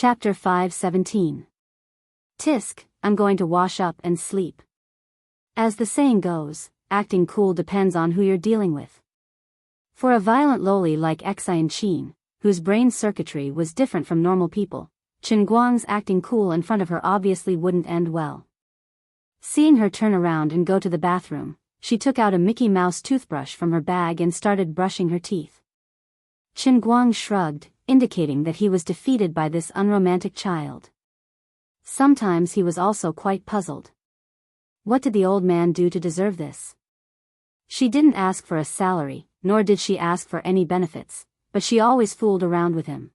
Chapter 5:17. Tisk, I'm going to wash up and sleep. As the saying goes, acting cool depends on who you're dealing with. For a violent loli like Enchanting, whose brain circuitry was different from normal people, Chen Guang's acting cool in front of her obviously wouldn't end well. Seeing her turn around and go to the bathroom, she took out a Mickey Mouse toothbrush from her bag and started brushing her teeth. Chen Guang shrugged, indicating that he was defeated by this unromantic child. Sometimes he was also quite puzzled. What did the old man do to deserve this? She didn't ask for a salary, nor did she ask for any benefits, but she always fooled around with him.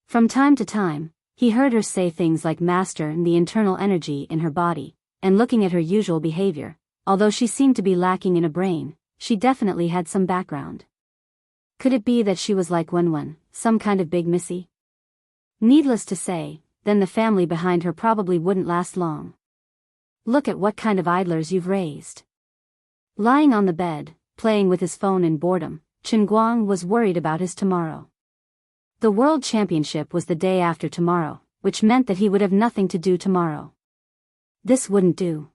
From time to time, he heard her say things like master and the internal energy in her body, and looking at her usual behavior, although she seemed to be lacking in a brain, she definitely had some background. Could it be that she was like Wenwen, some kind of big missy? Needless to say, then the family behind her probably wouldn't last long. Look at what kind of idlers you've raised. Lying on the bed, playing with his phone in boredom, Chen Guang was worried about his tomorrow. The World Championship was the day after tomorrow, which meant that he would have nothing to do tomorrow. This wouldn't do.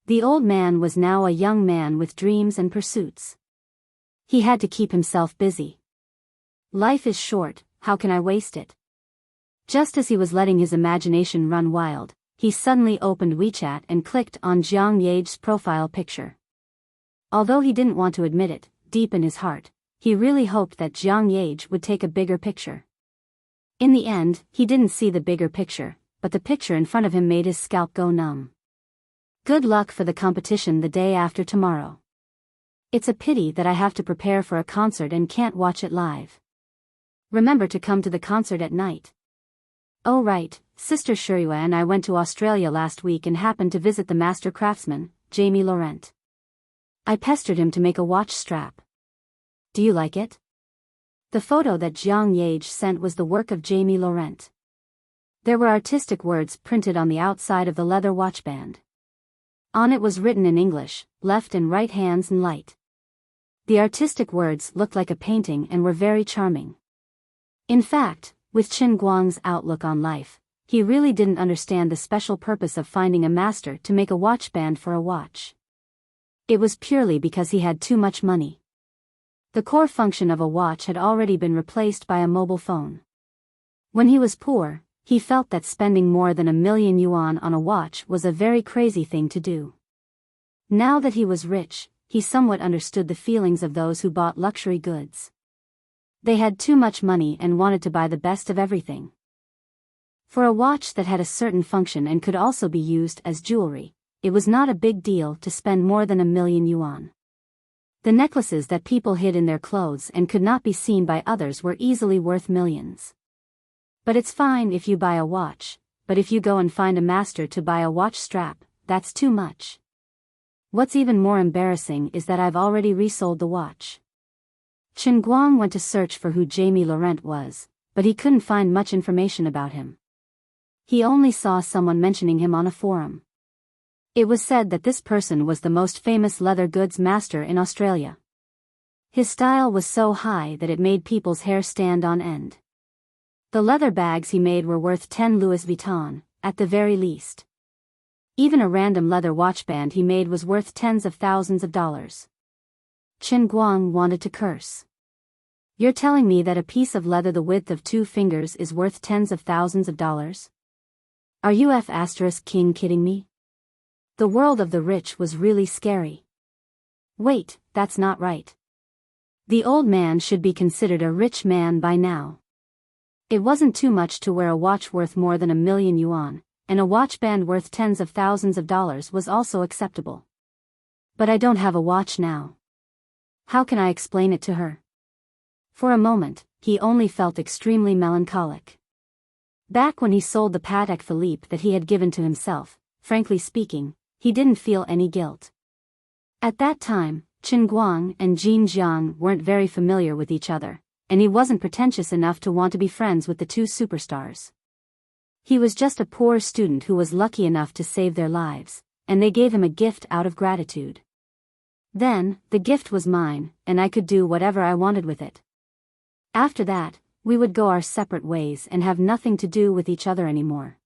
The old man was now a young man with dreams and pursuits. He had to keep himself busy. Life is short, how can I waste it? Just as he was letting his imagination run wild, he suddenly opened WeChat and clicked on Jiang Yage's profile picture. Although he didn't want to admit it, deep in his heart, he really hoped that Jiang Yage would take a bigger picture. In the end, he didn't see the bigger picture, but the picture in front of him made his scalp go numb. Good luck for the competition the day after tomorrow. It's a pity that I have to prepare for a concert and can't watch it live. Remember to come to the concert at night. Oh right, Sister Shurua and I went to Australia last week and happened to visit the master craftsman, Jamie Laurent. I pestered him to make a watch strap. Do you like it? The photo that Jiang Yage sent was the work of Jamie Laurent. There were artistic words printed on the outside of the leather watchband. On it was written in English, left and right hands and light. The artistic words looked like a painting and were very charming. In fact, with Chen Guang's outlook on life, he really didn't understand the special purpose of finding a master to make a watchband for a watch. It was purely because he had too much money. The core function of a watch had already been replaced by a mobile phone. When he was poor, he felt that spending more than 1,000,000 yuan on a watch was a very crazy thing to do. Now that he was rich, he somewhat understood the feelings of those who bought luxury goods. They had too much money and wanted to buy the best of everything. For a watch that had a certain function and could also be used as jewelry, it was not a big deal to spend more than 1,000,000 yuan. The necklaces that people hid in their clothes and could not be seen by others were easily worth millions. But it's fine if you buy a watch, but if you go and find a master to buy a watch strap, that's too much. What's even more embarrassing is that I've already resold the watch. Chen Guang went to search for who Jamie Laurent was, but he couldn't find much information about him. He only saw someone mentioning him on a forum. It was said that this person was the most famous leather goods master in Australia. His style was so high that it made people's hair stand on end. The leather bags he made were worth 10 Louis Vuitton, at the very least. Even a random leather watchband he made was worth tens of thousands of dollars. Chen Guang wanted to curse. You're telling me that a piece of leather the width of 2 fingers is worth tens of thousands of dollars? Are you King kidding me? The world of the rich was really scary. Wait, that's not right. The old man should be considered a rich man by now. It wasn't too much to wear a watch worth more than 1,000,000 yuan, and a watchband worth tens of thousands of dollars was also acceptable. But I don't have a watch now. How can I explain it to her? For a moment, he only felt extremely melancholic. Back when he sold the Patek Philippe that he had given to himself, frankly speaking, he didn't feel any guilt. At that time, Chen Guang and Jin Jiang weren't very familiar with each other, and he wasn't pretentious enough to want to be friends with the two superstars. He was just a poor student who was lucky enough to save their lives, and they gave him a gift out of gratitude. Then, the gift was mine, and I could do whatever I wanted with it. After that, we would go our separate ways and have nothing to do with each other anymore.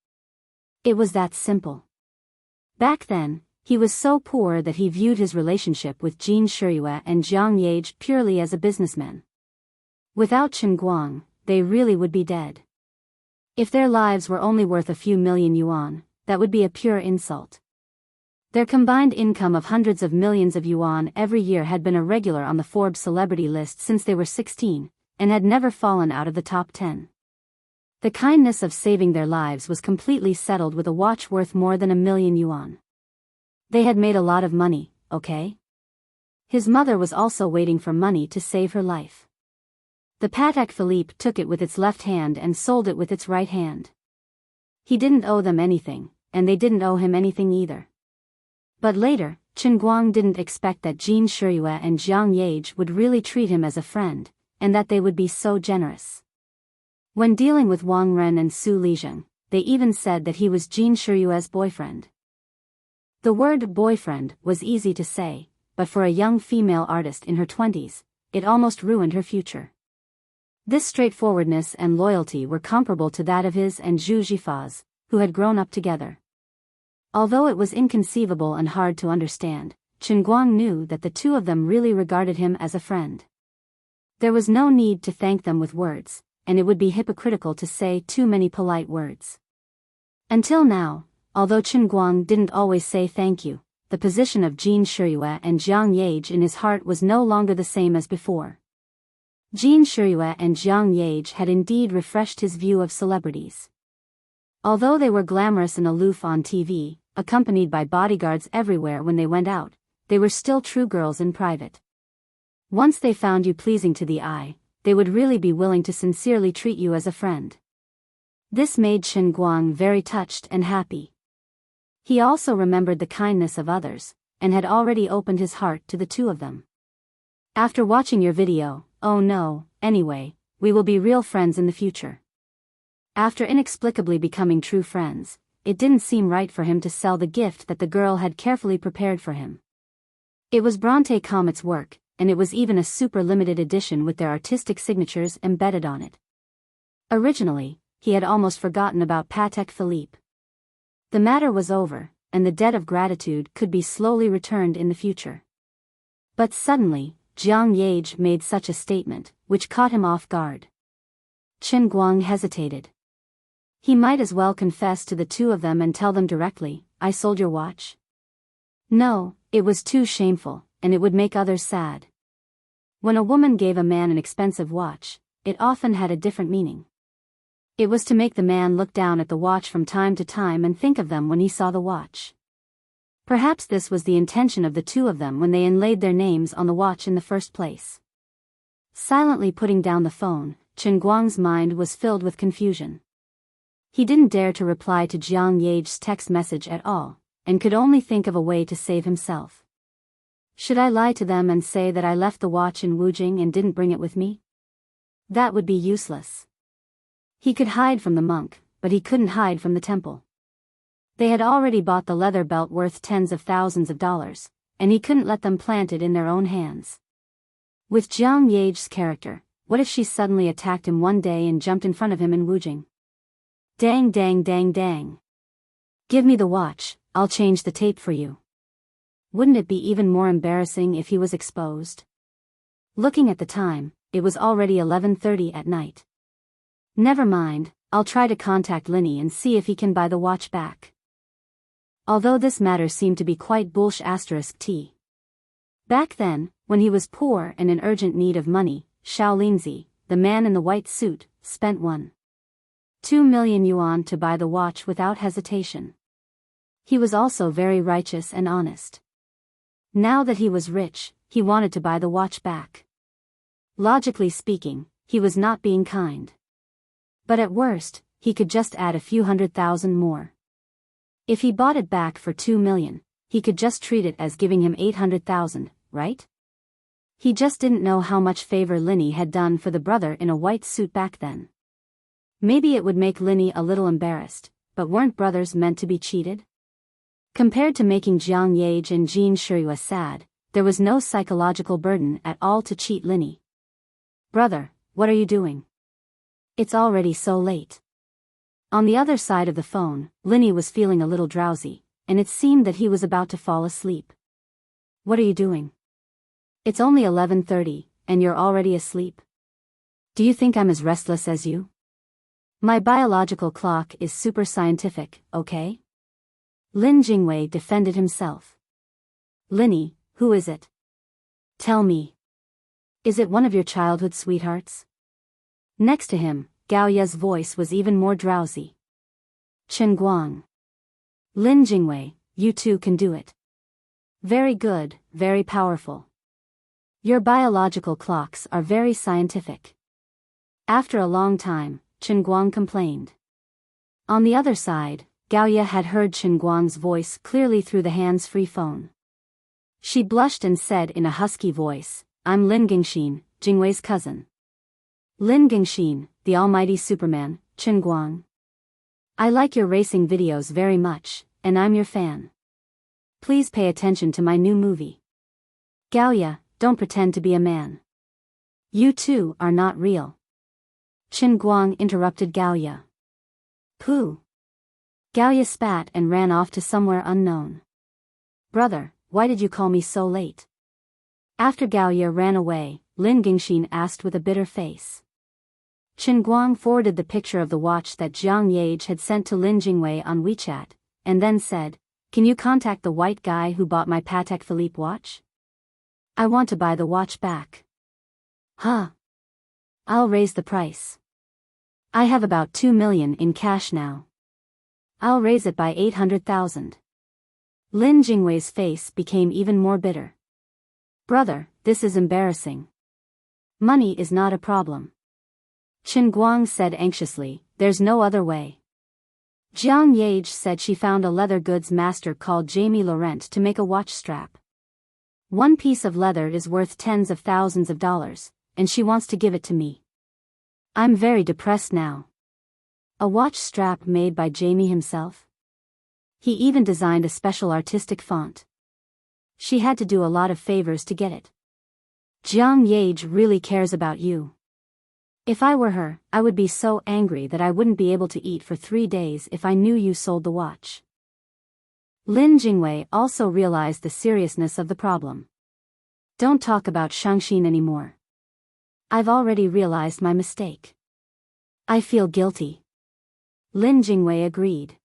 It was that simple. Back then, he was so poor that he viewed his relationship with Jin Shiyue and Jiang Yage purely as a businessman. Without Chen Guang, they really would be dead. If their lives were only worth a few million yuan, that would be a pure insult. Their combined income of hundreds of millions of yuan every year had been a regular on the Forbes celebrity list since they were 16, and had never fallen out of the top 10. The kindness of saving their lives was completely settled with a watch worth more than 1 million yuan. They had made a lot of money, okay? His mother was also waiting for money to save her life. The Patek Philippe took it with its left hand and sold it with its right hand. He didn't owe them anything, and they didn't owe him anything either. But later, Chen Guang didn't expect that Jin Shiyue and Jiang Yage would really treat him as a friend, and that they would be so generous. When dealing with Wang Ren and Su Lizheng, they even said that he was Jin Shiyue's boyfriend. The word boyfriend was easy to say, but for a young female artist in her 20s, it almost ruined her future. This straightforwardness and loyalty were comparable to that of his and Zhu Jifa's, who had grown up together. Although it was inconceivable and hard to understand, Chen Guang knew that the two of them really regarded him as a friend. There was no need to thank them with words, and it would be hypocritical to say too many polite words. Until now, although Chen Guang didn't always say thank you, the position of Jin Shiyue and Jiang Yage in his heart was no longer the same as before. Jin Shiyue and Jiang Yage had indeed refreshed his view of celebrities. Although they were glamorous and aloof on TV, accompanied by bodyguards everywhere when they went out, they were still true girls in private. Once they found you pleasing to the eye, they would really be willing to sincerely treat you as a friend. This made Chen Guang very touched and happy. He also remembered the kindness of others, and had already opened his heart to the two of them. After watching your video, oh no, anyway, we will be real friends in the future. After inexplicably becoming true friends, it didn't seem right for him to sell the gift that the girl had carefully prepared for him. It was Bronte Comet's work, and it was even a super limited edition with their artistic signatures embedded on it. Originally, he had almost forgotten about Patek Philippe. The matter was over, and the debt of gratitude could be slowly returned in the future. But suddenly, Jiang Yage made such a statement, which caught him off guard. Chen Guang hesitated. He might as well confess to the two of them and tell them directly, I sold your watch. No, it was too shameful, and it would make others sad. When a woman gave a man an expensive watch, it often had a different meaning. It was to make the man look down at the watch from time to time and think of them when he saw the watch. Perhaps this was the intention of the two of them when they inlaid their names on the watch in the first place. Silently putting down the phone, Chen Guang's mind was filled with confusion. He didn't dare to reply to Jiang Yage's text message at all, and could only think of a way to save himself. Should I lie to them and say that I left the watch in Wujing and didn't bring it with me? That would be useless. He could hide from the monk, but he couldn't hide from the temple. They had already bought the leather belt worth tens of thousands of dollars, and he couldn't let them plant it in their own hands. With Jiang Yage's character, what if she suddenly attacked him one day and jumped in front of him in Wujing? Dang dang dang dang. Give me the watch, I'll change the tape for you. Wouldn't it be even more embarrassing if he was exposed? Looking at the time, it was already 11:30 at night. Never mind, I'll try to contact Linny and see if he can buy the watch back. Although this matter seemed to be quite bullsh*t. Back then, when he was poor and in urgent need of money, Xiao Linzi, the man in the white suit, spent 1.2 million yuan to buy the watch without hesitation. He was also very righteous and honest. Now that he was rich, he wanted to buy the watch back. Logically speaking, he was not being kind. But at worst, he could just add a few 100,000 more. If he bought it back for 2 million, he could just treat it as giving him 800,000, right? He just didn't know how much favor Linny had done for the brother in a white suit back then. Maybe it would make Linny a little embarrassed, but weren't brothers meant to be cheated? Compared to making Jiang Yage and Jin Shiyue sad, there was no psychological burden at all to cheat Linny. Brother, what are you doing? It's already so late. On the other side of the phone, Linny was feeling a little drowsy, and it seemed that he was about to fall asleep. What are you doing? It's only 11:30, and you're already asleep? Do you think I'm as restless as you? My biological clock is super scientific, okay? Lin Jingwei defended himself. Linny, who is it? Tell me. Is it one of your childhood sweethearts? Next to him, Gao Ye's voice was even more drowsy. Chen Guang. Lin Jingwei, you too can do it. Very good, very powerful. Your biological clocks are very scientific. After a long time, Chen Guang complained. On the other side, Gao Ye had heard Chen Guang's voice clearly through the hands-free phone. She blushed and said in a husky voice, I'm Lin Gingxin, Jingwei's cousin. Lin Gingxin, the almighty Superman, Chen Guang. I like your racing videos very much, and I'm your fan. Please pay attention to my new movie. Gao Ye, don't pretend to be a man. You two are not real. Chen Guang interrupted Gao Ye. Pooh. Gao Ye spat and ran off to somewhere unknown. Brother, why did you call me so late? After Gao Ye ran away, Lin Gingxin asked with a bitter face. Chen Guang forwarded the picture of the watch that Jiang Yage had sent to Lin Jingwei on WeChat, and then said, Can you contact the white guy who bought my Patek Philippe watch? I want to buy the watch back. Huh. I'll raise the price. I have about 2 million in cash now. I'll raise it by 800,000. Lin Jingwei's face became even more bitter. Brother, this is embarrassing. Money is not a problem. Chen Guang said anxiously, there's no other way. Jiang Yage said she found a leather goods master called Jamie Laurent to make a watch strap. One piece of leather is worth tens of thousands of dollars, and she wants to give it to me. I'm very depressed now. A watch strap made by Jamie himself? He even designed a special artistic font. She had to do a lot of favors to get it. Jiang Yage really cares about you. If I were her, I would be so angry that I wouldn't be able to eat for 3 days if I knew you sold the watch. Lin Jingwei also realized the seriousness of the problem. Don't talk about Shangxin anymore. I've already realized my mistake. I feel guilty. Lin Jingwei agreed.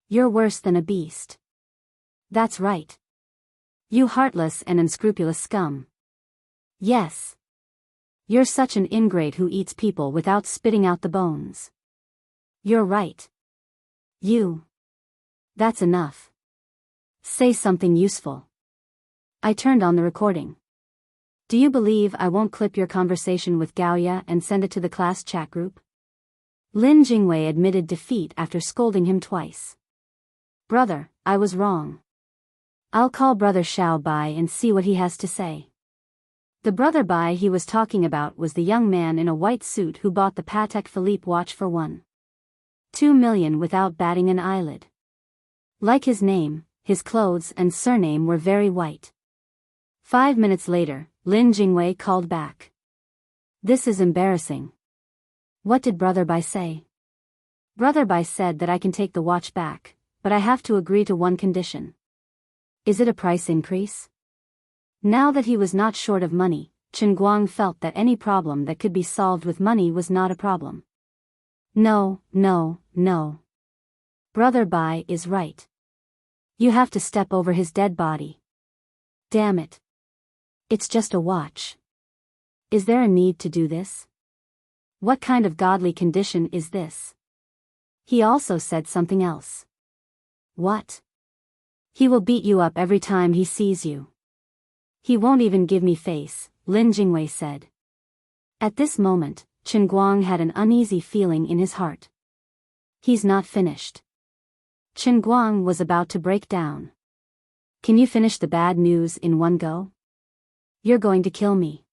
You're worse than a beast. That's right. You heartless and unscrupulous scum. Yes. You're such an ingrate who eats people without spitting out the bones. You're right. You. That's enough. Say something useful. I turned on the recording. Do you believe I won't clip your conversation with Gao Ye and send it to the class chat group? Lin Jingwei admitted defeat after scolding him twice. Brother, I was wrong. I'll call Brother Xiao Bai and see what he has to say. The Brother Bai he was talking about was the young man in a white suit who bought the Patek Philippe watch for 1.2 million without batting an eyelid. Like his name, his clothes and surname were very white. 5 minutes later, Lin Jingwei called back. This is embarrassing. What did Brother Bai say? Brother Bai said that I can take the watch back, but I have to agree to one condition. Is it a price increase? Now that he was not short of money, Chen Guang felt that any problem that could be solved with money was not a problem. No. Brother Bai is right. You have to step over his dead body. Damn it. It's just a watch. Is there a need to do this? What kind of godly condition is this? He also said something else. What? He will beat you up every time he sees you. He won't even give me face, Lin Jingwei said. At this moment, Chen Guang had an uneasy feeling in his heart. He's not finished. Chen Guang was about to break down. Can you finish the bad news in one go? You're going to kill me.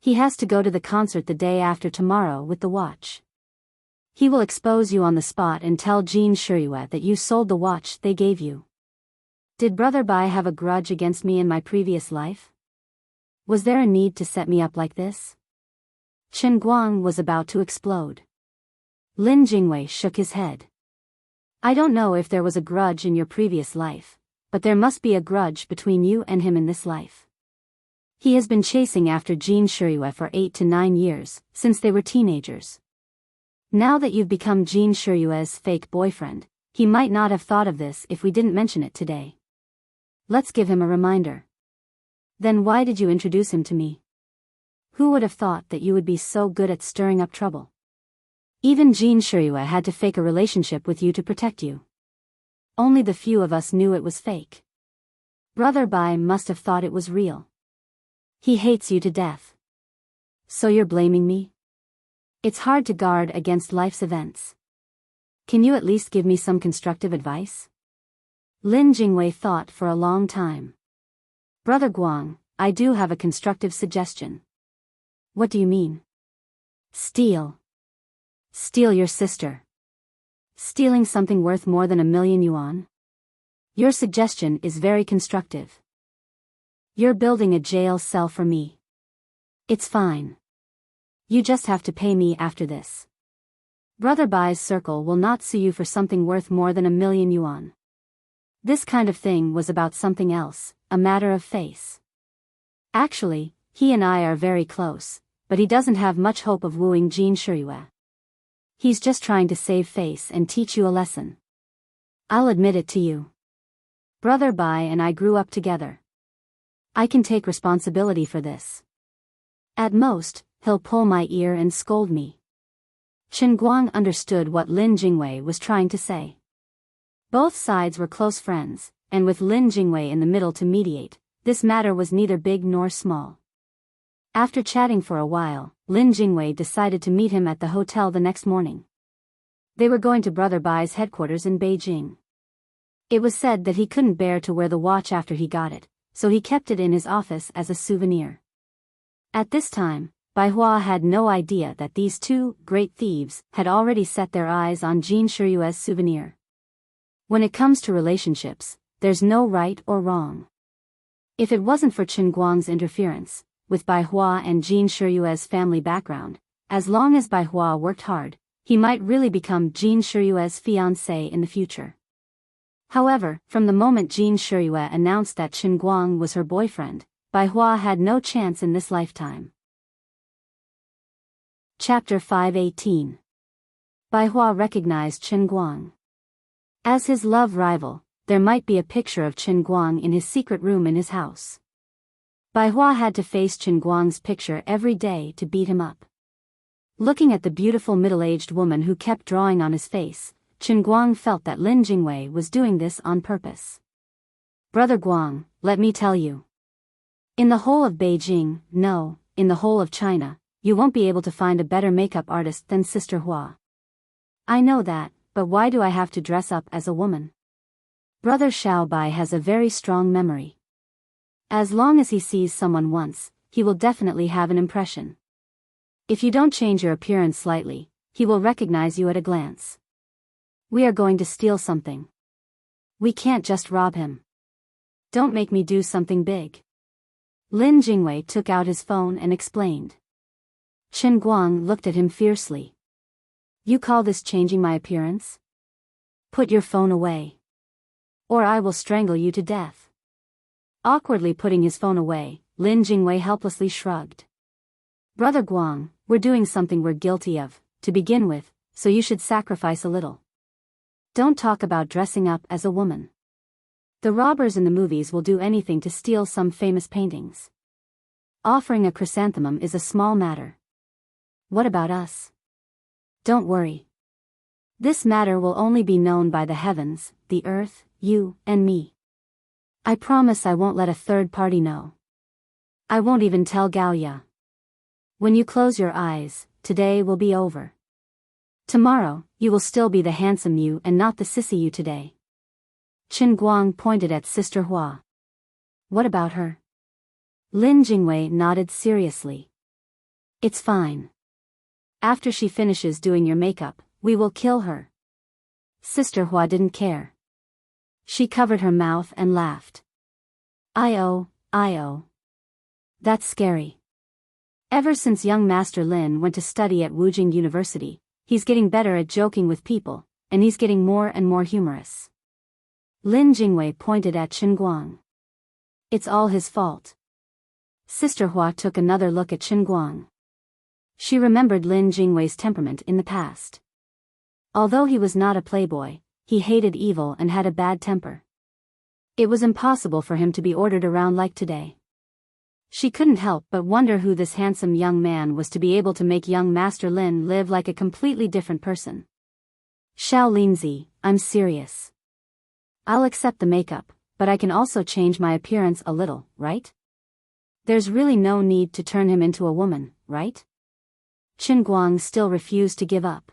He has to go to the concert the day after tomorrow with the watch. He will expose you on the spot and tell Jean Shiyue that you sold the watch they gave you. Did Brother Bai have a grudge against me in my previous life? Was there a need to set me up like this? Chen Guang was about to explode. Lin Jingwei shook his head. I don't know if there was a grudge in your previous life, but there must be a grudge between you and him in this life. He has been chasing after Jin Shiyue for 8 to 9 years, since they were teenagers. Now that you've become Jin Shiyue's fake boyfriend, he might not have thought of this if we didn't mention it today. Let's give him a reminder. Then why did you introduce him to me? Who would have thought that you would be so good at stirring up trouble? Even Jin Shiyue had to fake a relationship with you to protect you. Only the few of us knew it was fake. Brother Bai must have thought it was real. He hates you to death. So you're blaming me? It's hard to guard against life's events. Can you at least give me some constructive advice? Lin Jingwei thought for a long time. Brother Guang, I do have a constructive suggestion. What do you mean? Steal. Steal your sister. Stealing something worth more than 1,000,000 yuan? Your suggestion is very constructive. You're building a jail cell for me. It's fine. You just have to pay me after this. Brother Bai's circle will not sue you for something worth more than 1,000,000 yuan. This kind of thing was about something else, a matter of face. Actually, he and I are very close, but he doesn't have much hope of wooing Jin Shiyue. He's just trying to save face and teach you a lesson. I'll admit it to you. Brother Bai and I grew up together. I can take responsibility for this. At most, he'll pull my ear and scold me. Chen Guang understood what Lin Jingwei was trying to say. Both sides were close friends, and with Lin Jingwei in the middle to mediate, this matter was neither big nor small. After chatting for a while, Lin Jingwei decided to meet him at the hotel the next morning. They were going to Brother Bai's headquarters in Beijing. It was said that he couldn't bear to wear the watch after he got it, so he kept it in his office as a souvenir. At this time, Bai Hua had no idea that these two great thieves had already set their eyes on Jin Shiyue's souvenir. When it comes to relationships, there's no right or wrong. If it wasn't for Chen Guang's interference, with Bai Hua and Jin Shiyue's family background, as long as Bai Hua worked hard, he might really become Jin Shiyue's fiancé in the future. However, from the moment Jin Shiyue announced that Chen Guang was her boyfriend, Bai Hua had no chance in this lifetime. Chapter 518. Bai Hua recognized Chen Guang. As his love rival, there might be a picture of Chen Guang in his secret room in his house. Bai Hua had to face Chen Guang's picture every day to beat him up. Looking at the beautiful middle-aged woman who kept drawing on his face, Chen Guang felt that Lin Jingwei was doing this on purpose. Brother Guang, let me tell you. In the whole of Beijing, no, in the whole of China, you won't be able to find a better makeup artist than Sister Hua. I know that, but why do I have to dress up as a woman? Brother Xiaobai has a very strong memory. As long as he sees someone once, he will definitely have an impression. If you don't change your appearance slightly, he will recognize you at a glance. We are going to steal something. We can't just rob him. Don't make me do something big. Lin Jingwei took out his phone and explained. Chen Guang looked at him fiercely. You call this changing my appearance? Put your phone away. Or I will strangle you to death. Awkwardly putting his phone away, Lin Jingwei helplessly shrugged. Brother Guang, we're doing something we're guilty of, to begin with, so you should sacrifice a little. Don't talk about dressing up as a woman. The robbers in the movies will do anything to steal some famous paintings. Offering a chrysanthemum is a small matter. What about us? Don't worry. This matter will only be known by the heavens, the earth, you, and me. I promise I won't let a third party know. I won't even tell Gaoya. When you close your eyes, today will be over. Tomorrow, you will still be the handsome you and not the sissy you today. Chen Guang pointed at Sister Hua. What about her? Lin Jingwei nodded seriously. It's fine. After she finishes doing your makeup, we will kill her. Sister Hua didn't care. She covered her mouth and laughed. I-oh. That's scary. Ever since young Master Lin went to study at Wujing University, he's getting better at joking with people, and he's getting more and more humorous. Lin Jingwei pointed at Chen Guang. It's all his fault. Sister Hua took another look at Chen Guang. She remembered Lin Jingwei's temperament in the past. Although he was not a playboy, he hated evil and had a bad temper. It was impossible for him to be ordered around like today. She couldn't help but wonder who this handsome young man was to be able to make young Master Lin live like a completely different person. Xiao Linzi, I'm serious. I'll accept the makeup, but I can also change my appearance a little, right? There's really no need to turn him into a woman, right? Chen Guang still refused to give up.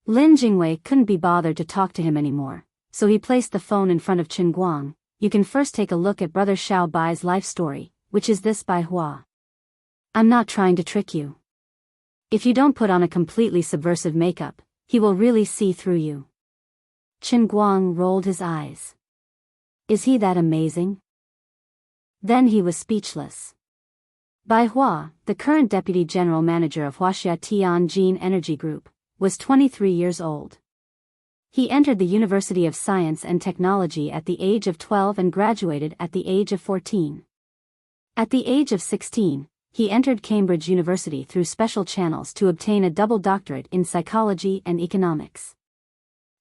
Lin Jingwei couldn't be bothered to talk to him anymore, so he placed the phone in front of Chen Guang. You can first take a look at Brother Xiao Bai's life story, which is this by Hua. I'm not trying to trick you. If you don't put on a completely subversive makeup, he will really see through you. Chen Guang rolled his eyes. Is he that amazing? Then he was speechless. Bai Hua, the current deputy general manager of Huaxia Tianjin Energy Group, was 23 years old. He entered the University of Science and Technology at the age of 12 and graduated at the age of 14. At the age of 16, he entered Cambridge University through special channels to obtain a double doctorate in psychology and economics.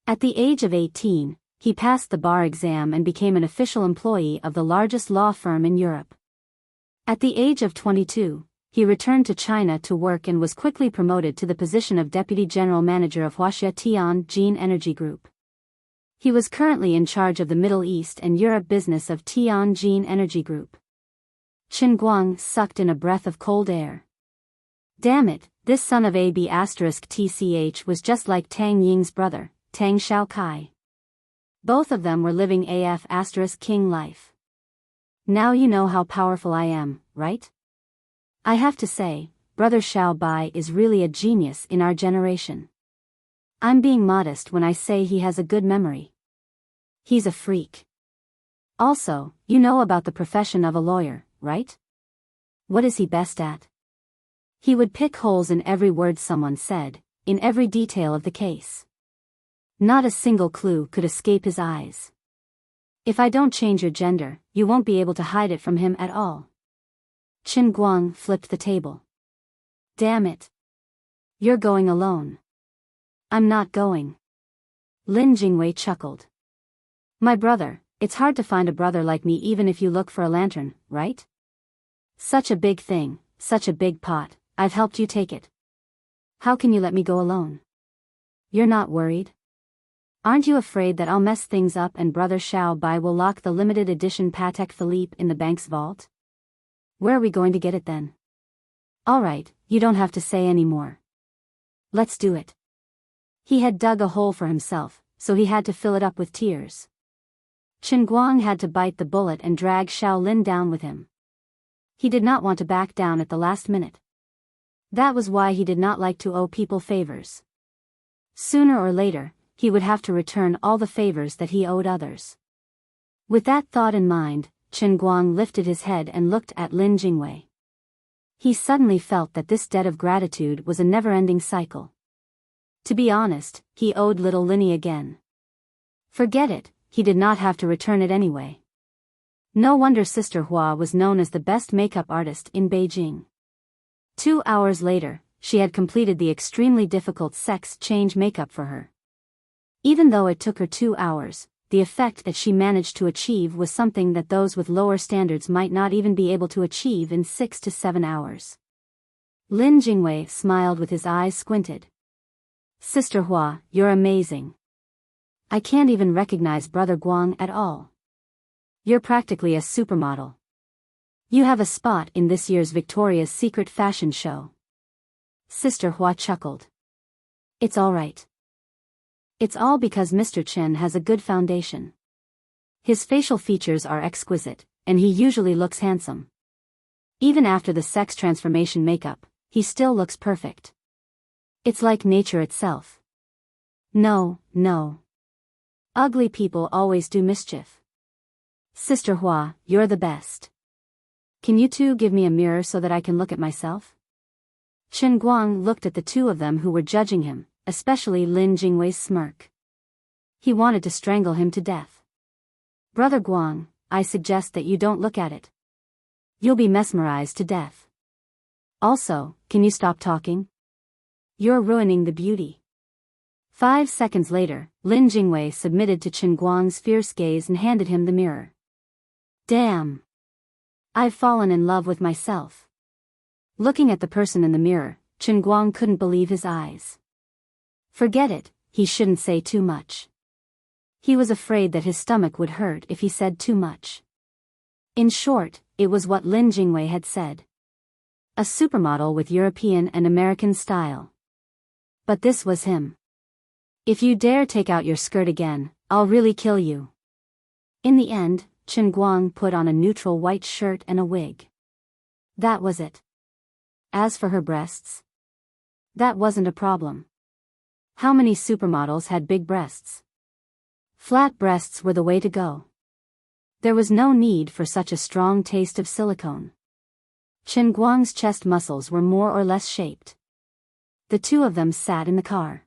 At the age of 18, he passed the bar exam and became an official employee of the largest law firm in Europe. At the age of 22, he returned to China to work and was quickly promoted to the position of Deputy General Manager of Huaxia Tianjin Energy Group. He was currently in charge of the Middle East and Europe business of Tianjin Energy Group. Chen Guang sucked in a breath of cold air. Damn it, this son of AB *TCH was just like Tang Ying's brother, Tang Xiaokai. Both of them were living AF *King life. Now you know how powerful I am, right? I have to say, Brother Xiao Bai is really a genius in our generation. I'm being modest when I say he has a good memory. He's a freak. Also, you know about the profession of a lawyer, right? What is he best at? He would pick holes in every word someone said, in every detail of the case. Not a single clue could escape his eyes. If I don't change your gender, you won't be able to hide it from him at all. Chen Guang flipped the table. Damn it. You're going alone. I'm not going. Lin Jingwei chuckled. My brother, it's hard to find a brother like me even if you look for a lantern, right? Such a big thing, such a big pot, I've helped you take it. How can you let me go alone? You're not worried? Aren't you afraid that I'll mess things up and Brother Xiao Bai will lock the limited edition Patek Philippe in the bank's vault? Where are we going to get it then? Alright, you don't have to say any more. Let's do it. He had dug a hole for himself, so he had to fill it up with tears. Chen Guang had to bite the bullet and drag Xiao Lin down with him. He did not want to back down at the last minute. That was why he did not like to owe people favors. Sooner or later, he would have to return all the favors that he owed others. With that thought in mind, Chen Guang lifted his head and looked at Lin Jingwei. He suddenly felt that this debt of gratitude was a never-ending cycle. To be honest, he owed little Linny again. Forget it, he did not have to return it anyway. No wonder Sister Hua was known as the best makeup artist in Beijing. 2 hours later, she had completed the extremely difficult sex change makeup for her. Even though it took her 2 hours, the effect that she managed to achieve was something that those with lower standards might not even be able to achieve in 6 to 7 hours. Lin Jingwei smiled with his eyes squinted. Sister Hua, you're amazing. I can't even recognize Brother Guang at all. You're practically a supermodel. You have a spot in this year's Victoria's Secret fashion show. Sister Hua chuckled. It's all right. It's all because Mr. Chen has a good foundation. His facial features are exquisite, and he usually looks handsome. Even after the sex transformation makeup, he still looks perfect. It's like nature itself. No. Ugly people always do mischief. Sister Hua, you're the best. Can you two give me a mirror so that I can look at myself? Chen Guang looked at the two of them who were judging him, especially Lin Jingwei's smirk. He wanted to strangle him to death. Brother Guang, I suggest that you don't look at it. You'll be mesmerized to death. Also, can you stop talking? You're ruining the beauty. 5 seconds later, Lin Jingwei submitted to Chen Guang's fierce gaze and handed him the mirror. Damn! I've fallen in love with myself. Looking at the person in the mirror, Chen Guang couldn't believe his eyes. Forget it, he shouldn't say too much. He was afraid that his stomach would hurt if he said too much. In short, it was what Lin Jingwei had said. A supermodel with European and American style. But this was him. If you dare take out your skirt again, I'll really kill you. In the end, Chen Guang put on a neutral white shirt and a wig. That was it. As for her breasts, that wasn't a problem. How many supermodels had big breasts? Flat breasts were the way to go. There was no need for such a strong taste of silicone. Chen Guang's chest muscles were more or less shaped. The two of them sat in the car.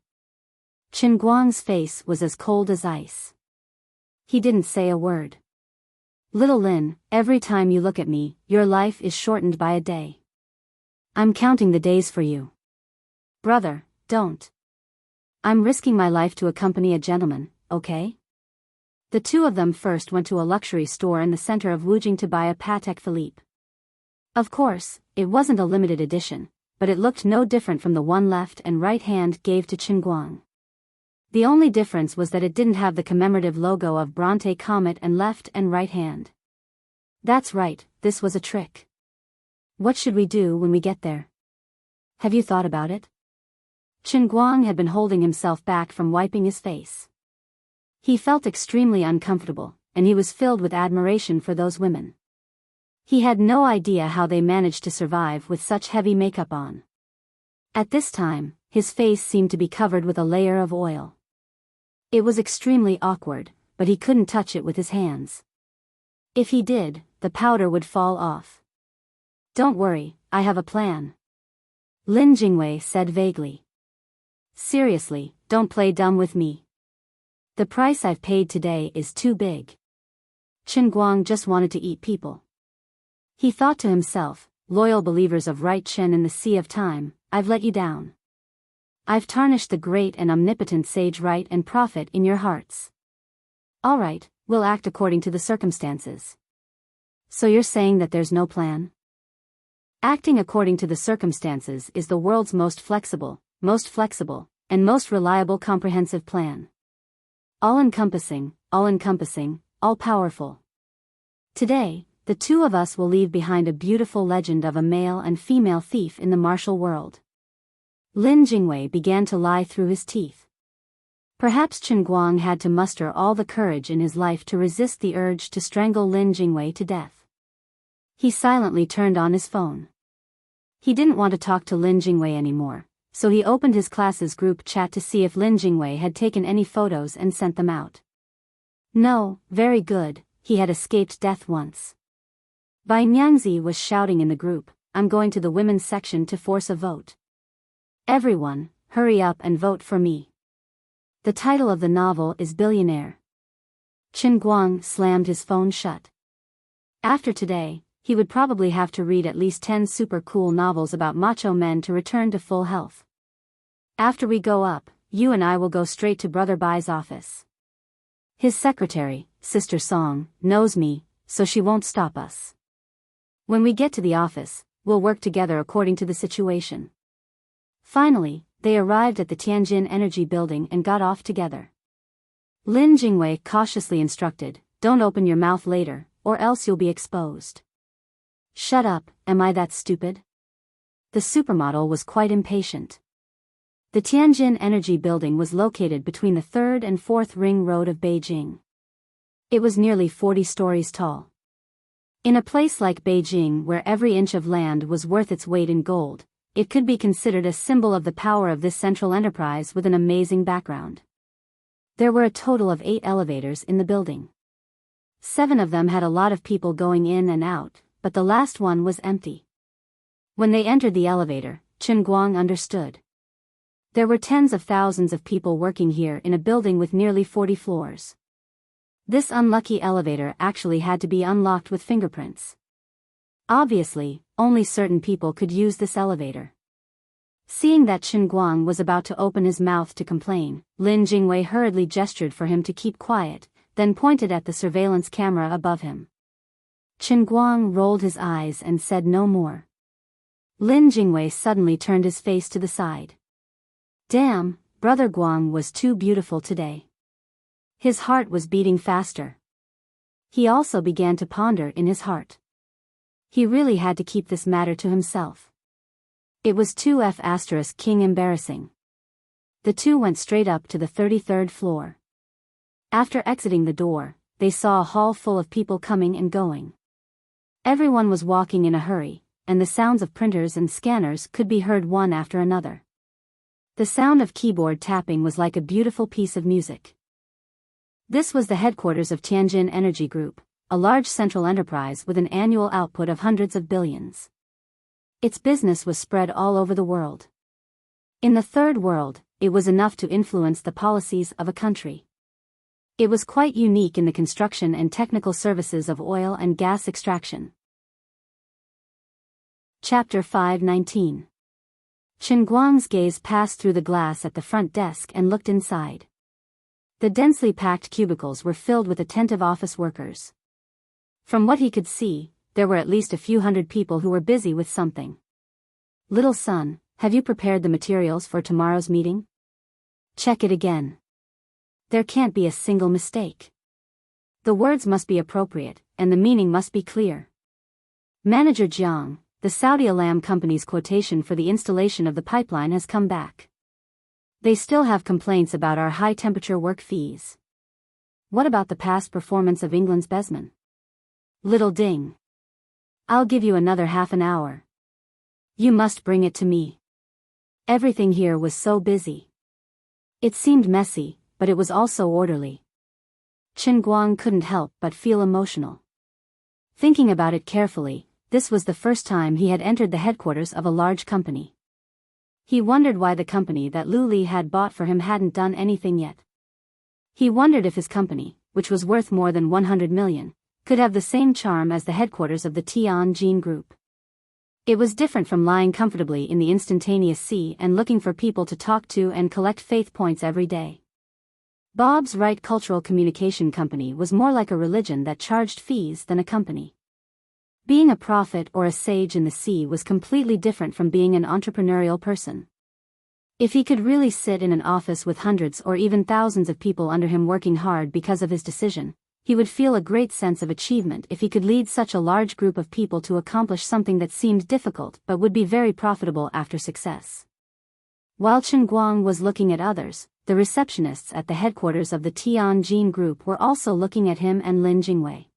Chen Guang's face was as cold as ice. He didn't say a word. Little Lin, every time you look at me, your life is shortened by a day. I'm counting the days for you. Brother, don't. I'm risking my life to accompany a gentleman, okay? The two of them first went to a luxury store in the center of Wujing to buy a Patek Philippe. Of course, it wasn't a limited edition, but it looked no different from the one left and right hand gave to Chen Guang. The only difference was that it didn't have the commemorative logo of Bronte Comet and left and right hand. That's right, this was a trick. What should we do when we get there? Have you thought about it? Chen Guang had been holding himself back from wiping his face. He felt extremely uncomfortable, and he was filled with admiration for those women. He had no idea how they managed to survive with such heavy makeup on. At this time, his face seemed to be covered with a layer of oil. It was extremely awkward, but he couldn't touch it with his hands. If he did, the powder would fall off. Don't worry, I have a plan. Lin Jingwei said vaguely. Seriously, don't play dumb with me. The price I've paid today is too big. Chen Guang just wanted to eat people. He thought to himself, loyal believers of right Chen in the sea of time, I've let you down. I've tarnished the great and omnipotent sage right and prophet in your hearts. All right, we'll act according to the circumstances. So you're saying that there's no plan? Acting according to the circumstances is the world's most flexible, and most reliable comprehensive plan. All-encompassing, all-powerful. Today, the two of us will leave behind a beautiful legend of a male and female thief in the martial world. Lin Jingwei began to lie through his teeth. Perhaps Chen Guang had to muster all the courage in his life to resist the urge to strangle Lin Jingwei to death. He silently turned on his phone. He didn't want to talk to Lin Jingwei anymore, so he opened his class's group chat to see if Lin Jingwei had taken any photos and sent them out. No, very good, he had escaped death once. Bai Nyangzi was shouting in the group, I'm going to the women's section to force a vote. Everyone, hurry up and vote for me. The title of the novel is Billionaire. Chen Guang slammed his phone shut. After today, he would probably have to read at least 10 super cool novels about macho men to return to full health. After we go up, you and I will go straight to Brother Bai's office. His secretary, Sister Song, knows me, so she won't stop us. When we get to the office, we'll work together according to the situation. Finally, they arrived at the Tianjin Energy Building and got off together. Lin Jingwei cautiously instructed, don't open your mouth later, or else you'll be exposed. Shut up, am I that stupid? The supermodel was quite impatient. The Tianjin Energy Building was located between the 3rd and 4th Ring Road of Beijing. It was nearly 40 stories tall. In a place like Beijing where every inch of land was worth its weight in gold, it could be considered a symbol of the power of this central enterprise with an amazing background. There were a total of 8 elevators in the building. 7 of them had a lot of people going in and out, but the last one was empty. When they entered the elevator, Chen Guang understood. There were tens of thousands of people working here in a building with nearly 40 floors. This unlucky elevator actually had to be unlocked with fingerprints. Obviously, only certain people could use this elevator. Seeing that Chen Guang was about to open his mouth to complain, Lin Jingwei hurriedly gestured for him to keep quiet, then pointed at the surveillance camera above him. Chen Guang rolled his eyes and said no more. Lin Jingwei suddenly turned his face to the side. Damn, Brother Guang was too beautiful today. His heart was beating faster. He also began to ponder in his heart. He really had to keep this matter to himself. It was 2F** king embarrassing. The two went straight up to the 33rd floor. After exiting the door, they saw a hall full of people coming and going. Everyone was walking in a hurry, and the sounds of printers and scanners could be heard one after another. The sound of keyboard tapping was like a beautiful piece of music. This was the headquarters of Tianjin Energy Group, a large central enterprise with an annual output of hundreds of billions. Its business was spread all over the world. In the Third World, it was enough to influence the policies of a country. It was quite unique in the construction and technical services of oil and gas extraction. Chapter 519. Chen Guang's gaze passed through the glass at the front desk and looked inside. The densely packed cubicles were filled with attentive office workers. From what he could see, there were at least a few hundred people who were busy with something. Little son, have you prepared the materials for tomorrow's meeting? Check it again. There can't be a single mistake. The words must be appropriate, and the meaning must be clear. Manager Jiang, the Saudi Alam company's quotation for the installation of the pipeline has come back. They still have complaints about our high-temperature work fees. What about the past performance of England's Besman? Little ding. I'll give you another half an hour. You must bring it to me. Everything here was so busy. It seemed messy, but it was also orderly. Chen Guang couldn't help but feel emotional. Thinking about it carefully, this was the first time he had entered the headquarters of a large company. He wondered why the company that Lu Li had bought for him hadn't done anything yet. He wondered if his company, which was worth more than 100 million, could have the same charm as the headquarters of the Tianjin Group. It was different from lying comfortably in the instantaneous sea and looking for people to talk to and collect faith points every day. Bob's Right Cultural Communication Company was more like a religion that charged fees than a company. Being a prophet or a sage in the sea was completely different from being an entrepreneurial person. If he could really sit in an office with hundreds or even thousands of people under him working hard because of his decision, he would feel a great sense of achievement if he could lead such a large group of people to accomplish something that seemed difficult but would be very profitable after success. While Chen Guang was looking at others, the receptionists at the headquarters of the Tianjin Group were also looking at him and Lin Jingwei.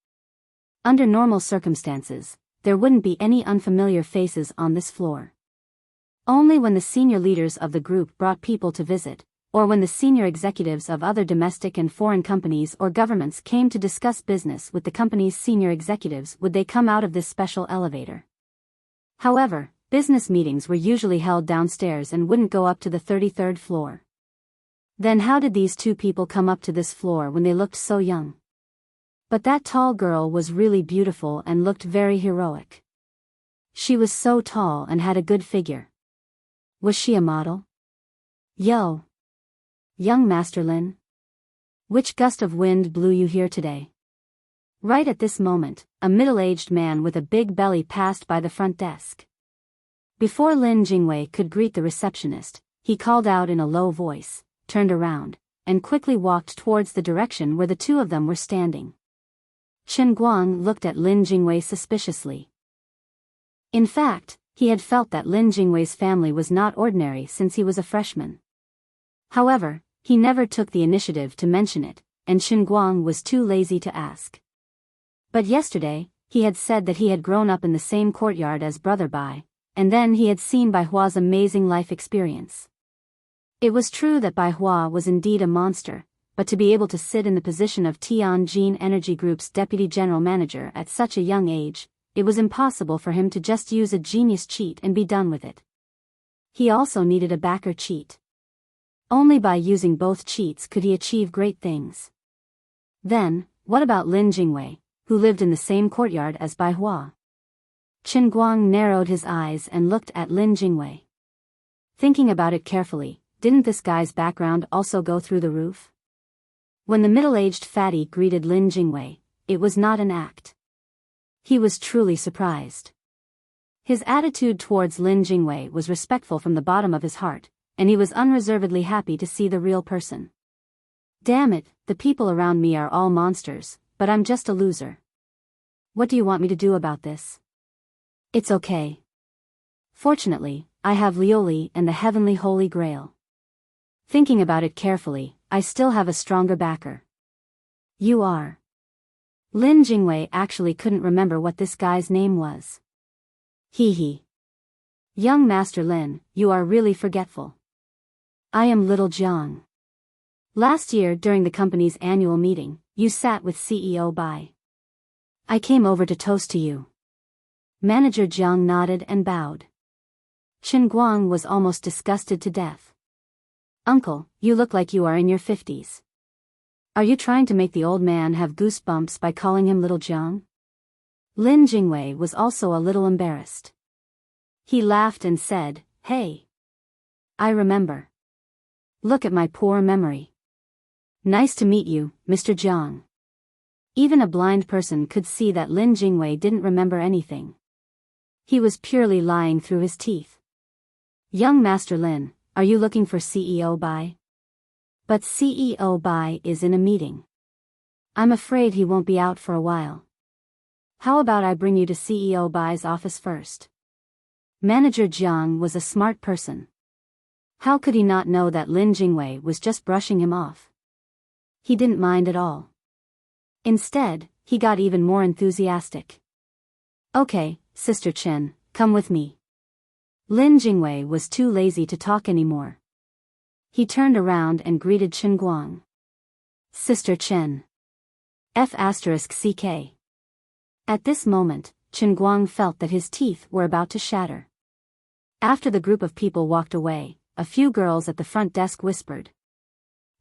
Under normal circumstances, there wouldn't be any unfamiliar faces on this floor. Only when the senior leaders of the group brought people to visit, or when the senior executives of other domestic and foreign companies or governments came to discuss business with the company's senior executives, would they come out of this special elevator. However, business meetings were usually held downstairs and wouldn't go up to the 33rd floor. Then how did these two people come up to this floor when they looked so young? But that tall girl was really beautiful and looked very heroic. She was so tall and had a good figure. Was she a model? Yo! Young Master Lin? Which gust of wind blew you here today? Right at this moment, a middle-aged man with a big belly passed by the front desk. Before Lin Jingwei could greet the receptionist, he called out in a low voice, turned around, and quickly walked towards the direction where the two of them were standing. Chen Guang looked at Lin Jingwei suspiciously. In fact, he had felt that Lin Jingwei's family was not ordinary since he was a freshman. However, he never took the initiative to mention it, and Chen Guang was too lazy to ask. But yesterday, he had said that he had grown up in the same courtyard as Brother Bai, and then he had seen Bai Hua's amazing life experience. It was true that Bai Hua was indeed a monster, but to be able to sit in the position of Tianjin Energy Group's deputy general manager at such a young age, it was impossible for him to just use a genius cheat and be done with it. He also needed a backer cheat. Only by using both cheats could he achieve great things. Then, what about Lin Jingwei, who lived in the same courtyard as Bai Hua? Qin Guang narrowed his eyes and looked at Lin Jingwei. Thinking about it carefully, didn't this guy's background also go through the roof? When the middle-aged fatty greeted Lin Jingwei, it was not an act. He was truly surprised. His attitude towards Lin Jingwei was respectful from the bottom of his heart, and he was unreservedly happy to see the real person. Damn it, the people around me are all monsters, but I'm just a loser. What do you want me to do about this? It's okay. Fortunately, I have Lioli and the Heavenly Holy Grail. Thinking about it carefully, I still have a stronger backer. You are. Lin Jingwei actually couldn't remember what this guy's name was. Hee hee. Young Master Lin, you are really forgetful. I am Little Jiang. Last year during the company's annual meeting, you sat with CEO Bai. I came over to toast to you. Manager Jiang nodded and bowed. Qin Guang was almost disgusted to death. Uncle, you look like you are in your 50s. Are you trying to make the old man have goosebumps by calling him Little Jiang? Lin Jingwei was also a little embarrassed. He laughed and said, "Hey. I remember. Look at my poor memory. Nice to meet you, Mr. Jiang." Even a blind person could see that Lin Jingwei didn't remember anything. He was purely lying through his teeth. Young Master Lin, are you looking for CEO Bai? But CEO Bai is in a meeting. I'm afraid he won't be out for a while. How about I bring you to CEO Bai's office first? Manager Jiang was a smart person. How could he not know that Lin Jingwei was just brushing him off? He didn't mind at all. Instead, he got even more enthusiastic. Okay, Sister Chen, come with me. Lin Jingwei was too lazy to talk anymore. He turned around and greeted Qin Guang. Sister Chen. F***CK. At this moment, Qin Guang felt that his teeth were about to shatter. After the group of people walked away, a few girls at the front desk whispered.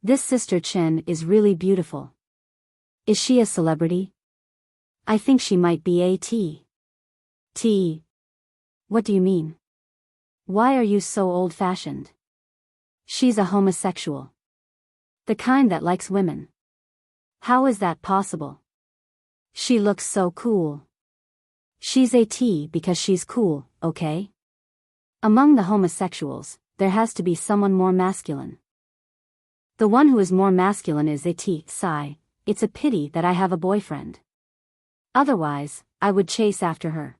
This Sister Chen is really beautiful. Is she a celebrity? I think she might be a T. What do you mean? Why are you so old-fashioned? She's a homosexual. The kind that likes women. How is that possible? She looks so cool. She's a T because she's cool, okay? Among the homosexuals, there has to be someone more masculine. The one who is more masculine is a T. Sigh, it's a pity that I have a boyfriend. Otherwise, I would chase after her.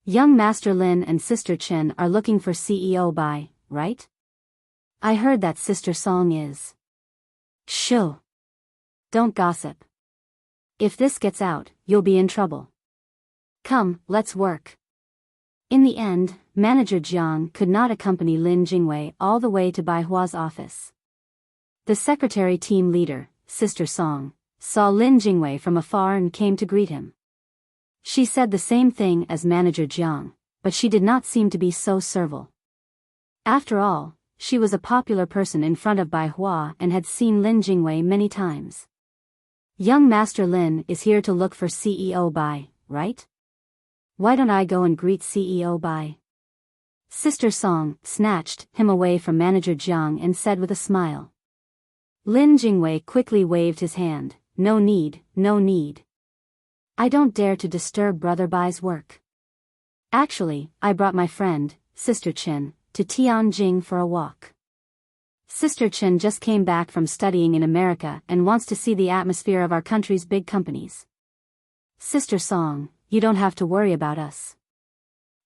Young Master Lin and Sister Chen are looking for CEO Bai, right? I heard that Sister Song is. Shoo. Don't gossip. If this gets out, you'll be in trouble. Come, let's work. In the end, Manager Jiang could not accompany Lin Jingwei all the way to Bai Hua's office. The secretary team leader, Sister Song, saw Lin Jingwei from afar and came to greet him. She said the same thing as Manager Jiang, but she did not seem to be so servile. After all, she was a popular person in front of Bai Hua and had seen Lin Jingwei many times. Young Master Lin is here to look for CEO Bai, right? Why don't I go and greet CEO Bai? Sister Song snatched him away from Manager Jiang and said with a smile. Lin Jingwei quickly waved his hand. No need, no need. I don't dare to disturb Brother Bai's work. Actually, I brought my friend, Sister Chen, to Tianjing for a walk. Sister Chen just came back from studying in America and wants to see the atmosphere of our country's big companies. Sister Song, you don't have to worry about us.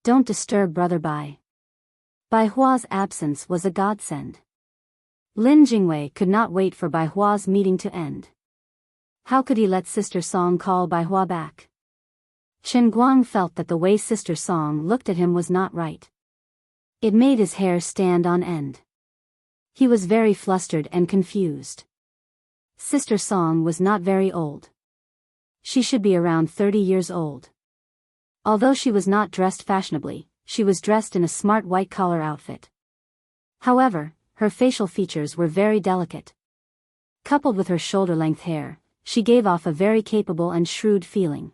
Don't disturb Brother Bai. Bai Hua's absence was a godsend. Lin Jingwei could not wait for Bai Hua's meeting to end. How could he let Sister Song call Bai Hua back? Qin Guang felt that the way Sister Song looked at him was not right. It made his hair stand on end. He was very flustered and confused. Sister Song was not very old. She should be around 30 years old. Although she was not dressed fashionably, she was dressed in a smart white-collar outfit. However, her facial features were very delicate. Coupled with her shoulder-length hair, she gave off a very capable and shrewd feeling.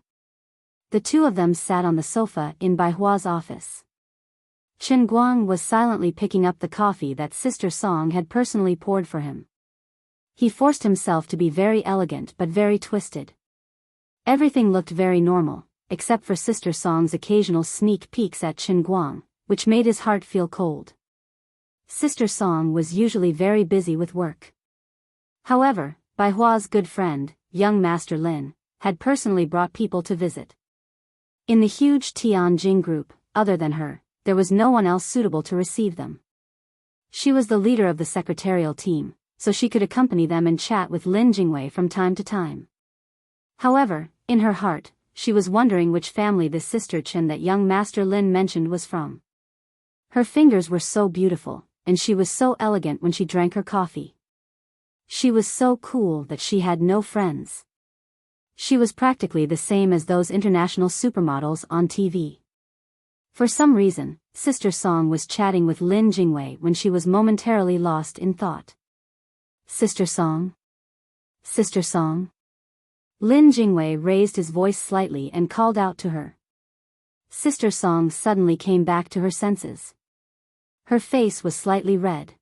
The two of them sat on the sofa in Bai Hua's office. Chen Guang was silently picking up the coffee that Sister Song had personally poured for him. He forced himself to be very elegant but very twisted. Everything looked very normal, except for Sister Song's occasional sneak peeks at Chen Guang, which made his heart feel cold. Sister Song was usually very busy with work. However, Bai Hua's good friend, young Master Lin, had personally brought people to visit. In the huge Tianjin group, other than her, there was no one else suitable to receive them. She was the leader of the secretarial team, so she could accompany them and chat with Lin Jingwei from time to time. However, in her heart, she was wondering which family this Sister Chen that young Master Lin mentioned was from. Her fingers were so beautiful, and she was so elegant when she drank her coffee. She was so cool that she had no friends. She was practically the same as those international supermodels on TV. For some reason, Sister Song was chatting with Lin Jingwei when she was momentarily lost in thought. Sister Song? Sister Song? Lin Jingwei raised his voice slightly and called out to her. Sister Song suddenly came back to her senses. Her face was slightly red.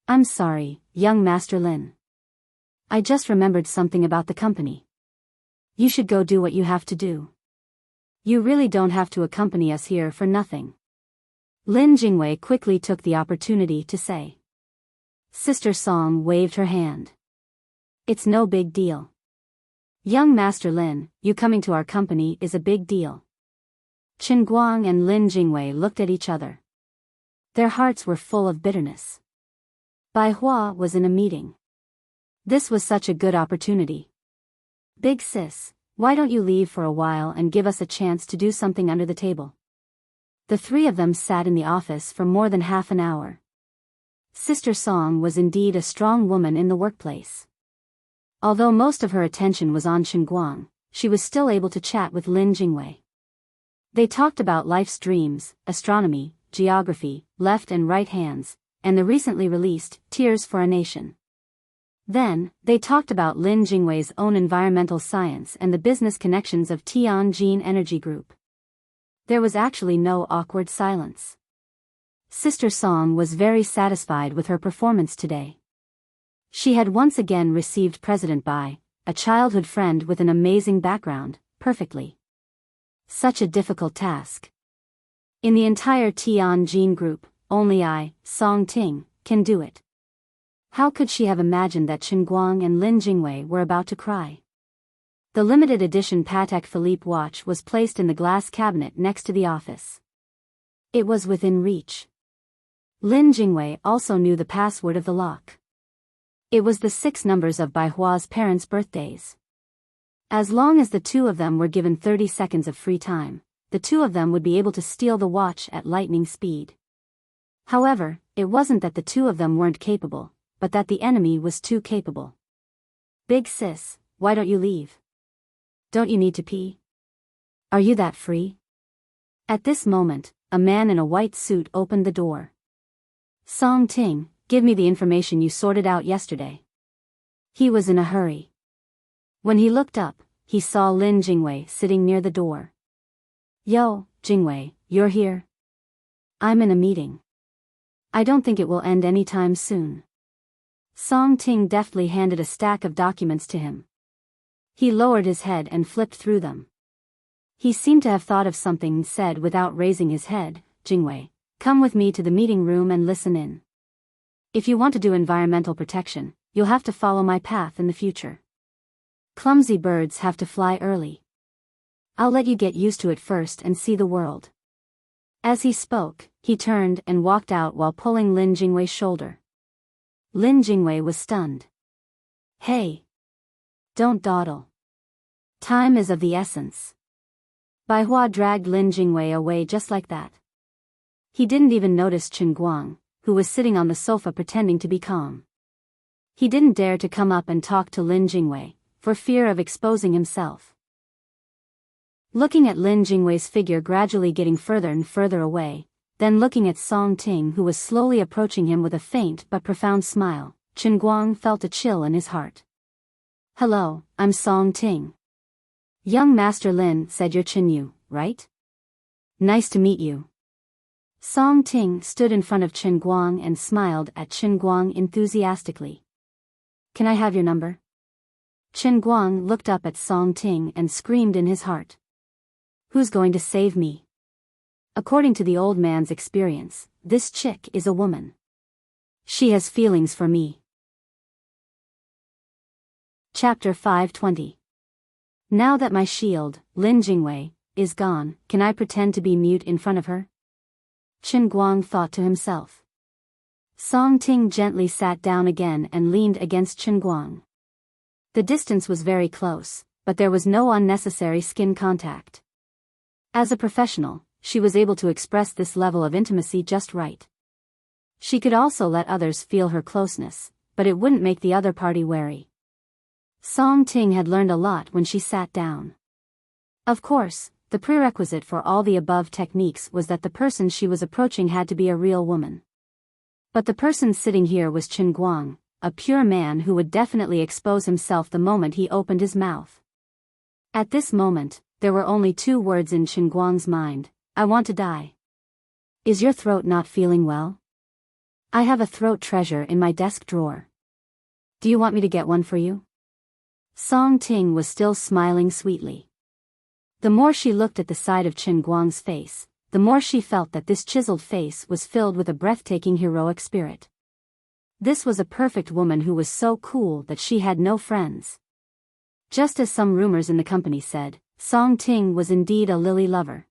I'm sorry, young Master Lin. I just remembered something about the company. You should go do what you have to do. You really don't have to accompany us here for nothing. Lin Jingwei quickly took the opportunity to say. Sister Song waved her hand. It's no big deal. Young Master Lin, you coming to our company is a big deal. Chen Guang and Lin Jingwei looked at each other. Their hearts were full of bitterness. Bai Hua was in a meeting. This was such a good opportunity. Big sis, why don't you leave for a while and give us a chance to do something under the table? The three of them sat in the office for more than half an hour. Sister Song was indeed a strong woman in the workplace. Although most of her attention was on Chen Guang, she was still able to chat with Lin Jingwei. They talked about life's dreams, astronomy, geography, left and right hands, and the recently released Tears for a Nation. Then, they talked about Lin Jingwei's own environmental science and the business connections of Tianjin Energy Group. There was actually no awkward silence. Sister Song was very satisfied with her performance today. She had once again received President Bai, a childhood friend with an amazing background, perfectly. Such a difficult task. In the entire Tianjin group, only I, Song Ting, can do it. How could she have imagined that Chen Guang and Lin Jingwei were about to cry? The limited edition Patek Philippe watch was placed in the glass cabinet next to the office. It was within reach. Lin Jingwei also knew the password of the lock. It was the 6 numbers of Bai Hua's parents' birthdays. As long as the two of them were given 30 seconds of free time, the two of them would be able to steal the watch at lightning speed. However, it wasn't that the two of them weren't capable, but that the enemy was too capable. Big sis, why don't you leave? Don't you need to pee? Are you that free? At this moment, a man in a white suit opened the door. Song Ting, give me the information you sorted out yesterday. He was in a hurry. When he looked up, he saw Lin Jingwei sitting near the door. Yo, Jingwei, you're here? I'm in a meeting. I don't think it will end anytime soon. Song Ting deftly handed a stack of documents to him. He lowered his head and flipped through them. He seemed to have thought of something and said without raising his head, Jingwei, come with me to the meeting room and listen in. If you want to do environmental protection, you'll have to follow my path in the future. Clumsy birds have to fly early. I'll let you get used to it first and see the world. As he spoke, he turned and walked out while pulling Lin Jingwei's shoulder. Lin Jingwei was stunned. Hey! Don't dawdle. Time is of the essence. Bai Hua dragged Lin Jingwei away just like that. He didn't even notice Chen Guang, who was sitting on the sofa pretending to be calm. He didn't dare to come up and talk to Lin Jingwei, for fear of exposing himself. Looking at Lin Jingwei's figure gradually getting further and further away, Then looking at Song Ting, who was slowly approaching him with a faint but profound smile, Chen Guang felt a chill in his heart. "Hello, I'm Song Ting. Young Master Lin said you're Chen Yu, right? Nice to meet you." Song Ting stood in front of Chen Guang and smiled at Chen Guang enthusiastically. "Can I have your number?" Chen Guang looked up at Song Ting and screamed in his heart. "Who's going to save me? According to the old man's experience, this chick is a woman. She has feelings for me." Chapter 520. Now that my shield, Lin Jingwei, is gone, can I pretend to be mute in front of her? Chen Guang thought to himself. Song Ting gently sat down again and leaned against Chen Guang. The distance was very close, but there was no unnecessary skin contact. As a professional, she was able to express this level of intimacy just right. She could also let others feel her closeness, but it wouldn't make the other party wary. Song Ting had learned a lot when she sat down. Of course, the prerequisite for all the above techniques was that the person she was approaching had to be a real woman. But the person sitting here was Chen Guang, a pure man who would definitely expose himself the moment he opened his mouth. At this moment, there were only two words in Chen Guang's mind: "I want to die." "Is your throat not feeling well?" "I have a throat treasure in my desk drawer. Do you want me to get one for you?" Song Ting was still smiling sweetly. The more she looked at the side of Chen Guang's face, the more she felt that this chiseled face was filled with a breathtaking heroic spirit. This was a perfect woman who was so cool that she had no friends. Just as some rumors in the company said, Song Ting was indeed a lily lover.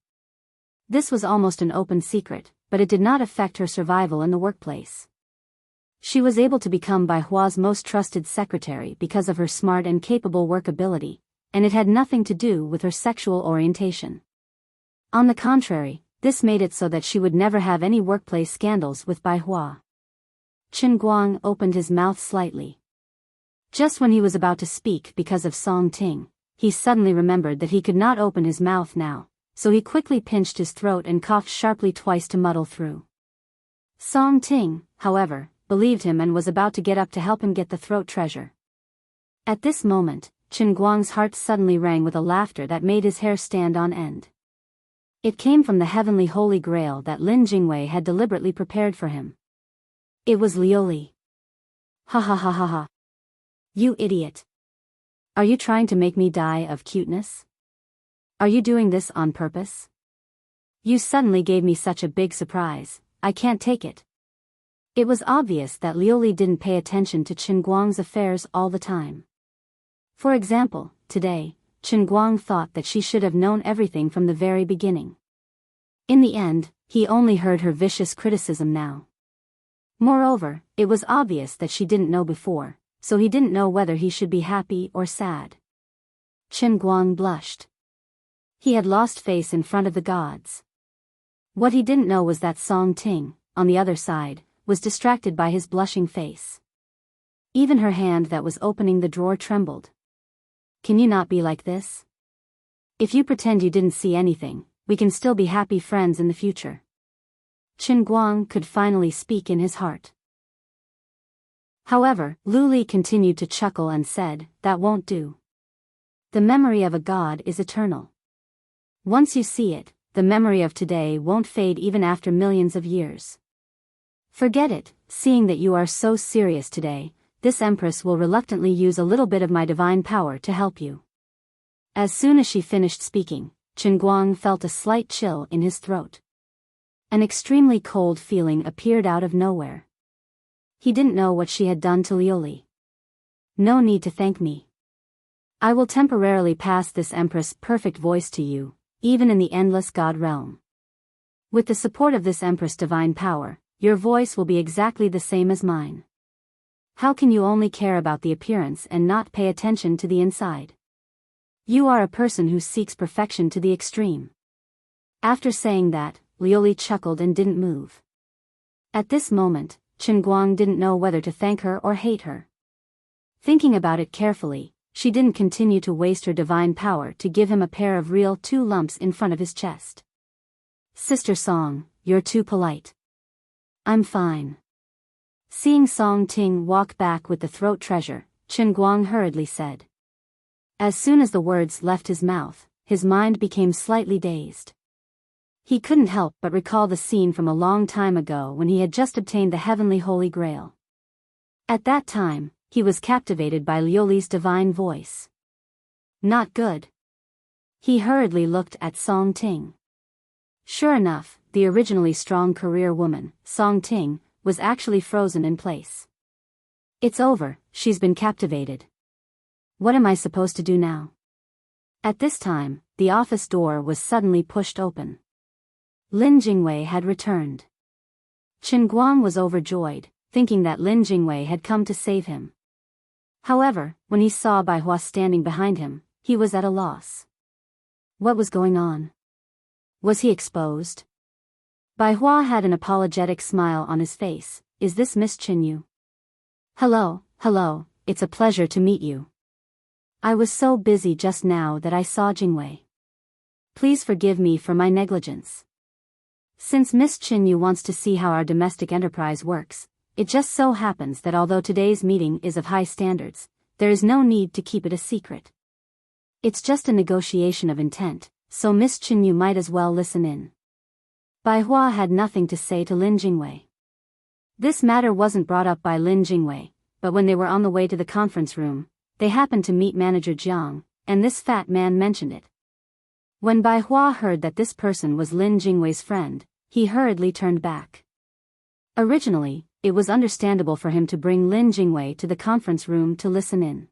This was almost an open secret, but it did not affect her survival in the workplace. She was able to become Bai Hua's most trusted secretary because of her smart and capable work ability, and it had nothing to do with her sexual orientation. On the contrary, this made it so that she would never have any workplace scandals with Bai Hua. Chen Guang opened his mouth slightly. Just when he was about to speak because of Song Ting, he suddenly remembered that he could not open his mouth now, so he quickly pinched his throat and coughed sharply twice to muddle through. Song Ting, however, believed him and was about to get up to help him get the throat treasure. At this moment, Chen Guang's heart suddenly rang with a laughter that made his hair stand on end. It came from the heavenly holy grail that Lin Jingwei had deliberately prepared for him. It was Lioli. "Ha ha ha ha ha. You idiot. Are you trying to make me die of cuteness? Are you doing this on purpose? You suddenly gave me such a big surprise, I can't take it." It was obvious that Lioli didn't pay attention to Chen Guang's affairs all the time. For example, today, Chen Guang thought that she should have known everything from the very beginning. In the end, he only heard her vicious criticism now. Moreover, it was obvious that she didn't know before, so he didn't know whether he should be happy or sad. Chen Guang blushed. He had lost face in front of the gods. What he didn't know was that Song Ting, on the other side, was distracted by his blushing face. Even her hand that was opening the drawer trembled. "Can you not be like this? If you pretend you didn't see anything, we can still be happy friends in the future." Chen Guang could finally speak in his heart. However, Lu Li continued to chuckle and said, "That won't do. The memory of a god is eternal. Once you see it, the memory of today won't fade even after millions of years. Forget it, seeing that you are so serious today, this empress will reluctantly use a little bit of my divine power to help you." As soon as she finished speaking, Chen Guang felt a slight chill in his throat. An extremely cold feeling appeared out of nowhere. He didn't know what she had done to Lioli. "No need to thank me. I will temporarily pass this empress' perfect voice to you, even in the endless god realm. With the support of this empress' divine power, your voice will be exactly the same as mine. How can you only care about the appearance and not pay attention to the inside? You are a person who seeks perfection to the extreme." After saying that, Lioli chuckled and didn't move. At this moment, Chen Guang didn't know whether to thank her or hate her. Thinking about it carefully, she didn't continue to waste her divine power to give him a pair of real 2 lumps in front of his chest. "Sister Song, you're too polite. I'm fine. Seeing Song Ting walk back with the throat treasure, Chen Guang hurriedly said. As soon as the words left his mouth, his mind became slightly dazed. He couldn't help but recall the scene from a long time ago when he had just obtained the heavenly Holy Grail. At that time, he was captivated by Liuli's divine voice. Not good. He hurriedly looked at Song Ting. Sure enough, the originally strong career woman, Song Ting, was actually frozen in place. It's over, she's been captivated. What am I supposed to do now? At this time, the office door was suddenly pushed open. Lin Jingwei had returned. Chen Guang was overjoyed, thinking that Lin Jingwei had come to save him. However, when he saw Bai Hua standing behind him, he was at a loss. What was going on? Was he exposed? Bai Hua had an apologetic smile on his face. Is this Miss Chin Yu? Hello, it's a pleasure to meet you. I was so busy just now that I saw Jingwei. Please forgive me for my negligence. Since Miss Chin Yu wants to see how our domestic enterprise works, it just so happens that although today's meeting is of high standards, there is no need to keep it a secret. It's just a negotiation of intent, so Miss Chin Yu might as well listen in. Bai Hua had nothing to say to Lin Jingwei. This matter wasn't brought up by Lin Jingwei, but when they were on the way to the conference room, they happened to meet manager Jiang, and this fat man mentioned it. When Bai Hua heard that this person was Lin Jingwei's friend, he hurriedly turned back. Originally, it was understandable for him to bring Lin Jingwei to the conference room to listen in.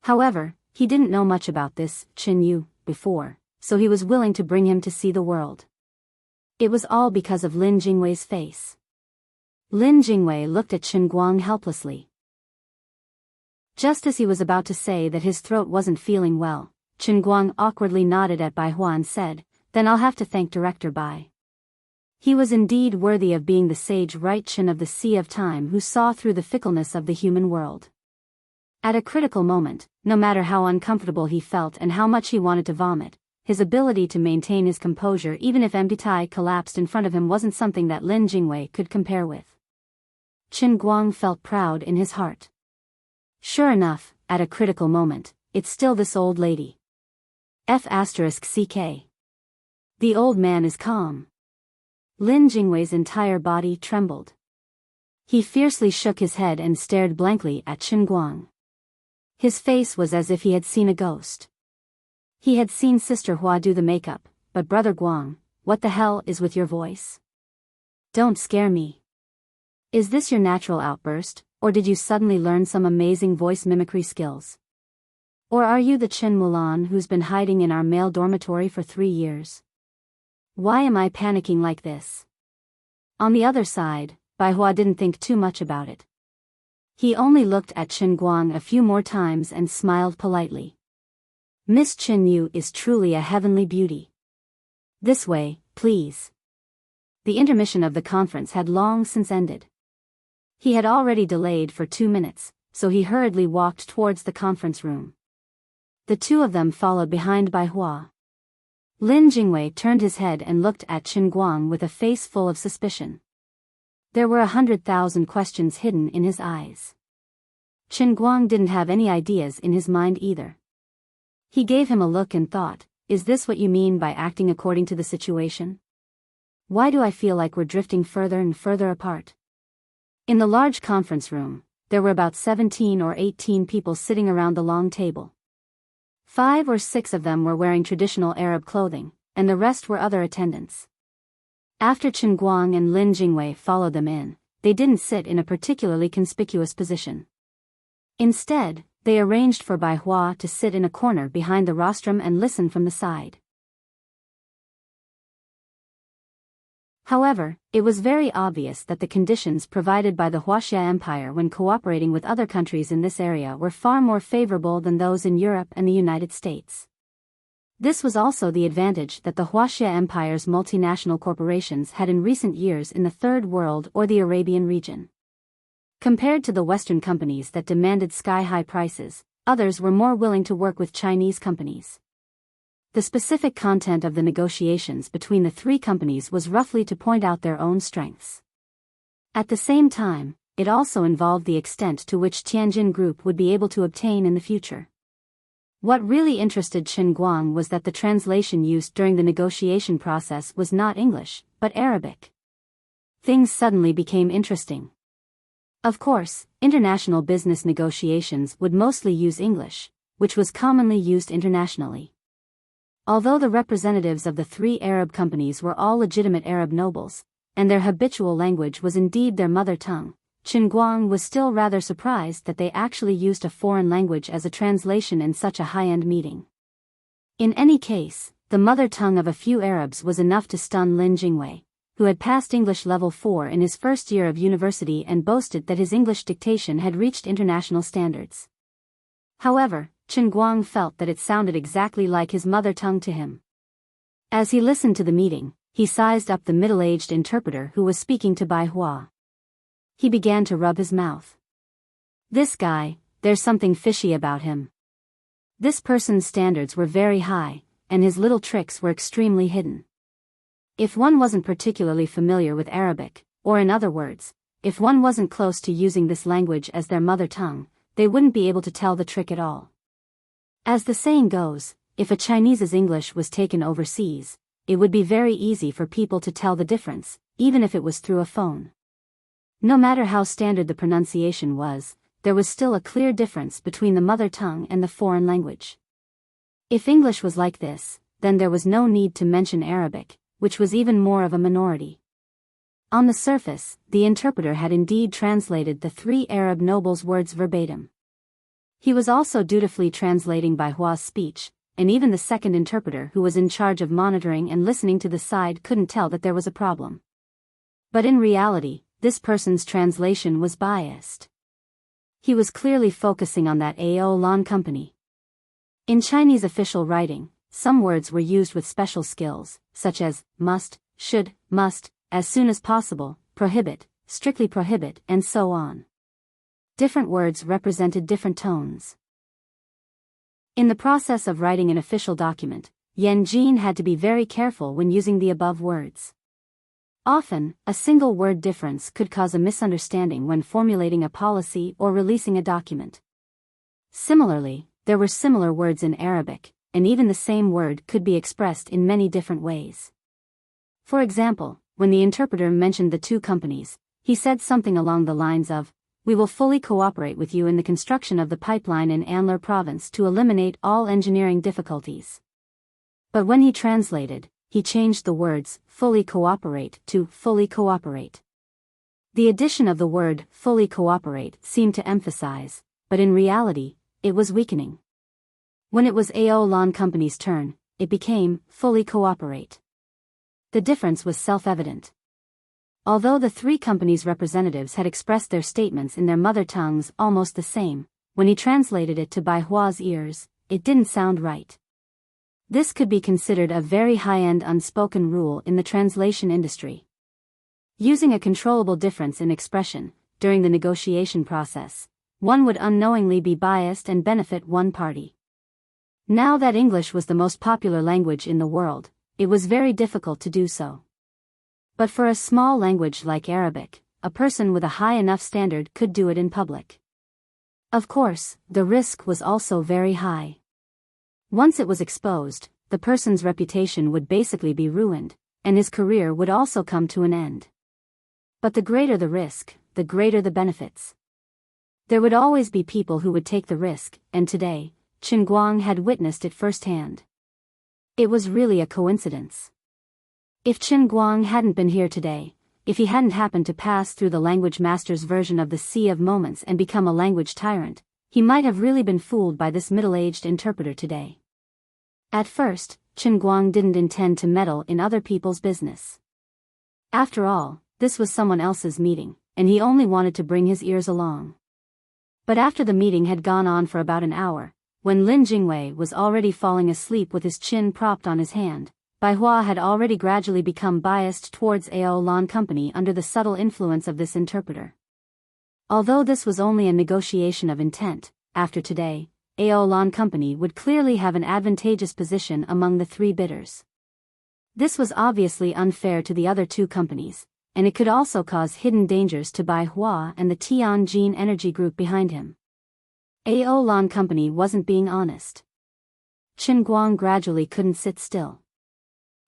However, he didn't know much about this Chin Yu before, so he was willing to bring him to see the world. It was all because of Lin Jingwei's face. Lin Jingwei looked at Chen Guang helplessly. Just as he was about to say that his throat wasn't feeling well, Chen Guang awkwardly nodded at Bai Hua and said, "Then I'll have to thank Director Bai." He was indeed worthy of being the sage right Chen of the Sea of Time who saw through the fickleness of the human world. At a critical moment, no matter how uncomfortable he felt and how much he wanted to vomit, his ability to maintain his composure even if empty Tai collapsed in front of him wasn't something that Lin Jingwei could compare with. Chen Guang felt proud in his heart. Sure enough, at a critical moment, it's still this old lady. F***CK. The old man is calm. Lin Jingwei's entire body trembled. He fiercely shook his head and stared blankly at Chen Guang. His face was as if he had seen a ghost. He had seen Sister Hua do the makeup, but Brother Guang, what the hell is with your voice? Don't scare me. Is this your natural outburst, or did you suddenly learn some amazing voice mimicry skills? Or are you the Chen Mulan who's been hiding in our male dormitory for 3 years? Why am I panicking like this? On the other side, Bai Hua didn't think too much about it. He only looked at Chen Guang a few more times and smiled politely. Miss Chin Yu is truly a heavenly beauty. This way, please. The intermission of the conference had long since ended. He had already delayed for 2 minutes, so he hurriedly walked towards the conference room. The two of them followed behind Bai Hua. Lin Jingwei turned his head and looked at Chen Guang with a face full of suspicion. There were 100,000 questions hidden in his eyes. Chen Guang didn't have any ideas in his mind either. He gave him a look and thought, is this what you mean by acting according to the situation? Why do I feel like we're drifting further and further apart? In the large conference room, there were about 17 or 18 people sitting around the long table. 5 or 6 of them were wearing traditional Arab clothing, and the rest were other attendants. After Chen Guang and Lin Jingwei followed them in, they didn't sit in a particularly conspicuous position. Instead, they arranged for Bai Hua to sit in a corner behind the rostrum and listen from the side. However, it was very obvious that the conditions provided by the Huaxia Empire when cooperating with other countries in this area were far more favorable than those in Europe and the United States. This was also the advantage that the Huaxia Empire's multinational corporations had in recent years in the Third World or the Arabian region. Compared to the Western companies that demanded sky-high prices, others were more willing to work with Chinese companies. The specific content of the negotiations between the three companies was roughly to point out their own strengths. At the same time, it also involved the extent to which Tianjin Group would be able to obtain in the future. What really interested Chen Guang was that the translation used during the negotiation process was not English, but Arabic. Things suddenly became interesting. Of course, international business negotiations would mostly use English, which was commonly used internationally. Although the representatives of the three Arab companies were all legitimate Arab nobles, and their habitual language was indeed their mother tongue, Chen Guang was still rather surprised that they actually used a foreign language as a translation in such a high-end meeting. In any case, the mother tongue of a few Arabs was enough to stun Lin Jingwei, who had passed English Level 4 in his first year of university and boasted that his English dictation had reached international standards. However, Chen Guang felt that it sounded exactly like his mother tongue to him. As he listened to the meeting, he sized up the middle-aged interpreter who was speaking to Bai Hua. He began to rub his mouth. This guy, there's something fishy about him. This person's standards were very high, and his little tricks were extremely hidden. If one wasn't particularly familiar with Arabic, or in other words, if one wasn't close to using this language as their mother tongue, they wouldn't be able to tell the trick at all. As the saying goes, if a Chinese's English was taken overseas, it would be very easy for people to tell the difference, even if it was through a phone. No matter how standard the pronunciation was, there was still a clear difference between the mother tongue and the foreign language. If English was like this, then there was no need to mention Arabic, which was even more of a minority. On the surface, the interpreter had indeed translated the three Arab nobles' words verbatim. He was also dutifully translating Bai Hua's speech, and even the second interpreter who was in charge of monitoring and listening to the side couldn't tell that there was a problem. But in reality, this person's translation was biased. He was clearly focusing on that AO Lan company. In Chinese official writing, some words were used with special skills, such as must, should, must, as soon as possible, prohibit, strictly prohibit, and so on. Different words represented different tones. In the process of writing an official document, Yan Jin had to be very careful when using the above words. Often, a single word difference could cause a misunderstanding when formulating a policy or releasing a document. Similarly, there were similar words in Arabic, and even the same word could be expressed in many different ways. For example, when the interpreter mentioned the two companies, he said something along the lines of, "We will fully cooperate with you in the construction of the pipeline in Anlar province to eliminate all engineering difficulties." But when he translated, he changed the words fully cooperate to fully cooperate. The addition of the word fully cooperate seemed to emphasize, but in reality, it was weakening. When it was AO Lan Company's turn, it became fully cooperate. The difference was self-evident. Although the three companies' representatives had expressed their statements in their mother tongues almost the same, when he translated it to Bai Hua's ears, it didn't sound right. This could be considered a very high-end unspoken rule in the translation industry. Using a controllable difference in expression, during the negotiation process, one would unknowingly be biased and benefit one party. Now that English was the most popular language in the world, it was very difficult to do so. But for a small language like Arabic, a person with a high enough standard could do it in public. Of course, the risk was also very high. Once it was exposed, the person's reputation would basically be ruined, and his career would also come to an end. But the greater the risk, the greater the benefits. There would always be people who would take the risk, and today, Chen Guang had witnessed it firsthand. It was really a coincidence. If Chen Guang hadn't been here today, if he hadn't happened to pass through the language master's version of the Sea of Moments and become a language tyrant, he might have really been fooled by this middle-aged interpreter today. At first, Chen Guang didn't intend to meddle in other people's business. After all, this was someone else's meeting, and he only wanted to bring his ears along. But after the meeting had gone on for about an hour, when Lin Jingwei was already falling asleep with his chin propped on his hand, Bai Hua had already gradually become biased towards AO Lan Company under the subtle influence of this interpreter. Although this was only a negotiation of intent, after today, Aolan Company would clearly have an advantageous position among the three bidders. This was obviously unfair to the other two companies, and it could also cause hidden dangers to Bai Hua and the Tianjin Energy Group behind him. Aolan Company wasn't being honest. Chen Guang gradually couldn't sit still.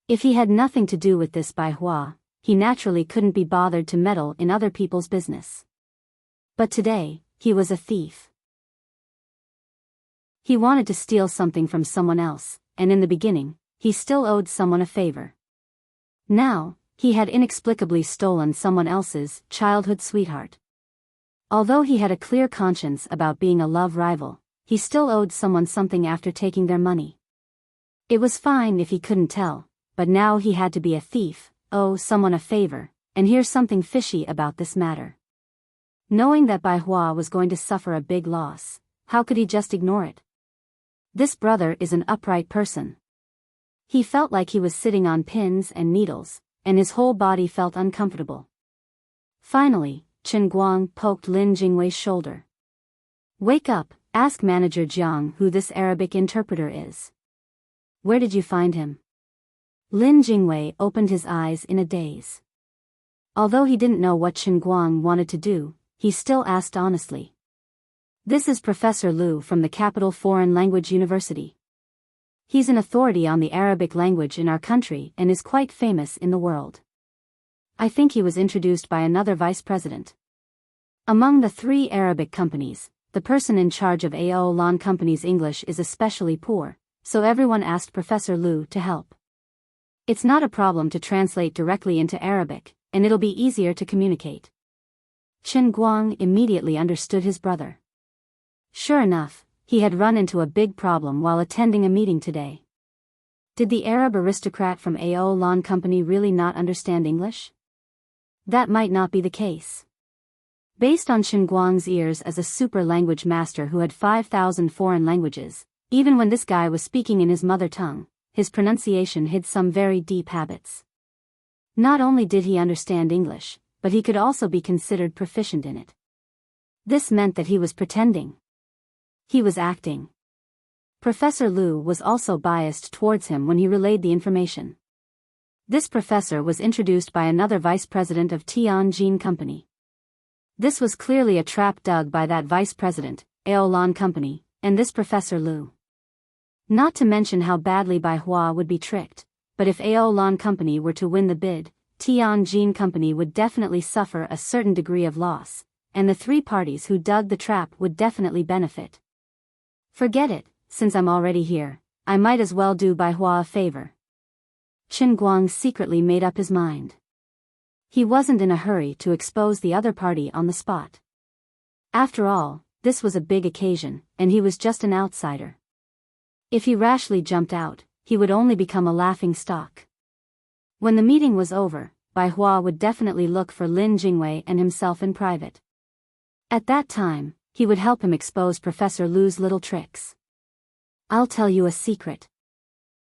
If he had nothing to do with this Bai Hua, he naturally couldn't be bothered to meddle in other people's business. But today, he was a thief. He wanted to steal something from someone else, and in the beginning, he still owed someone a favor. Now, he had inexplicably stolen someone else's childhood sweetheart. Although he had a clear conscience about being a love rival, he still owed someone something after taking their money. It was fine if he couldn't tell, but now he had to be a thief, owe someone a favor, and here's something fishy about this matter. Knowing that Bai Hua was going to suffer a big loss, how could he just ignore it? This brother is an upright person. He felt like he was sitting on pins and needles, and his whole body felt uncomfortable. Finally, Chen Guang poked Lin Jingwei's shoulder. "Wake up, ask Manager Jiang who this Arabic interpreter is. Where did you find him?" Lin Jingwei opened his eyes in a daze. Although he didn't know what Chen Guang wanted to do, he still asked honestly. "This is Professor Liu from the Capital Foreign Language University. He's an authority on the Arabic language in our country and is quite famous in the world. I think he was introduced by another vice president. Among the three Arabic companies, the person in charge of Aolan Company's English is especially poor, so everyone asked Professor Liu to help. It's not a problem to translate directly into Arabic, and it'll be easier to communicate." Chen Guang immediately understood his brother. Sure enough, he had run into a big problem while attending a meeting today. Did the Arab aristocrat from Aolan Company really not understand English? That might not be the case. Based on Chen Guang's years as a super language master who had 5,000 foreign languages, even when this guy was speaking in his mother tongue, his pronunciation hid some very deep habits. Not only did he understand English, but he could also be considered proficient in it. This meant that he was pretending. He was acting. Professor Liu was also biased towards him when he relayed the information. This professor was introduced by another vice president of Tianjin Company. This was clearly a trap dug by that vice president, Aolan Company, and this Professor Liu. Not to mention how badly Bai Hua would be tricked, but if Aolan Company were to win the bid, Tianjin Company would definitely suffer a certain degree of loss, and the three parties who dug the trap would definitely benefit. Forget it, since I'm already here, I might as well do Bai Hua a favor. Chen Guang secretly made up his mind. He wasn't in a hurry to expose the other party on the spot. After all, this was a big occasion, and he was just an outsider. If he rashly jumped out, he would only become a laughing stock. When the meeting was over, Bai Hua would definitely look for Lin Jingwei and himself in private. At that time, he would help him expose Professor Liu's little tricks. "I'll tell you a secret.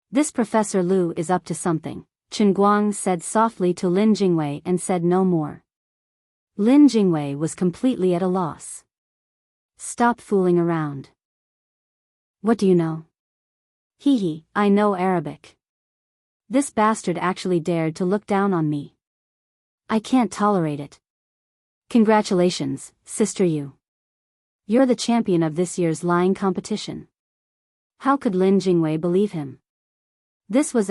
This Professor Liu is up to something," Chen Guang said softly to Lin Jingwei and said no more. Lin Jingwei was completely at a loss. "Stop fooling around. What do you know?" "Hee, I know Arabic. This bastard actually dared to look down on me. I can't tolerate it. Congratulations, Sister Yu. You're the champion of this year's lying competition." How could Lin Jingwei believe him? This was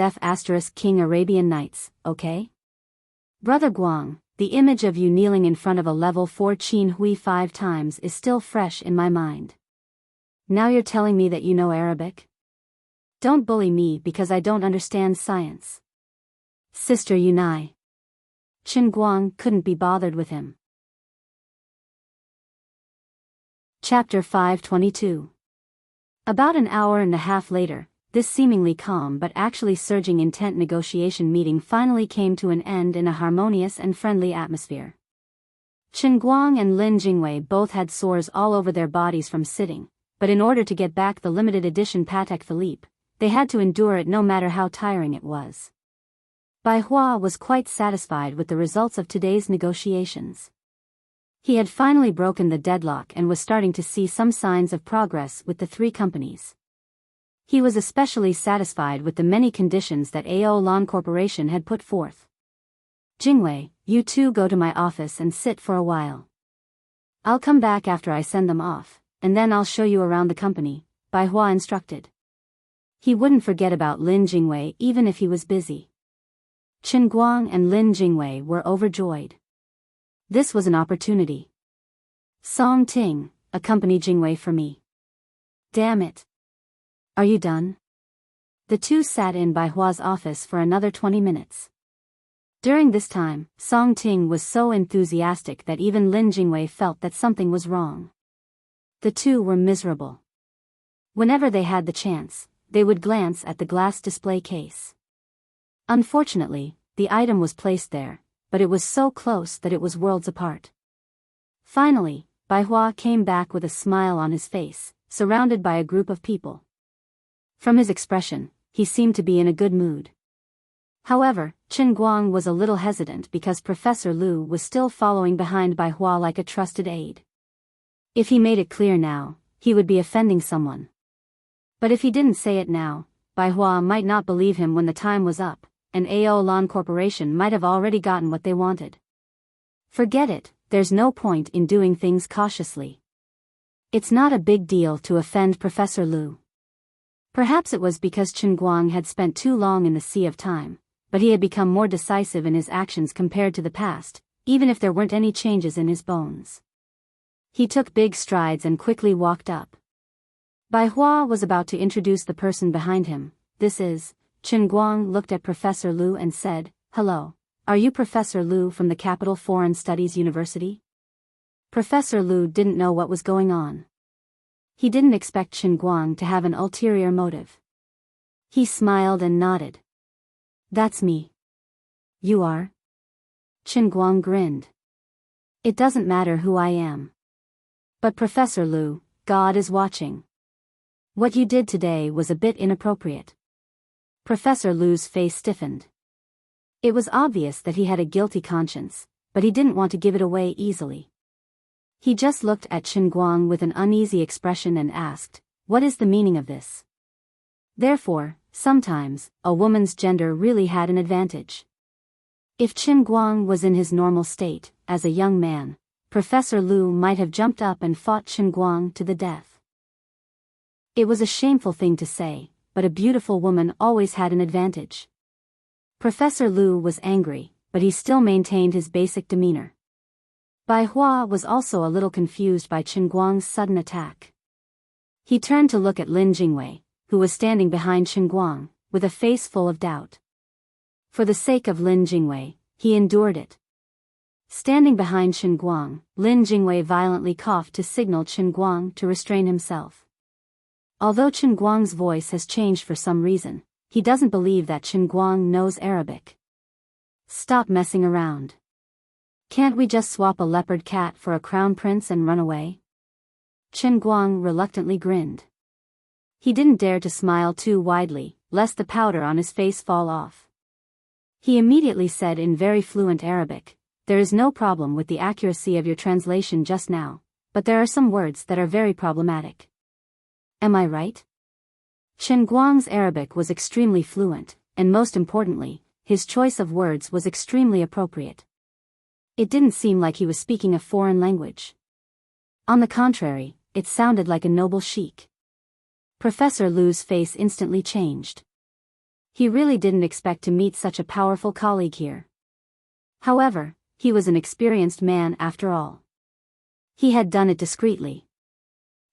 King Arabian Nights, okay? Brother Guang, the image of you kneeling in front of a level 4 Qin Hui 5 times is still fresh in my mind. Now you're telling me that you know Arabic? Don't bully me because I don't understand science. Sister Yunai. Chen Guang couldn't be bothered with him. Chapter 522. About an hour and a half later, this seemingly calm but actually surging intent negotiation meeting finally came to an end in a harmonious and friendly atmosphere. Chen Guang and Lin Jingwei both had sores all over their bodies from sitting, but in order to get back the limited edition Patek Philippe, they had to endure it no matter how tiring it was. Bai Hua was quite satisfied with the results of today's negotiations. He had finally broken the deadlock and was starting to see some signs of progress with the three companies. He was especially satisfied with the many conditions that AO Lan Corporation had put forth. Jingwei, you two go to my office and sit for a while. I'll come back after I send them off, and then I'll show you around the company, Bai Hua instructed. He wouldn't forget about Lin Jingwei even if he was busy. Chen Guang and Lin Jingwei were overjoyed. This was an opportunity. Song Ting, accompany Jingwei for me. Damn it. Are you done? The two sat in Bai Hua's office for another 20 minutes. During this time, Song Ting was so enthusiastic that even Lin Jingwei felt that something was wrong. The two were miserable. Whenever they had the chance, they would glance at the glass display case. Unfortunately, the item was placed there, but it was so close that it was worlds apart. Finally, Bai Hua came back with a smile on his face, surrounded by a group of people. From his expression, he seemed to be in a good mood. However, Chen Guang was a little hesitant because Professor Lu was still following behind Bai Hua like a trusted aide. If he made it clear now, he would be offending someone. But if he didn't say it now, Bai Hua might not believe him when the time was up, and AO Lan Corporation might have already gotten what they wanted. Forget it, there's no point in doing things cautiously. It's not a big deal to offend Professor Lu. Perhaps it was because Chen Guang had spent too long in the sea of time, but he had become more decisive in his actions compared to the past, even if there weren't any changes in his bones. He took big strides and quickly walked up. Bai Hua was about to introduce the person behind him. This is, Chen Guang looked at Professor Lu and said, "Hello, are you Professor Lu from the Capital Foreign Studies University?" Professor Lu didn't know what was going on. He didn't expect Chen Guang to have an ulterior motive. He smiled and nodded. "That's me." "You are?" Chen Guang grinned. "It doesn't matter who I am. But Professor Lu, God is watching. What you did today was a bit inappropriate." Professor Lu's face stiffened. It was obvious that he had a guilty conscience, but he didn't want to give it away easily. He just looked at Chen Guang with an uneasy expression and asked, "What is the meaning of this?" Therefore, sometimes, a woman's gender really had an advantage. If Chen Guang was in his normal state, as a young man, Professor Lu might have jumped up and fought Chen Guang to the death. It was a shameful thing to say, but a beautiful woman always had an advantage. Professor Lu was angry, but he still maintained his basic demeanor. Bai Hua was also a little confused by Chen Guang's sudden attack. He turned to look at Lin Jingwei, who was standing behind Chen Guang, with a face full of doubt. For the sake of Lin Jingwei, he endured it. Standing behind Chen Guang, Lin Jingwei violently coughed to signal Chen Guang to restrain himself. Although Chen Guang's voice has changed for some reason, he doesn't believe that Chen Guang knows Arabic. "Stop messing around. Can't we just swap a leopard cat for a crown prince and run away?" Chen Guang reluctantly grinned. He didn't dare to smile too widely, lest the powder on his face fall off. He immediately said in very fluent Arabic, "There is no problem with the accuracy of your translation just now, but there are some words that are very problematic. Am I right?" Chen Guang's Arabic was extremely fluent, and most importantly, his choice of words was extremely appropriate. It didn't seem like he was speaking a foreign language. On the contrary, it sounded like a noble sheik. Professor Lu's face instantly changed. He really didn't expect to meet such a powerful colleague here. However, he was an experienced man after all. He had done it discreetly.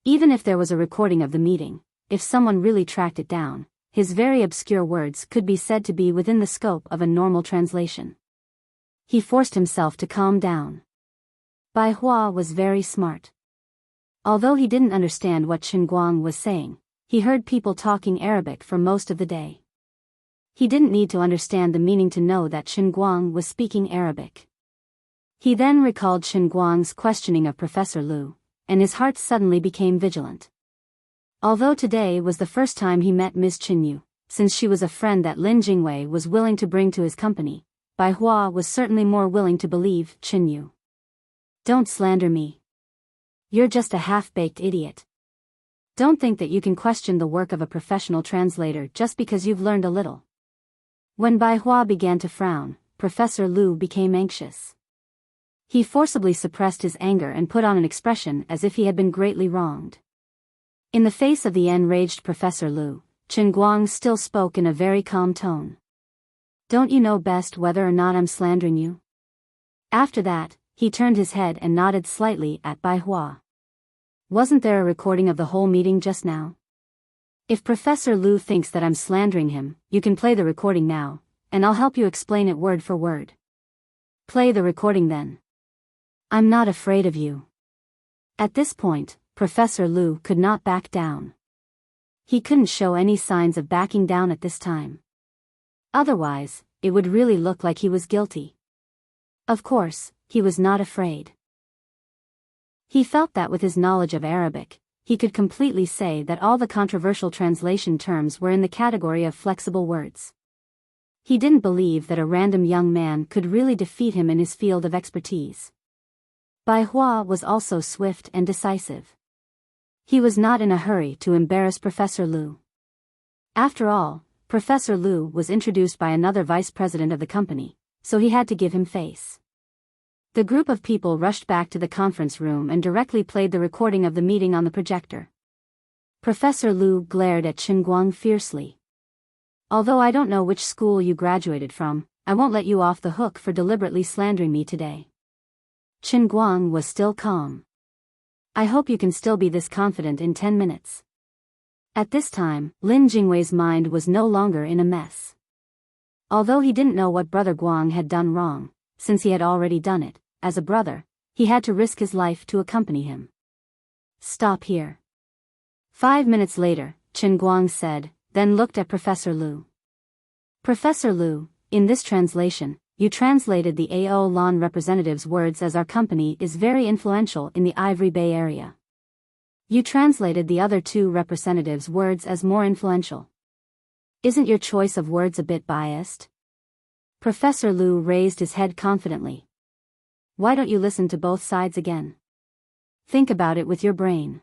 Even if there was a recording of the meeting, if someone really tracked it down, his very obscure words could be said to be within the scope of a normal translation. He forced himself to calm down. Bai Hua was very smart. Although he didn't understand what Chen Guang was saying, he heard people talking Arabic for most of the day. He didn't need to understand the meaning to know that Chen Guang was speaking Arabic. He then recalled Chen Guang's questioning of Professor Lu, and his heart suddenly became vigilant. Although today was the first time he met Ms. Chen Yu, since she was a friend that Lin Jingwei was willing to bring to his company, Bai Hua was certainly more willing to believe Chen Yu. Don't slander me. You're just a half-baked idiot. Don't think that you can question the work of a professional translator just because you've learned a little. When Bai Hua began to frown, Professor Lu became anxious. He forcibly suppressed his anger and put on an expression as if he had been greatly wronged. In the face of the enraged Professor Lu, Chen Guang still spoke in a very calm tone. Don't you know best whether or not I'm slandering you? After that, he turned his head and nodded slightly at Bai Hua. Wasn't there a recording of the whole meeting just now? If Professor Lu thinks that I'm slandering him, you can play the recording now, and I'll help you explain it word for word. Play the recording then. I'm not afraid of you. At this point, Professor Lu could not back down. He couldn't show any signs of backing down at this time. Otherwise, it would really look like he was guilty. Of course, he was not afraid. He felt that with his knowledge of Arabic, he could completely say that all the controversial translation terms were in the category of flexible words. He didn't believe that a random young man could really defeat him in his field of expertise. Bai Hua was also swift and decisive. He was not in a hurry to embarrass Professor Lu. After all, Professor Lu was introduced by another vice president of the company, so he had to give him face. The group of people rushed back to the conference room and directly played the recording of the meeting on the projector. Professor Lu glared at Chen Guang fiercely. Although I don't know which school you graduated from, I won't let you off the hook for deliberately slandering me today. Chen Guang was still calm. I hope you can still be this confident in 10 minutes. At this time, Lin Jingwei's mind was no longer in a mess. Although he didn't know what Brother Guang had done wrong, since he had already done it, as a brother, he had to risk his life to accompany him. Stop here. 5 minutes later, Chen Guang said, then looked at Professor Lu. Professor Lu, in this translation, you translated the AO Lan representative's words as our company is very influential in the Ivory Bay area. You translated the other two representatives' words as more influential. Isn't your choice of words a bit biased? Professor Lu raised his head confidently. Why don't you listen to both sides again? Think about it with your brain.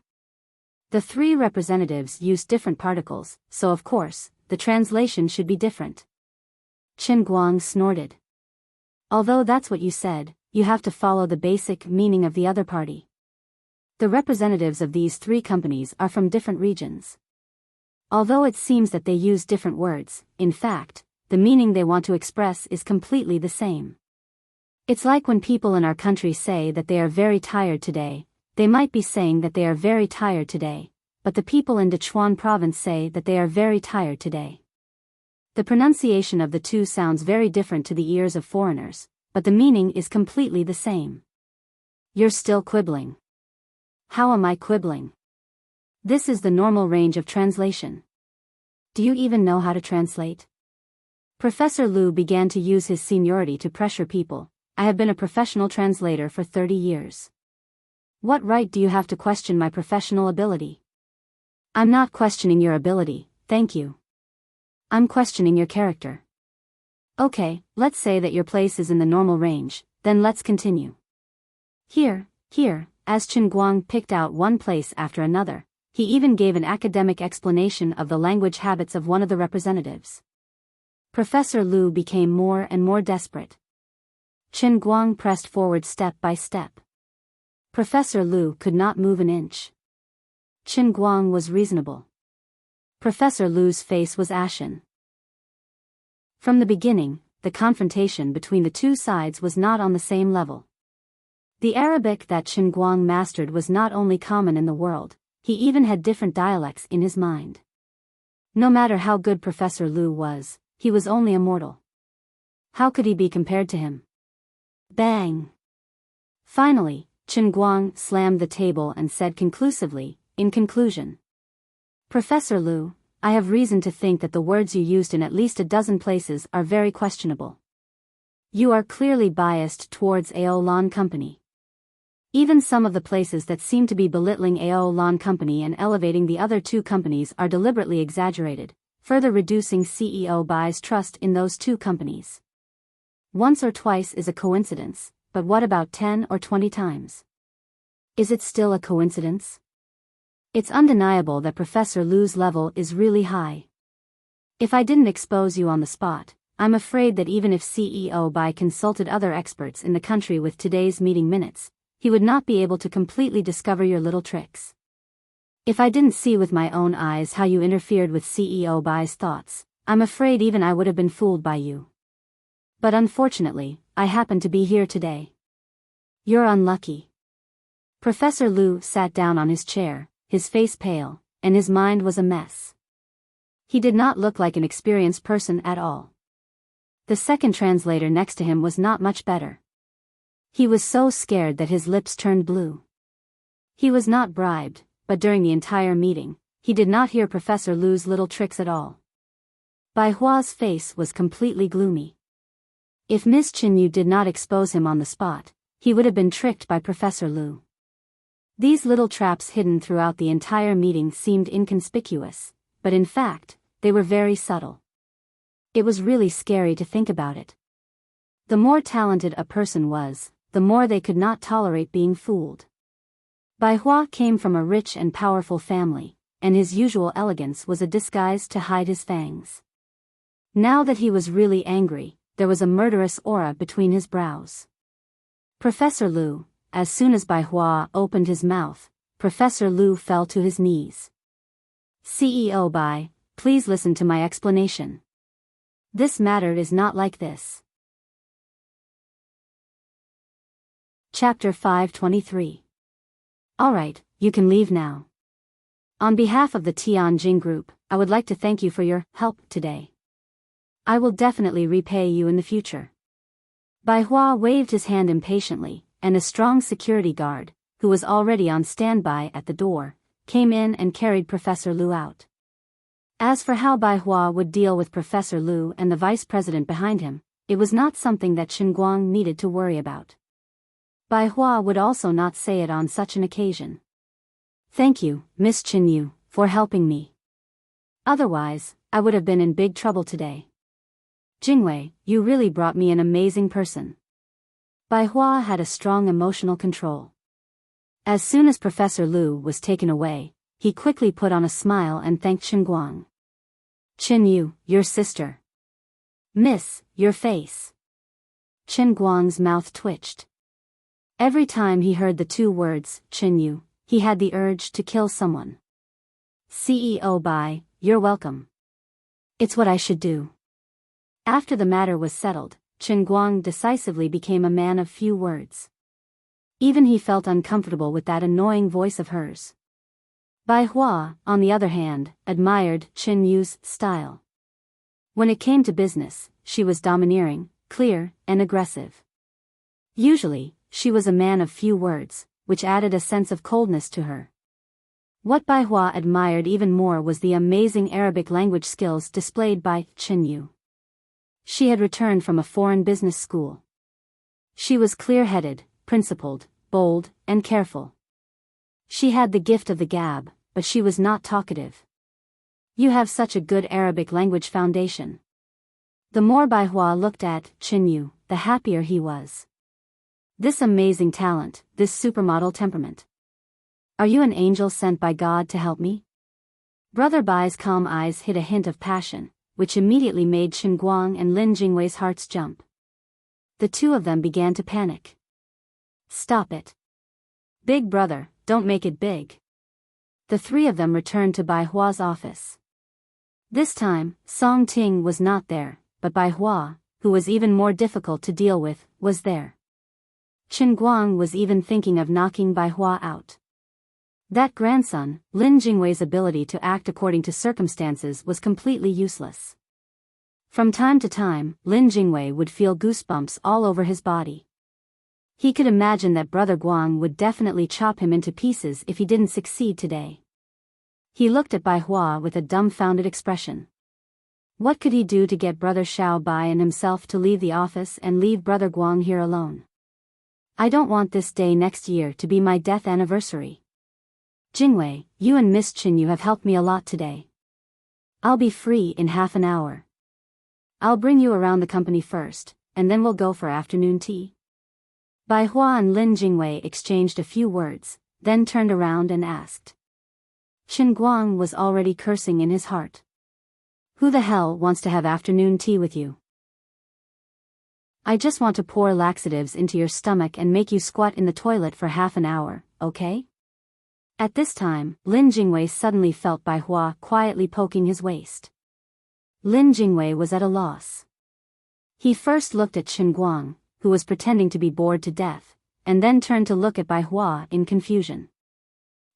The three representatives used different particles, so of course, the translation should be different. Chen Guang snorted. Although that's what you said, you have to follow the basic meaning of the other party. The representatives of these three companies are from different regions. Although it seems that they use different words, in fact, the meaning they want to express is completely the same. It's like when people in our country say that they are very tired today, they might be saying that they are very tired today, but the people in Sichuan province say that they are very tired today. The pronunciation of the two sounds very different to the ears of foreigners, but the meaning is completely the same. You're still quibbling. How am I quibbling? This is the normal range of translation. Do you even know how to translate? Professor Lu began to use his seniority to pressure people. I have been a professional translator for 30 years. What right do you have to question my professional ability? I'm not questioning your ability, thank you. I'm questioning your character. Okay, let's say that your place is in the normal range, then let's continue. Here, as Chen Guang picked out one place after another, he even gave an academic explanation of the language habits of one of the representatives. Professor Lu became more and more desperate. Chen Guang pressed forward step by step. Professor Lu could not move an inch. Chen Guang was reasonable. Professor Lu's face was ashen. From the beginning, the confrontation between the two sides was not on the same level. The Arabic that Chen Guang mastered was not only common in the world, he even had different dialects in his mind. No matter how good Professor Lu was, he was only a mortal. How could he be compared to him? Bang! Finally, Chen Guang slammed the table and said conclusively, in conclusion. Professor Lu, I have reason to think that the words you used in at least a dozen places are very questionable. You are clearly biased towards AO Lan Company. Even some of the places that seem to be belittling AO Lan Company and elevating the other two companies are deliberately exaggerated, further reducing CEO Bai's trust in those two companies. Once or twice is a coincidence, but what about 10 or 20 times? Is it still a coincidence? It's undeniable that Professor Lu's level is really high. If I didn't expose you on the spot, I'm afraid that even if CEO Bai consulted other experts in the country with today's meeting minutes, he would not be able to completely discover your little tricks. If I didn't see with my own eyes how you interfered with CEO Bai's thoughts, I'm afraid even I would have been fooled by you. But unfortunately, I happen to be here today. You're unlucky. Professor Lu sat down on his chair, his face pale, and his mind was a mess. He did not look like an experienced person at all. The second translator next to him was not much better. He was so scared that his lips turned blue. He was not bribed, but during the entire meeting, he did not hear Professor Lu's little tricks at all. Bai Hua's face was completely gloomy. If Miss Qinyu did not expose him on the spot, he would have been tricked by Professor Lu. These little traps hidden throughout the entire meeting seemed inconspicuous, but in fact, they were very subtle. It was really scary to think about it. The more talented a person was, the more they could not tolerate being fooled. Bai Hua came from a rich and powerful family, and his usual elegance was a disguise to hide his fangs. Now that he was really angry, there was a murderous aura between his brows. Professor Lu, as soon as Bai Hua opened his mouth, Professor Lu fell to his knees. CEO Bai, please listen to my explanation. This matter is not like this. Chapter 523. Alright, you can leave now. On behalf of the Tianjin Group, I would like to thank you for your help today. I will definitely repay you in the future. Bai Hua waved his hand impatiently, and a strong security guard, who was already on standby at the door, came in and carried Professor Lu out. As for how Bai Hua would deal with Professor Lu and the vice president behind him, it was not something that Qin Guang needed to worry about. Bai Hua would also not say it on such an occasion. Thank you, Miss Qinyu, for helping me. Otherwise, I would have been in big trouble today. Jingwei, you really brought me an amazing person. Bai Hua had a strong emotional control. As soon as Professor Lu was taken away, he quickly put on a smile and thanked Qin Guang. Qinyu, your sister. Miss, your face. Qin Guang's mouth twitched. Every time he heard the two words, Qinyu, he had the urge to kill someone. CEO Bai, you're welcome. It's what I should do. After the matter was settled, Qin Guang decisively became a man of few words. Even he felt uncomfortable with that annoying voice of hers. Bai Hua, on the other hand, admired Qin Yu's style. When it came to business, she was domineering, clear, and aggressive. Usually, she was a man of few words, which added a sense of coldness to her. What Bai Hua admired even more was the amazing Arabic language skills displayed by Qin Yu. She had returned from a foreign business school. She was clear-headed, principled, bold, and careful. She had the gift of the gab, but she was not talkative. You have such a good Arabic language foundation. The more Bai Hua looked at Qin Yu, the happier he was. This amazing talent, this supermodel temperament. Are you an angel sent by God to help me? Brother Bai's calm eyes hid a hint of passion, which immediately made Qin Guang and Lin Jingwei's hearts jump. The two of them began to panic. Stop it. Big brother, don't make it big. The three of them returned to Bai Hua's office. This time, Song Ting was not there, but Bai Hua, who was even more difficult to deal with, was there. Qin Guang was even thinking of knocking Bai Hua out. That grandson, Lin Jingwei's ability to act according to circumstances was completely useless. From time to time, Lin Jingwei would feel goosebumps all over his body. He could imagine that Brother Guang would definitely chop him into pieces if he didn't succeed today. He looked at Bai Hua with a dumbfounded expression. What could he do to get Brother Xiao Bai and himself to leave the office and leave Brother Guang here alone? I don't want this day next year to be my death anniversary. Jingwei, you and Miss Qinyu have helped me a lot today. I'll be free in half an hour. I'll bring you around the company first, and then we'll go for afternoon tea. Bai Hua and Lin Jingwei exchanged a few words, then turned around and asked. Chen Guang was already cursing in his heart. Who the hell wants to have afternoon tea with you? I just want to pour laxatives into your stomach and make you squat in the toilet for half an hour, okay? At this time, Lin Jingwei suddenly felt Bai Hua quietly poking his waist. Lin Jingwei was at a loss. He first looked at Chen Guang, who was pretending to be bored to death, and then turned to look at Bai Hua in confusion.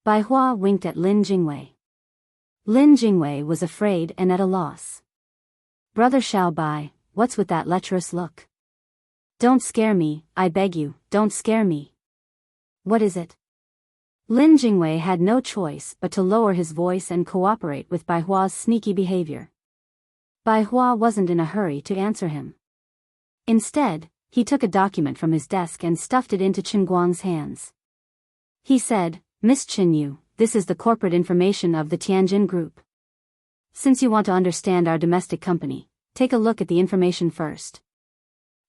Bai Hua winked at Lin Jingwei. Lin Jingwei was afraid and at a loss. Brother Xiao Bai, what's with that lecherous look? Don't scare me, I beg you, don't scare me. What is it? Lin Jingwei had no choice but to lower his voice and cooperate with Bai Hua's sneaky behavior. Bai Hua wasn't in a hurry to answer him. Instead, he took a document from his desk and stuffed it into Chen Guang's hands. He said, Miss Chen Yu, this is the corporate information of the Tianjin Group. Since you want to understand our domestic company, take a look at the information first.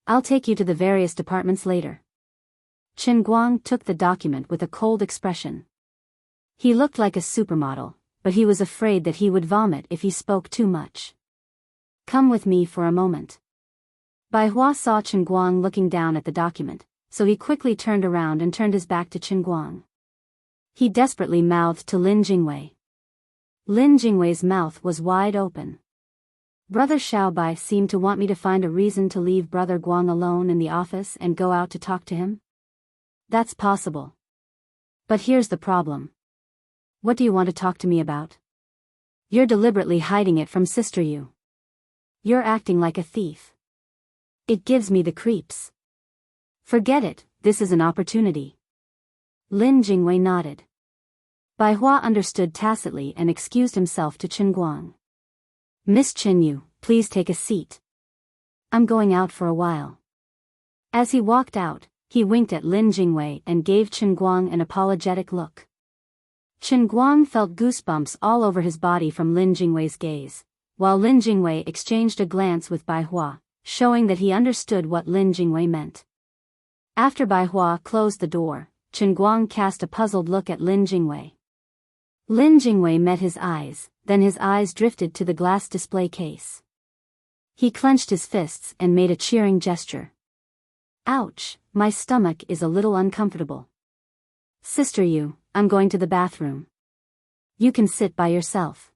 I'll take you to the various departments later. Chen Guang took the document with a cold expression. He looked like a supermodel, but he was afraid that he would vomit if he spoke too much. Come with me for a moment. Bai Hua saw Chen Guang looking down at the document, so he quickly turned around and turned his back to Chen Guang. He desperately mouthed to Lin Jingwei. Lin Jingwei's mouth was wide open. Brother Xiao Bai seemed to want me to find a reason to leave Brother Guang alone in the office and go out to talk to him? That's possible. But here's the problem. What do you want to talk to me about? You're deliberately hiding it from Sister Yu. You're acting like a thief. It gives me the creeps. Forget it, this is an opportunity. Lin Jingwei nodded. Bai Hua understood tacitly and excused himself to Chen Guang. Miss Chen Yu, please take a seat. I'm going out for a while. As he walked out, he winked at Lin Jingwei and gave Chen Guang an apologetic look. Chen Guang felt goosebumps all over his body from Lin Jingwei's gaze, while Lin Jingwei exchanged a glance with Bai Hua, showing that he understood what Lin Jingwei meant. After Bai Hua closed the door, Chen Guang cast a puzzled look at Lin Jingwei. Lin Jingwei met his eyes, then his eyes drifted to the glass display case. He clenched his fists and made a cheering gesture. Ouch, my stomach is a little uncomfortable. Sister Yu, I'm going to the bathroom. You can sit by yourself.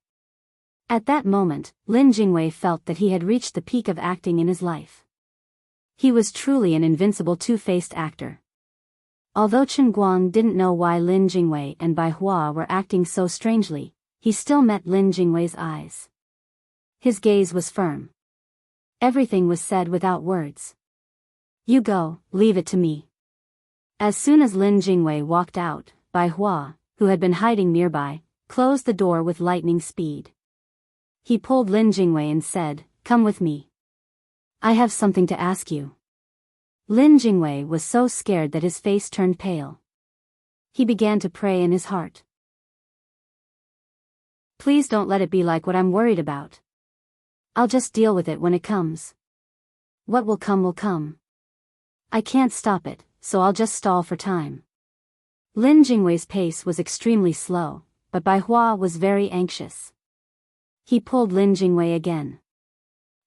At that moment, Lin Jingwei felt that he had reached the peak of acting in his life. He was truly an invincible two-faced actor. Although Chen Guang didn't know why Lin Jingwei and Bai Hua were acting so strangely, he still met Lin Jingwei's eyes. His gaze was firm. Everything was said without words. You go, leave it to me. As soon as Lin Jingwei walked out, Bai Hua, who had been hiding nearby, closed the door with lightning speed. He pulled Lin Jingwei and said, Come with me. I have something to ask you. Lin Jingwei was so scared that his face turned pale. He began to pray in his heart. Please don't let it be like what I'm worried about. I'll just deal with it when it comes. What will come will come. I can't stop it, so I'll just stall for time. Lin Jingwei's pace was extremely slow, but Bai Hua was very anxious. He pulled Lin Jingwei again.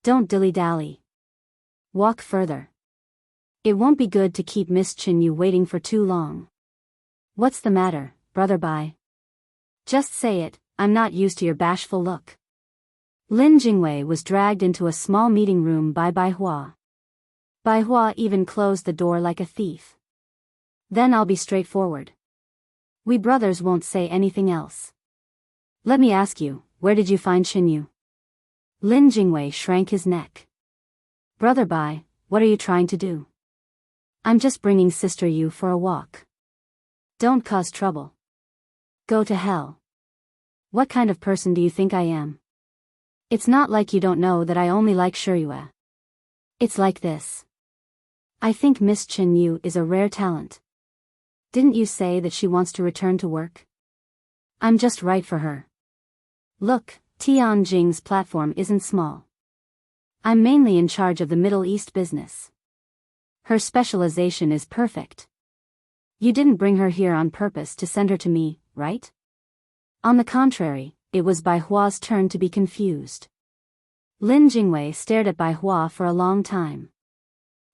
Don't dilly-dally. Walk further. It won't be good to keep Miss Chen Yu waiting for too long. What's the matter, Brother Bai? Just say it, I'm not used to your bashful look. Lin Jingwei was dragged into a small meeting room by Bai Hua. Bai Hua even closed the door like a thief. Then I'll be straightforward. We brothers won't say anything else. Let me ask you, where did you find Chen Yu? Lin Jingwei shrank his neck. Brother Bai, what are you trying to do? I'm just bringing Sister Yu for a walk. Don't cause trouble. Go to hell. What kind of person do you think I am? It's not like you don't know that I only like Shiryu. It's like this. I think Miss Chen Yu is a rare talent. Didn't you say that she wants to return to work? I'm just right for her. Look, Tianjing's platform isn't small. I'm mainly in charge of the Middle East business. Her specialization is perfect. You didn't bring her here on purpose to send her to me, right? On the contrary, it was Bai Hua's turn to be confused. Lin Jingwei stared at Bai Hua for a long time.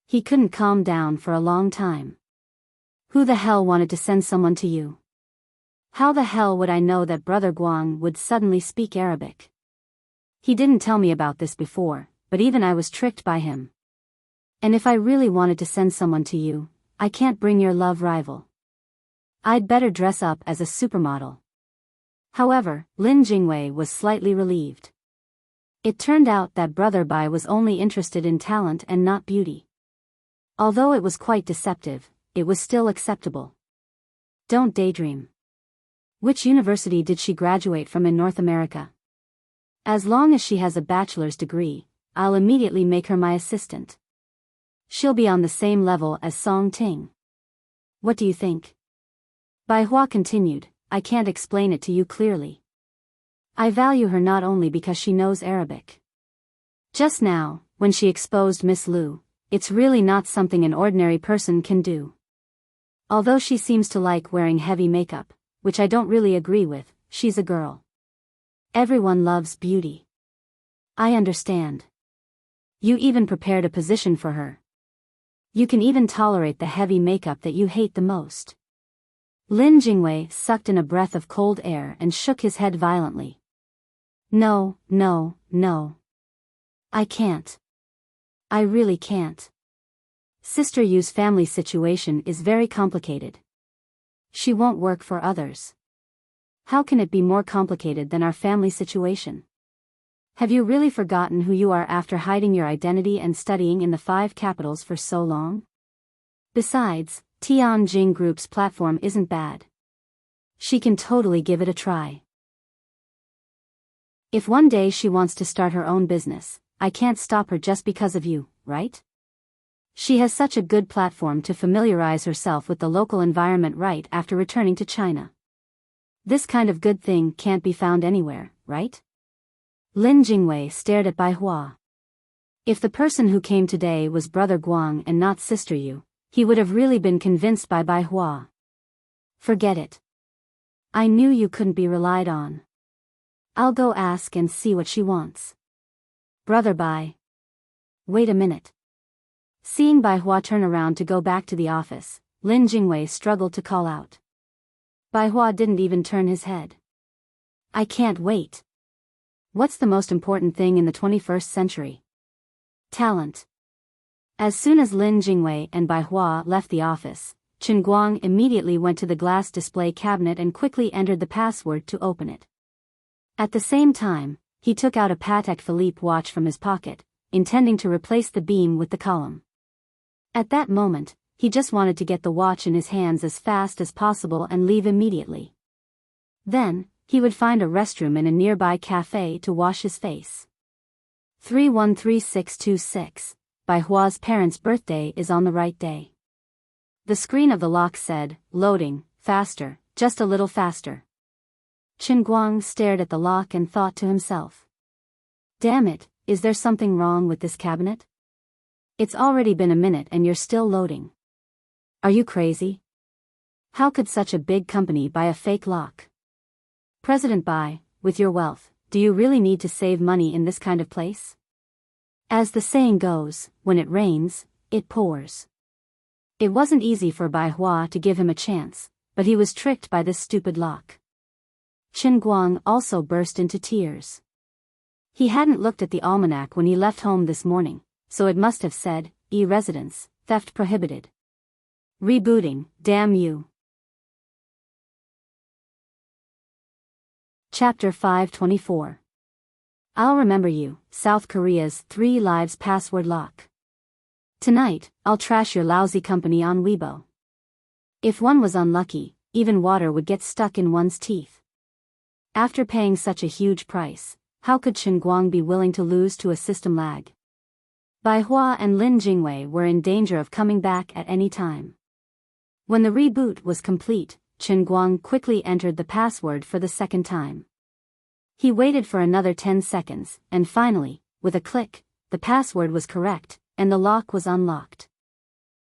He couldn't calm down for a long time. Who the hell wanted to send someone to you? How the hell would I know that Brother Guang would suddenly speak Arabic? He didn't tell me about this before, but even I was tricked by him. And if I really wanted to send someone to you, I can't bring your love rival. I'd better dress up as a supermodel. However, Lin Jingwei was slightly relieved. It turned out that Brother Bai was only interested in talent and not beauty. Although it was quite deceptive, it was still acceptable. Don't daydream. Which university did she graduate from in North America? As long as she has a bachelor's degree, I'll immediately make her my assistant. She'll be on the same level as Song Ting. What do you think? Bai Hua continued, I can't explain it to you clearly. I value her not only because she knows Arabic. Just now, when she exposed Miss Lu, it's really not something an ordinary person can do. Although she seems to like wearing heavy makeup, which I don't really agree with, she's a girl. Everyone loves beauty. I understand. You even prepared a position for her. You can even tolerate the heavy makeup that you hate the most. Lin Jingwei sucked in a breath of cold air and shook his head violently. No. I can't. I really can't. Sister Yu's family situation is very complicated. She won't work for others. How can it be more complicated than our family situation? Have you really forgotten who you are after hiding your identity and studying in the 5 capitals for so long? Besides, Tianjin Group's platform isn't bad. She can totally give it a try. If one day she wants to start her own business, I can't stop her just because of you, right? She has such a good platform to familiarize herself with the local environment right after returning to China. This kind of good thing can't be found anywhere, right? Lin Jingwei stared at Bai Hua. If the person who came today was Brother Guang and not Sister Yu, he would have really been convinced by Bai Hua. Forget it. I knew you couldn't be relied on. I'll go ask and see what she wants. Brother Bai. Wait a minute. Seeing Bai Hua turn around to go back to the office, Lin Jingwei struggled to call out. Bai Hua didn't even turn his head. I can't wait. What's the most important thing in the 21st century? Talent. As soon as Lin Jingwei and Bai Hua left the office, Chen Guang immediately went to the glass display cabinet and quickly entered the password to open it. At the same time, he took out a Patek Philippe watch from his pocket, intending to replace the beam with the column. At that moment, he just wanted to get the watch in his hands as fast as possible and leave immediately. Then, he would find a restroom in a nearby cafe to wash his face. 313626, Bai Hua's parents' birthday is on the right day. The screen of the lock said, loading, faster, just a little faster. Chen Guang stared at the lock and thought to himself. Damn it, is there something wrong with this cabinet? It's already been a minute and you're still loading. Are you crazy? How could such a big company buy a fake lock? President Bai, with your wealth, do you really need to save money in this kind of place? As the saying goes, when it rains, it pours. It wasn't easy for Bai Hua to give him a chance, but he was tricked by this stupid lock. Chen Guang also burst into tears. He hadn't looked at the almanac when he left home this morning, so it must have said, e-residence, theft prohibited. Rebooting, damn you. Chapter 524. I'll remember you, South Korea's 3 lives password lock. Tonight, I'll trash your lousy company on Weibo. If one was unlucky, even water would get stuck in one's teeth. After paying such a huge price, how could Chen Guang be willing to lose to a system lag? Bai Hua and Lin Jingwei were in danger of coming back at any time. When the reboot was complete, Chen Guang quickly entered the password for the second time. He waited for another 10 seconds, and finally, with a click, the password was correct, and the lock was unlocked.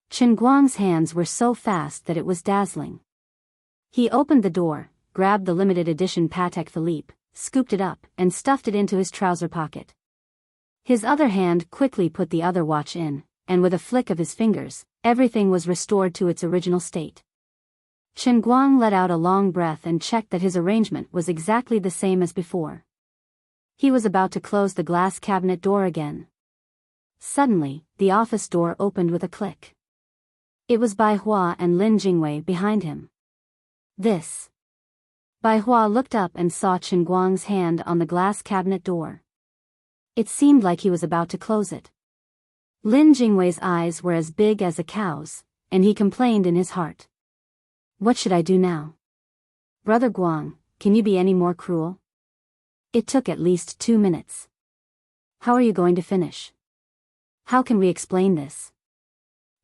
Chen Guang's hands were so fast that it was dazzling. He opened the door, grabbed the limited edition Patek Philippe, scooped it up, and stuffed it into his trouser pocket. His other hand quickly put the other watch in, and with a flick of his fingers, everything was restored to its original state. Chen Guang let out a long breath and checked that his arrangement was exactly the same as before. He was about to close the glass cabinet door again. Suddenly, the office door opened with a click. It was Bai Hua and Lin Jingwei behind him. This. Bai Hua looked up and saw Chen Guang's hand on the glass cabinet door. It seemed like he was about to close it. Lin Jingwei's eyes were as big as a cow's, and he complained in his heart. What should I do now? Brother Guang, can you be any more cruel? It took at least 2 minutes. How are you going to finish? How can we explain this?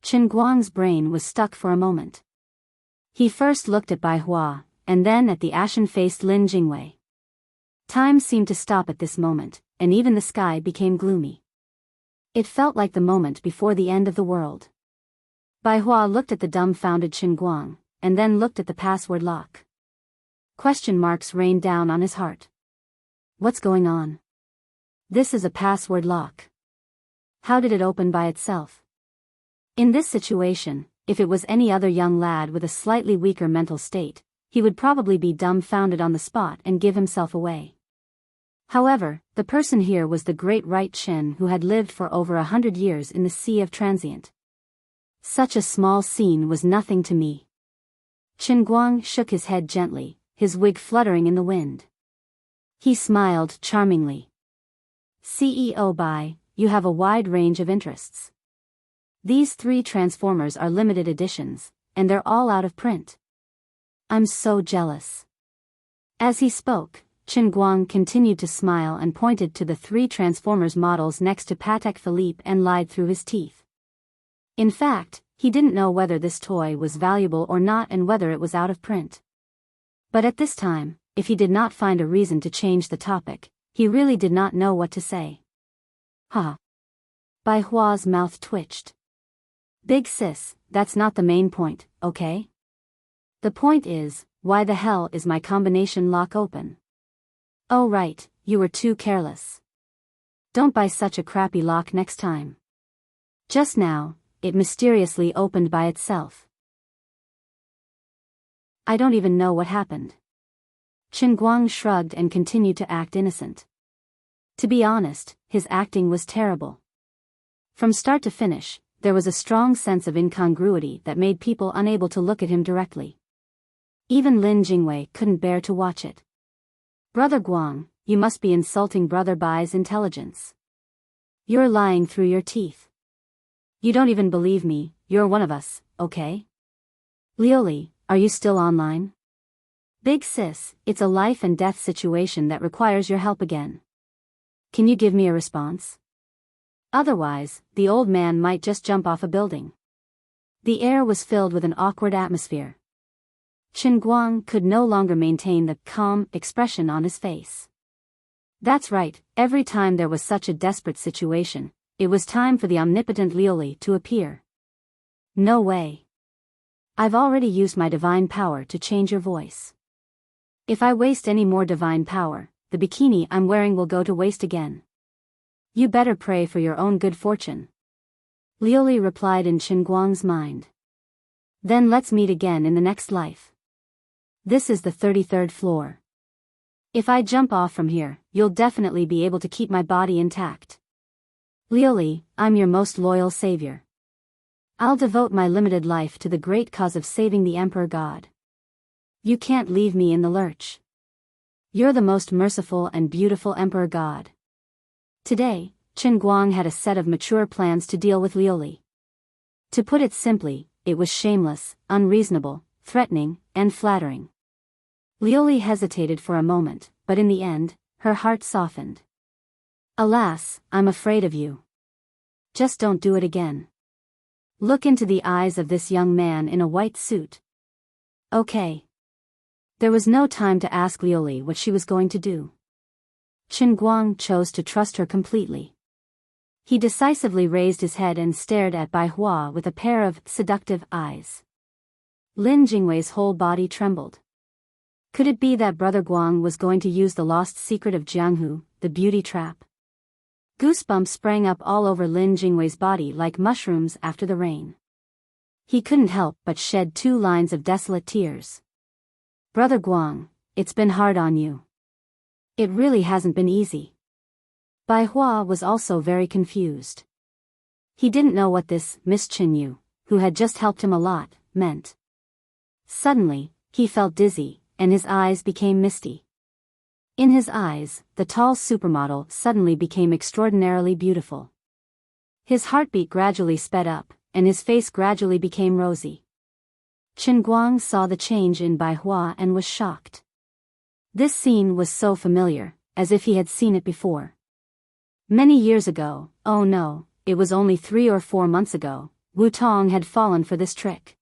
Chen Guang's brain was stuck for a moment. He first looked at Bai Hua, and then at the ashen-faced Lin Jingwei. Time seemed to stop at this moment, and even the sky became gloomy. It felt like the moment before the end of the world. Bai Hua looked at the dumbfounded Chen Guang, and then looked at the password lock. Question marks rained down on his heart. What's going on? This is a password lock. How did it open by itself? In this situation, if it was any other young lad with a slightly weaker mental state, he would probably be dumbfounded on the spot and give himself away. However, the person here was the great Right Chen who had lived for over 100 years in the Sea of Transient. Such a small scene was nothing to me. Chen Guang shook his head gently, his wig fluttering in the wind. He smiled charmingly. CEO Bai, you have a wide range of interests. These 3 transformers are limited editions, and they're all out of print. I'm so jealous. As he spoke, Chen Guang continued to smile and pointed to the 3 transformers models next to Patek Philippe and lied through his teeth. In fact, he didn't know whether this toy was valuable or not and whether it was out of print. But at this time, if he did not find a reason to change the topic, he really did not know what to say. Ha! Bai Hua's mouth twitched. Big sis, that's not the main point, okay? The point is, why the hell is my combination lock open? Oh right, you were too careless. Don't buy such a crappy lock next time. Just now, it mysteriously opened by itself. I don't even know what happened. Chen Guang shrugged and continued to act innocent. To be honest, his acting was terrible. From start to finish, there was a strong sense of incongruity that made people unable to look at him directly. Even Lin Jingwei couldn't bear to watch it. Brother Guang, you must be insulting Brother Bai's intelligence. You're lying through your teeth. You don't even believe me, you're one of us, okay? Lioli, are you still online? Big sis, it's a life and death situation that requires your help again. Can you give me a response? Otherwise, the old man might just jump off a building. The air was filled with an awkward atmosphere. Chen Guang could no longer maintain the calm expression on his face. That's right, every time there was such a desperate situation, it was time for the omnipotent Lioli to appear. No way. I've already used my divine power to change your voice. If I waste any more divine power, the bikini I'm wearing will go to waste again. You better pray for your own good fortune. Lioli replied in Chen Guang's mind. Then let's meet again in the next life. This is the 33rd floor. If I jump off from here, you'll definitely be able to keep my body intact. Lioli, I'm your most loyal savior. I'll devote my limited life to the great cause of saving the Emperor God. You can't leave me in the lurch. You're the most merciful and beautiful Emperor God. Today, Chen Guang had a set of mature plans to deal with Lioli. To put it simply, it was shameless, unreasonable, threatening, and flattering. Lioli hesitated for a moment, but in the end, her heart softened. Alas, I'm afraid of you. Just don't do it again. Look into the eyes of this young man in a white suit. Okay. There was no time to ask Lioli what she was going to do. Chen Guang chose to trust her completely. He decisively raised his head and stared at Bai Hua with a pair of seductive eyes. Lin Jingwei's whole body trembled. Could it be that Brother Guang was going to use the lost secret of Jianghu, the beauty trap? Goosebumps sprang up all over Lin Jingwei's body like mushrooms after the rain. He couldn't help but shed 2 lines of desolate tears. Brother Guang, it's been hard on you. It really hasn't been easy. Bai Hua was also very confused. He didn't know what this Miss Chen Yu, who had just helped him a lot, meant. Suddenly, he felt dizzy, and his eyes became misty. In his eyes, the tall supermodel suddenly became extraordinarily beautiful. His heartbeat gradually sped up, and his face gradually became rosy. Chen Guang saw the change in Bai Hua and was shocked. This scene was so familiar, as if he had seen it before. Many years ago, oh no, it was only 3 or 4 months ago, Wu Tong had fallen for this trick.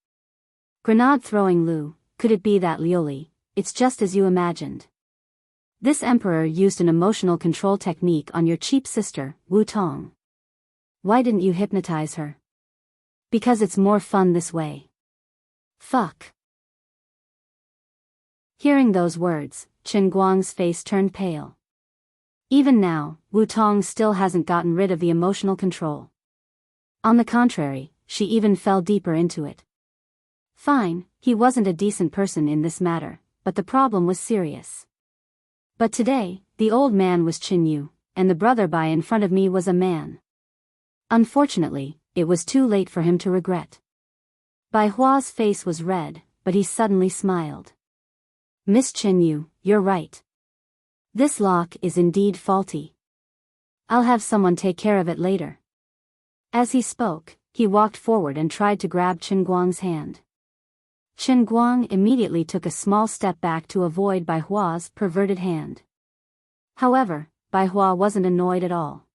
Grenade-throwing Lu, could it be that Liuli, it's just as you imagined. This emperor used an emotional control technique on your cheap sister, Wu Tong. Why didn't you hypnotize her? Because it's more fun this way. Fuck. Hearing those words, Chen Guang's face turned pale. Even now, Wu Tong still hasn't gotten rid of the emotional control. On the contrary, she even fell deeper into it. Fine, he wasn't a decent person in this matter, but the problem was serious. But today, the old man was Qin Yu, and the brother Bai in front of me was a man. Unfortunately, it was too late for him to regret. Bai Hua's face was red, but he suddenly smiled. Miss Qin Yu, you're right. This lock is indeed faulty. I'll have someone take care of it later. As he spoke, he walked forward and tried to grab Chen Guang's hand. Chen Guang immediately took a small step back to avoid Bai Hua's perverted hand. However, Bai Hua wasn't annoyed at all.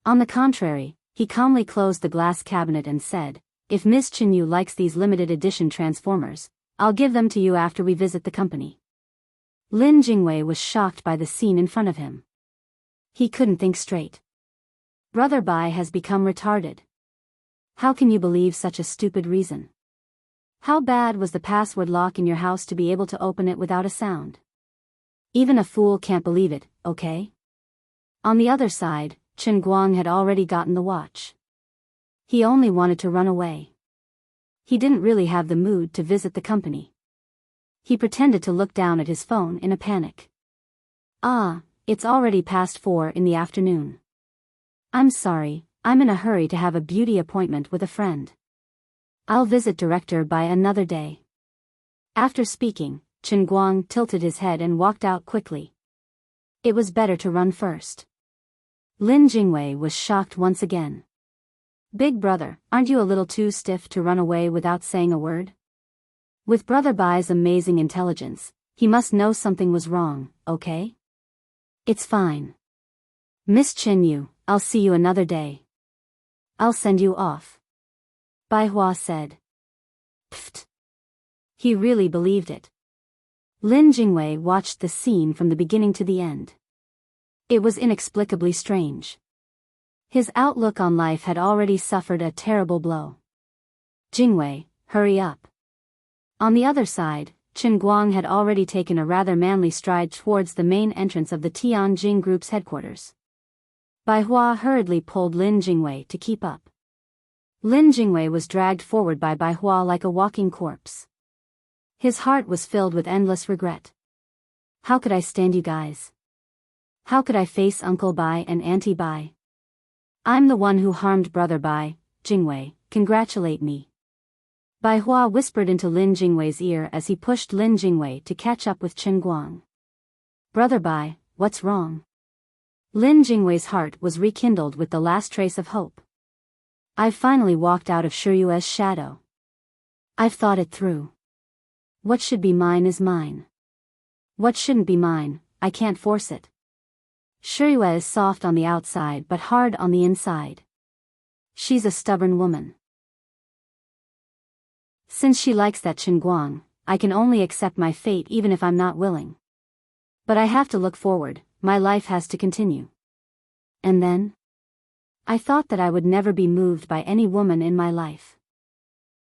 On the contrary, he calmly closed the glass cabinet and said, if Miss Qin Yu likes these limited edition transformers, I'll give them to you after we visit the company. Lin Jingwei was shocked by the scene in front of him. He couldn't think straight. Brother Bai has become retarded. How can you believe such a stupid reason? How bad was the password lock in your house to be able to open it without a sound? Even a fool can't believe it, okay? On the other side, Chen Guang had already gotten the watch. He only wanted to run away. He didn't really have the mood to visit the company. He pretended to look down at his phone in a panic. Ah, it's already past 4 in the afternoon. I'm sorry, I'm in a hurry to have a beauty appointment with a friend. I'll visit Director Bai another day. After speaking, Chen Guang tilted his head and walked out quickly. It was better to run first. Lin Jingwei was shocked once again. Big brother, aren't you a little too stiff to run away without saying a word? With Brother Bai's amazing intelligence, he must know something was wrong, okay? It's fine. Miss Qin Yu, I'll see you another day. I'll send you off. Bai Hua said. Pfft. He really believed it. Lin Jingwei watched the scene from the beginning to the end. It was inexplicably strange. His outlook on life had already suffered a terrible blow. Jingwei, hurry up. On the other side, Chen Guang had already taken a rather manly stride towards the main entrance of the Tianjin Group's headquarters. Bai Hua hurriedly pulled Lin Jingwei to keep up. Lin Jingwei was dragged forward by Bai Hua like a walking corpse. His heart was filled with endless regret. How could I stand you guys? How could I face Uncle Bai and Auntie Bai? I'm the one who harmed Brother Bai, Jingwei, congratulate me. Bai Hua whispered into Lin Jingwei's ear as he pushed Lin Jingwei to catch up with Chen Guang. Brother Bai, what's wrong? Lin Jingwei's heart was rekindled with the last trace of hope. I've finally walked out of Shiyue's shadow. I've thought it through. What should be mine is mine. What shouldn't be mine, I can't force it. Shiyue is soft on the outside but hard on the inside. She's a stubborn woman. Since she likes that Chen Guang, I can only accept my fate even if I'm not willing. But I have to look forward, my life has to continue. And then? I thought that I would never be moved by any woman in my life.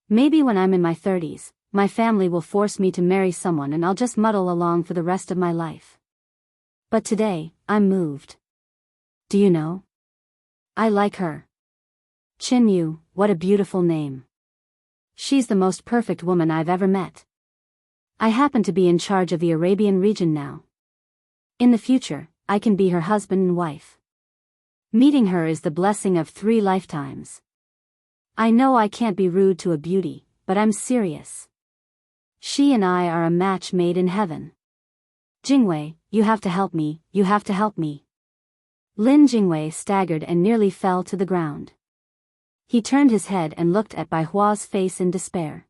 Maybe when I'm in my 30s, my family will force me to marry someone and I'll just muddle along for the rest of my life. But today, I'm moved. Do you know? I like her. Chin Yu, what a beautiful name. She's the most perfect woman I've ever met. I happen to be in charge of the Arabian region now. In the future, I can be her husband and wife. Meeting her is the blessing of 3 lifetimes. I know I can't be rude to a beauty, but I'm serious. She and I are a match made in heaven. Jingwei, you have to help me, you have to help me. Lin Jingwei staggered and nearly fell to the ground. He turned his head and looked at Bai Hua's face in despair.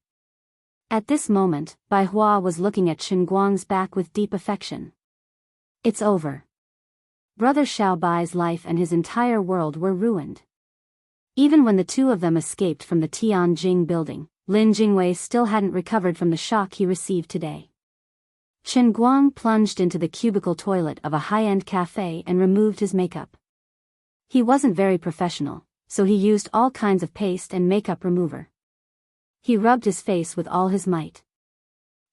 At this moment, Bai Hua was looking at Chen Guang's back with deep affection. It's over. Brother Xiao Bai's life and his entire world were ruined. Even when the two of them escaped from the Tianjing building, Lin Jingwei still hadn't recovered from the shock he received today. Chen Guang plunged into the cubicle toilet of a high-end cafe and removed his makeup. He wasn't very professional, so he used all kinds of paste and makeup remover. He rubbed his face with all his might.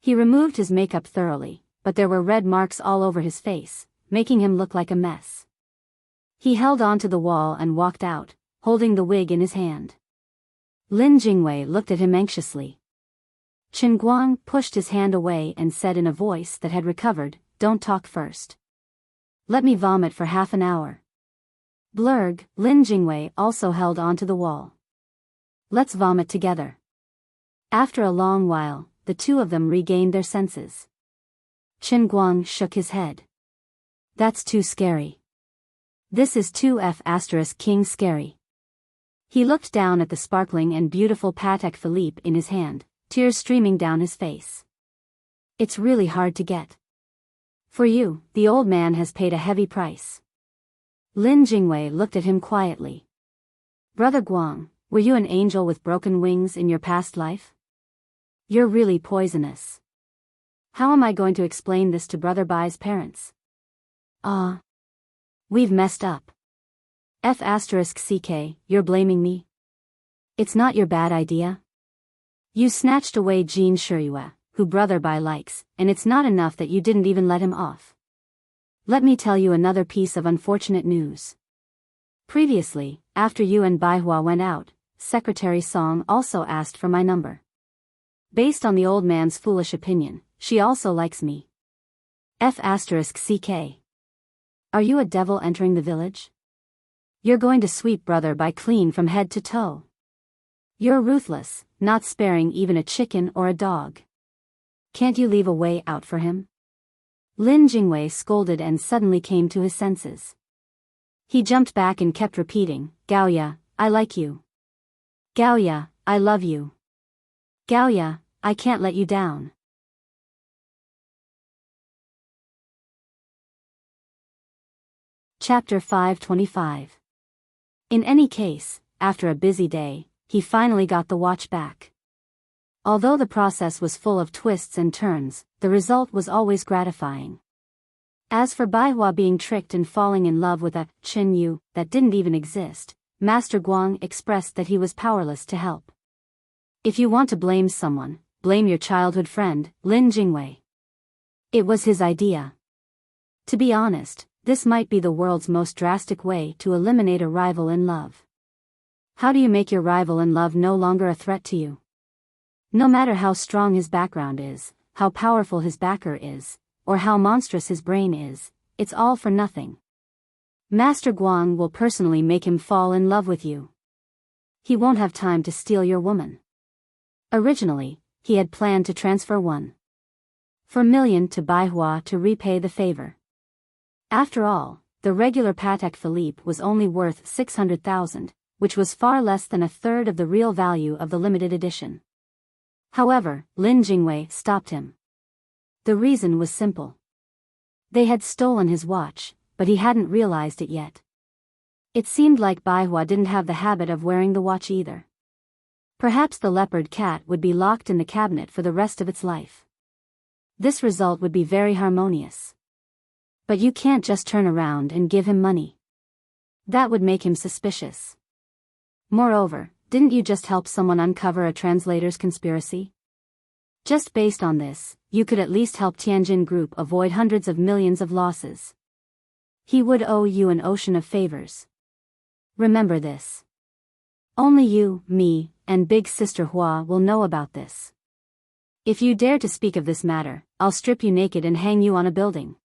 He removed his makeup thoroughly, but there were red marks all over his face, making him look like a mess. He held onto the wall and walked out, holding the wig in his hand. Lin Jingwei looked at him anxiously. Chen Guang pushed his hand away and said in a voice that had recovered, "Don't talk first. Let me vomit for half an hour." Blurg, Lin Jingwei also held onto the wall. "Let's vomit together." After a long while, the two of them regained their senses. Chen Guang shook his head. "That's too scary. This is too King scary." He looked down at the sparkling and beautiful Patek Philippe in his hand, tears streaming down his face. "It's really hard to get. For you, the old man has paid a heavy price." Lin Jingwei looked at him quietly. "Brother Guang, were you an angel with broken wings in your past life? You're really poisonous. How am I going to explain this to Brother Bai's parents? We've messed up. CK, you're blaming me? It's not your bad idea. You snatched away Jean Shiyue, who Brother Bai likes, and it's not enough that you didn't even let him off. Let me tell you another piece of unfortunate news. Previously, after you and Bai Hua went out, Secretary Song also asked for my number. Based on the old man's foolish opinion, she also likes me. CK. Are you a devil entering the village? You're going to sweep Brother Bai clean from head to toe. You're ruthless, not sparing even a chicken or a dog. Can't you leave a way out for him? Lin Jingwei scolded and suddenly came to his senses. He jumped back and kept repeating, "Gaoya, I like you. Gaoya, I love you. Gaoya, I can't let you down." Chapter 525. In any case, after a busy day, he finally got the watch back. Although the process was full of twists and turns, the result was always gratifying. As for Bai Hua being tricked and falling in love with a Chen Yu that didn't even exist, Master Guang expressed that he was powerless to help. If you want to blame someone, blame your childhood friend, Lin Jingwei. It was his idea. To be honest, this might be the world's most drastic way to eliminate a rival in love. How do you make your rival in love no longer a threat to you? No matter how strong his background is, how powerful his backer is, or how monstrous his brain is, it's all for nothing. Master Guang will personally make him fall in love with you. He won't have time to steal your woman. Originally, he had planned to transfer 1.4 million to Bai Hua to repay the favor. After all, the regular Patek Philippe was only worth 600,000, which was far less than a third of the real value of the limited edition. However, Lin Jingwei stopped him. The reason was simple. They had stolen his watch, but he hadn't realized it yet. It seemed like Bai Hua didn't have the habit of wearing the watch either. Perhaps the leopard cat would be locked in the cabinet for the rest of its life. This result would be very harmonious. But you can't just turn around and give him money. That would make him suspicious. Moreover, didn't you just help someone uncover a translator's conspiracy? Just based on this, you could at least help Tianjin Group avoid hundreds of millions of losses. He would owe you an ocean of favors. Remember this. Only you, me, and Big Sister Hua will know about this. If you dare to speak of this matter, I'll strip you naked and hang you on a building.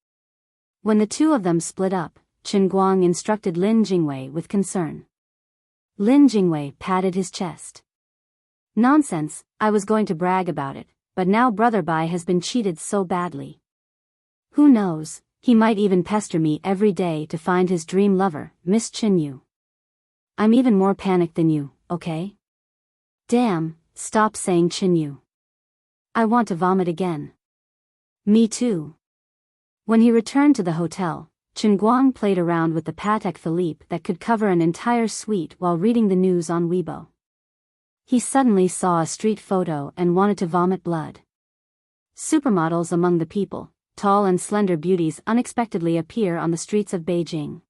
When the two of them split up, Chen Guang instructed Lin Jingwei with concern. Lin Jingwei patted his chest. Nonsense, I was going to brag about it, but now Brother Bai has been cheated so badly. Who knows, he might even pester me every day to find his dream lover, Miss Chin Yu. I'm even more panicked than you, okay? Damn, stop saying Chin Yu. I want to vomit again. Me too. When he returned to the hotel, Chen Guang played around with the Patek Philippe that could cover an entire suite while reading the news on Weibo. He suddenly saw a street photo and wanted to vomit blood. Supermodels among the people, tall and slender beauties unexpectedly appear on the streets of Beijing.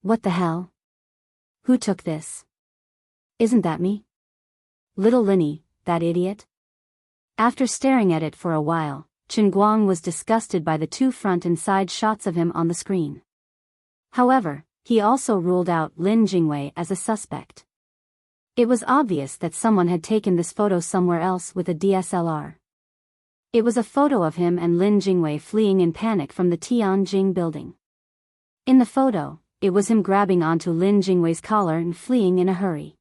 What the hell? Who took this? Isn't that me? Little Linny, that idiot? After staring at it for a while, Chen Guang was disgusted by the two front and side shots of him on the screen. However, he also ruled out Lin Jingwei as a suspect. It was obvious that someone had taken this photo somewhere else with a DSLR. It was a photo of him and Lin Jingwei fleeing in panic from the Tianjin building. In the photo, it was him grabbing onto Lin Jingwei's collar and fleeing in a hurry.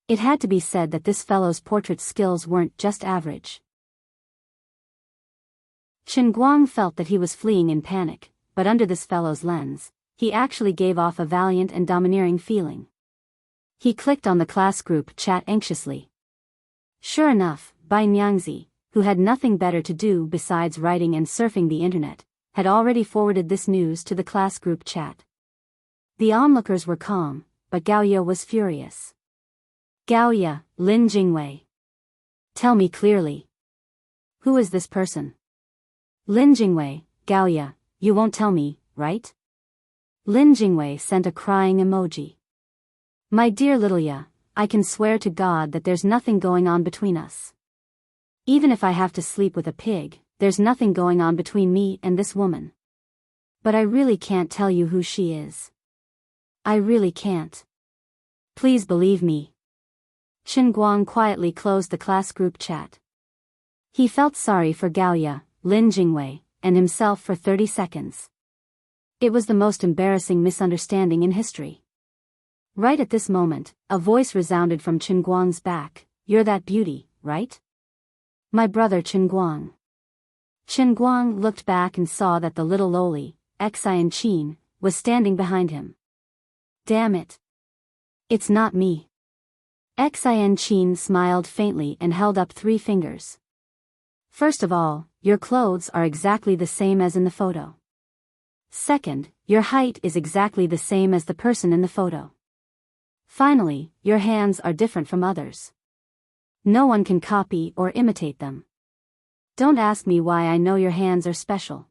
It had to be said that this fellow's portrait skills weren't just average. Chen Guang felt that he was fleeing in panic, but under this fellow's lens, he actually gave off a valiant and domineering feeling. He clicked on the class group chat anxiously. Sure enough, Bai Nyangzi, who had nothing better to do besides writing and surfing the internet, had already forwarded this news to the class group chat. The onlookers were calm, but Gaoya was furious. Gaoya, Lin Jingwei. Tell me clearly. Who is this person? Lin Jingwei, Gaoya, you won't tell me, right? Lin Jingwei sent a crying emoji. My dear little Ya, I can swear to God that there's nothing going on between us. Even if I have to sleep with a pig, there's nothing going on between me and this woman. But I really can't tell you who she is. I really can't. Please believe me. Chen Guang quietly closed the class group chat. He felt sorry for Gaoya, Lin Jingwei, and himself for 30 seconds. It was the most embarrassing misunderstanding in history. Right at this moment, a voice resounded from Chen Guang's back. You're that beauty, right? My brother Chen Guang. Chen Guang looked back and saw that the little loli, Xian, was standing behind him. Damn it. It's not me. Xian smiled faintly and held up 3 fingers. First of all, your clothes are exactly the same as in the photo. Second, your height is exactly the same as the person in the photo. Finally, your hands are different from others. No one can copy or imitate them. Don't ask me why I know your hands are special.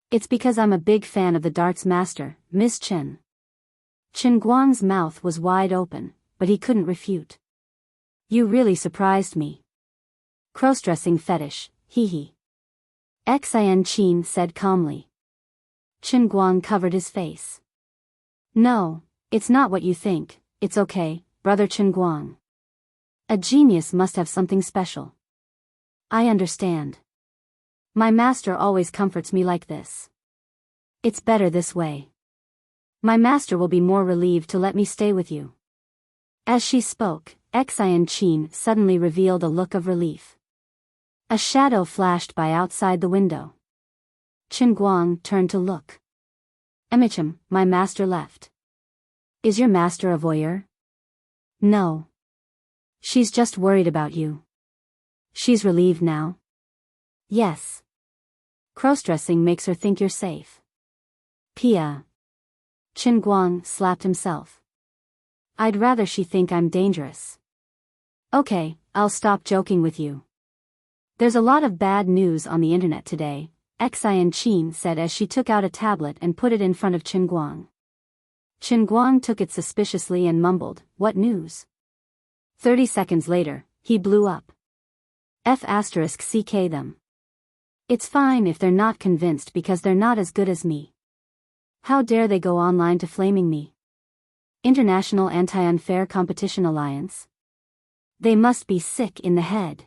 It's because I'm a big fan of the darts master, Miss Chen. Chen Guang's mouth was wide open, but he couldn't refute. You really surprised me. Cross-dressing fetish, hee hee. Xian said calmly. Chen Guang covered his face. No, it's not what you think, it's okay, brother Chen Guang. A genius must have something special. I understand. My master always comforts me like this. It's better this way. My master will be more relieved to let me stay with you. As she spoke, Xian suddenly revealed a look of relief. A shadow flashed by outside the window. Chen Guang turned to look. Emichim, my master left. Is your master a voyeur? No. She's just worried about you. She's relieved now? Yes. Cross-dressing makes her think you're safe. Pia. Chen Guang slapped himself. I'd rather she think I'm dangerous. Okay, I'll stop joking with you. There's a lot of bad news on the internet today, Xian said as she took out a tablet and put it in front of Chen Guang. Chen Guang took it suspiciously and mumbled, "What news?" 30 seconds later, he blew up. F***ck them. It's fine if they're not convinced because they're not as good as me. How dare they go online to flaming me? International Anti-Unfair Competition Alliance. They must be sick in the head.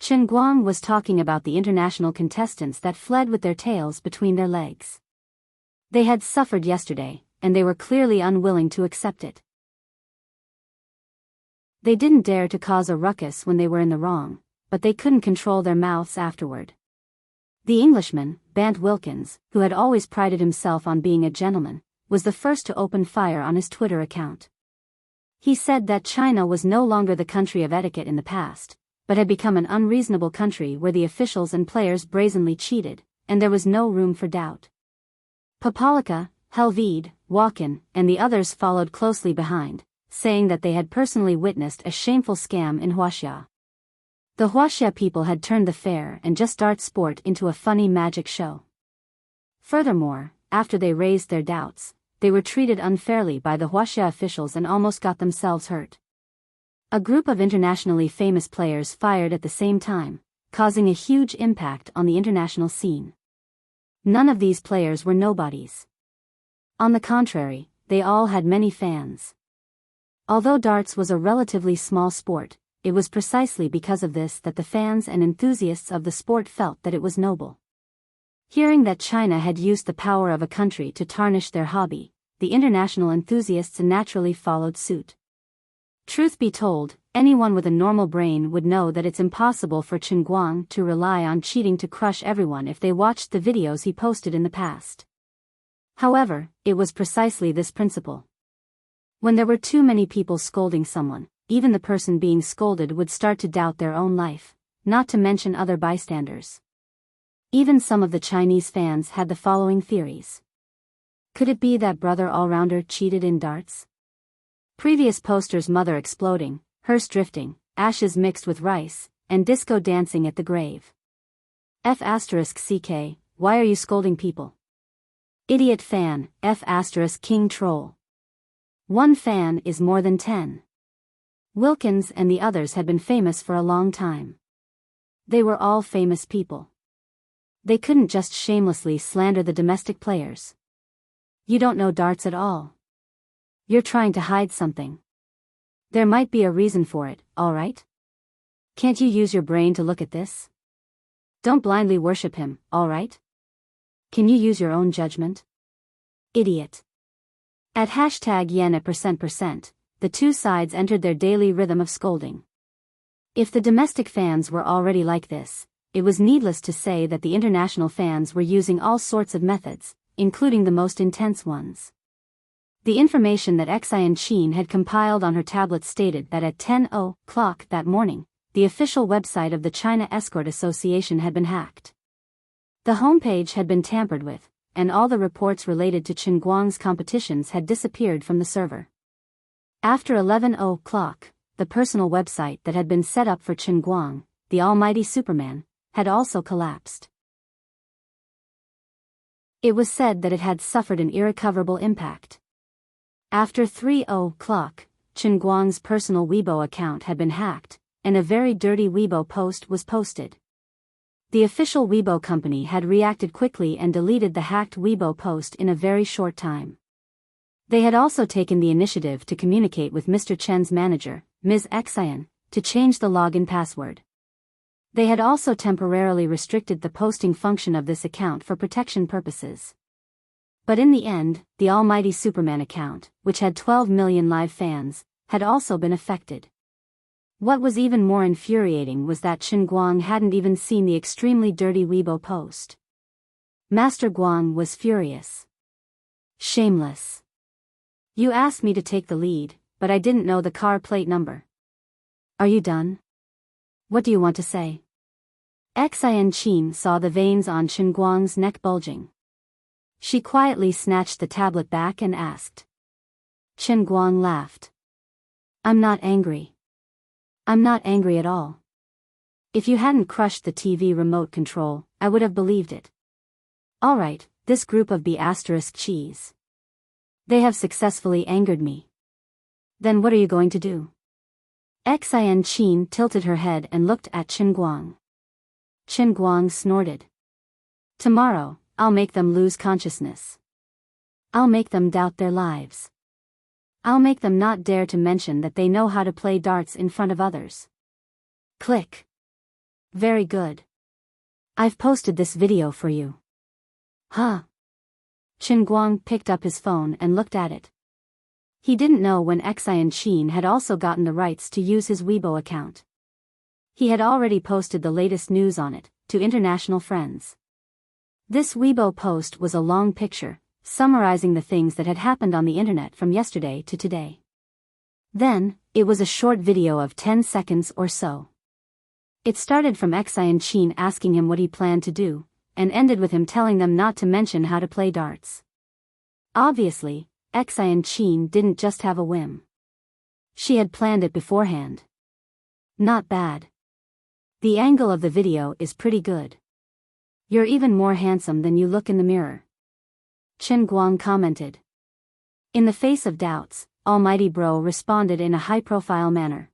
Chen Guang was talking about the international contestants that fled with their tails between their legs. They had suffered yesterday, and they were clearly unwilling to accept it. They didn't dare to cause a ruckus when they were in the wrong, but they couldn't control their mouths afterward. The Englishman, Bant Wilkins, who had always prided himself on being a gentleman, was the first to open fire on his Twitter account. He said that China was no longer the country of etiquette in the past, but had become an unreasonable country where the officials and players brazenly cheated, and there was no room for doubt. Papalika, Helvede, Walken, and the others followed closely behind, saying that they had personally witnessed a shameful scam in Huaxia. The Huaxia people had turned the fair and just art sport into a funny magic show. Furthermore, after they raised their doubts, they were treated unfairly by the Huaxia officials and almost got themselves hurt. A group of internationally famous players fired at the same time, causing a huge impact on the international scene. None of these players were nobodies. On the contrary, they all had many fans. Although darts was a relatively small sport, it was precisely because of this that the fans and enthusiasts of the sport felt that it was noble. Hearing that China had used the power of a country to tarnish their hobby, the international enthusiasts naturally followed suit. Truth be told, anyone with a normal brain would know that it's impossible for Chen Guang to rely on cheating to crush everyone if they watched the videos he posted in the past. However, it was precisely this principle. When there were too many people scolding someone, even the person being scolded would start to doubt their own life, not to mention other bystanders. Even some of the Chinese fans had the following theories. Could it be that brother all-rounder cheated in darts? Previous posters: mother exploding, hearse drifting, ashes mixed with rice, and disco dancing at the grave. F***ck, why are you scolding people? Idiot fan, F***king troll. One fan is more than 10. Wilkins and the others had been famous for a long time. They were all famous people. They couldn't just shamelessly slander the domestic players. You don't know darts at all. You're trying to hide something. There might be a reason for it, alright? Can't you use your brain to look at this? Don't blindly worship him, alright? Can you use your own judgment? Idiot. At #yen at %%, the two sides entered their daily rhythm of scolding. If the domestic fans were already like this, it was needless to say that the international fans were using all sorts of methods, including the most intense ones. The information that Enchanting had compiled on her tablet stated that at 10:00 that morning, the official website of the China Escort Association had been hacked. The homepage had been tampered with, and all the reports related to Chen Guang's competitions had disappeared from the server. After 11:00, the personal website that had been set up for Chen Guang, the almighty Superman, had also collapsed. It was said that it had suffered an irrecoverable impact. After 3:00, Chen Guang's personal Weibo account had been hacked, and a very dirty Weibo post was posted. The official Weibo company had reacted quickly and deleted the hacked Weibo post in a very short time. They had also taken the initiative to communicate with Mr. Chen's manager, Ms. Xian, to change the login password. They had also temporarily restricted the posting function of this account for protection purposes. But in the end, the almighty Superman account, which had 12 million live fans, had also been affected. What was even more infuriating was that Chen Guang hadn't even seen the extremely dirty Weibo post. Master Guang was furious. Shameless. You asked me to take the lead, but I didn't know the car plate number. Are you done? What do you want to say? Enchanting saw the veins on Chen Guang's neck bulging. She quietly snatched the tablet back and asked. Chen Guang laughed. I'm not angry. I'm not angry at all. If you hadn't crushed the TV remote control, I would have believed it. Alright, this group of B** cheese. They have successfully angered me. Then what are you going to do? Xianqin tilted her head and looked at Qin Guang. Qin Guang snorted. Tomorrow, I'll make them lose consciousness. I'll make them doubt their lives. I'll make them not dare to mention that they know how to play darts in front of others. Click. Very good. I've posted this video for you. Huh? Qin Guang picked up his phone and looked at it. He didn't know when Xianqin had also gotten the rights to use his Weibo account. He had already posted the latest news on it, to international friends. This Weibo post was a long picture, summarizing the things that had happened on the internet from yesterday to today. Then, it was a short video of 10 seconds or so. It started from Xianqin asking him what he planned to do, and ended with him telling them not to mention how to play darts. Obviously, Xianqin didn't just have a whim. She had planned it beforehand. Not bad. The angle of the video is pretty good. You're even more handsome than you look in the mirror. Qin Guang commented. In the face of doubts, Almighty Bro responded in a high-profile manner.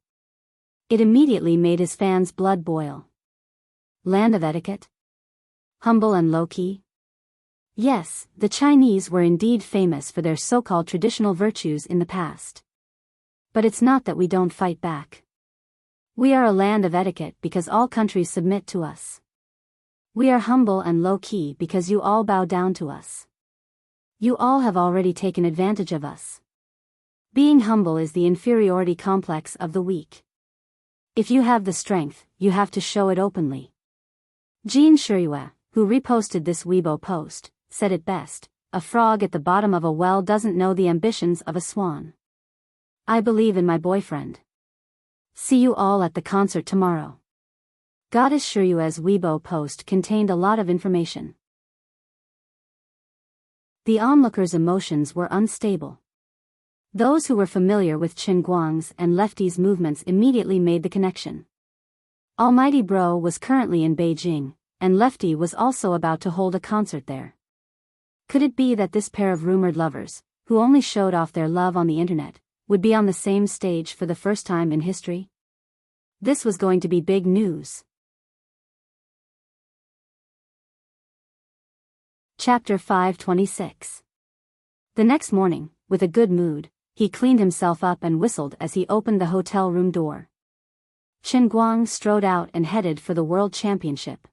It immediately made his fans' blood boil. Land of etiquette? Humble and low-key? Yes, the Chinese were indeed famous for their so-called traditional virtues in the past. But it's not that we don't fight back. We are a land of etiquette because all countries submit to us. We are humble and low-key because you all bow down to us. You all have already taken advantage of us. Being humble is the inferiority complex of the weak. If you have the strength, you have to show it openly. Jean Shuyue, who reposted this Weibo post, said it best: a frog at the bottom of a well doesn't know the ambitions of a swan. I believe in my boyfriend. See you all at the concert tomorrow. Goddess Shuyue's Weibo post contained a lot of information. The onlookers' emotions were unstable. Those who were familiar with Qin Guang's and Lefty's movements immediately made the connection. Almighty Bro was currently in Beijing, and Lefty was also about to hold a concert there. Could it be that this pair of rumored lovers, who only showed off their love on the internet, would be on the same stage for the first time in history? This was going to be big news. Chapter 526. The next morning, with a good mood, he cleaned himself up and whistled as he opened the hotel room door. Qin Guang strode out and headed for the World Championship.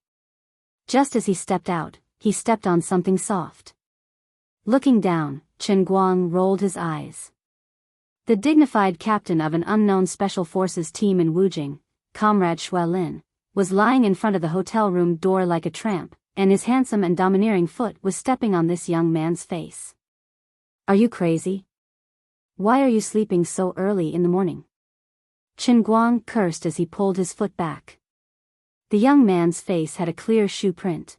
Just as he stepped out, he stepped on something soft. Looking down, Qin Guang rolled his eyes. The dignified captain of an unknown special forces team in Wujing, Comrade Xuelin, was lying in front of the hotel room door like a tramp, and his handsome and domineering foot was stepping on this young man's face. Are you crazy? Why are you sleeping so early in the morning? Qin Guang cursed as he pulled his foot back. The young man's face had a clear shoe print.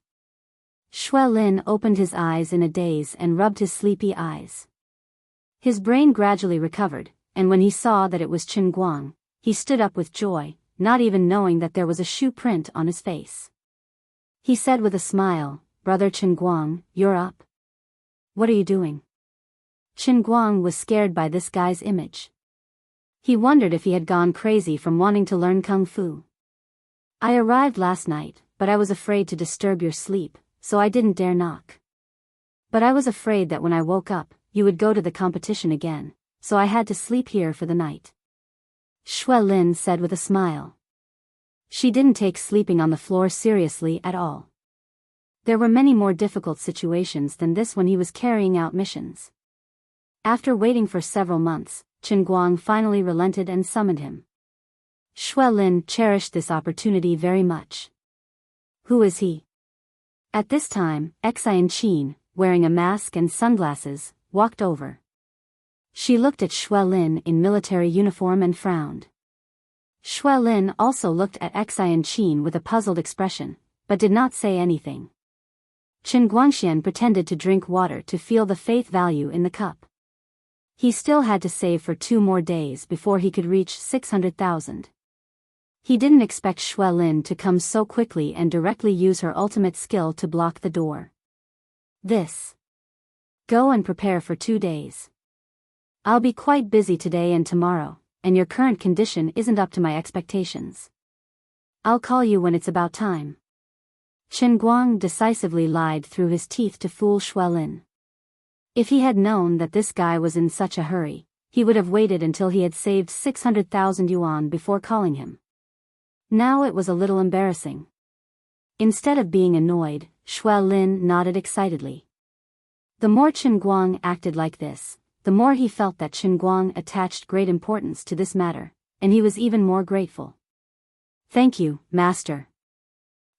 Xuelin opened his eyes in a daze and rubbed his sleepy eyes. His brain gradually recovered, and when he saw that it was Qin Guang, he stood up with joy, not even knowing that there was a shoe print on his face. He said with a smile, "Brother Qin Guang, you're up? What are you doing?" Qin Guang was scared by this guy's image. He wondered if he had gone crazy from wanting to learn kung fu. I arrived last night, but I was afraid to disturb your sleep, so I didn't dare knock. But I was afraid that when I woke up, you would go to the competition again, so I had to sleep here for the night. Xuelin said with a smile. She didn't take sleeping on the floor seriously at all. There were many more difficult situations than this when he was carrying out missions. After waiting for several months, Qin Guang finally relented and summoned him. Xuelin cherished this opportunity very much. Who is he? At this time, Xianqin, wearing a mask and sunglasses, walked over. She looked at Xuelin in military uniform and frowned. Xuelin also looked at Xianqin with a puzzled expression, but did not say anything. Qin Guangxian pretended to drink water to feel the faith value in the cup. He still had to save for 2 more days before he could reach 600,000. He didn't expect Xuelin to come so quickly and directly use her ultimate skill to block the door. This. Go and prepare for 2 days. I'll be quite busy today and tomorrow, and your current condition isn't up to my expectations. I'll call you when it's about time. Chen Guang decisively lied through his teeth to fool Xuelin. If he had known that this guy was in such a hurry, he would have waited until he had saved 600,000 yuan before calling him. Now it was a little embarrassing. Instead of being annoyed, Xuelin nodded excitedly. The more Chen Guang acted like this, the more he felt that Chen Guang attached great importance to this matter, and he was even more grateful. Thank you, master.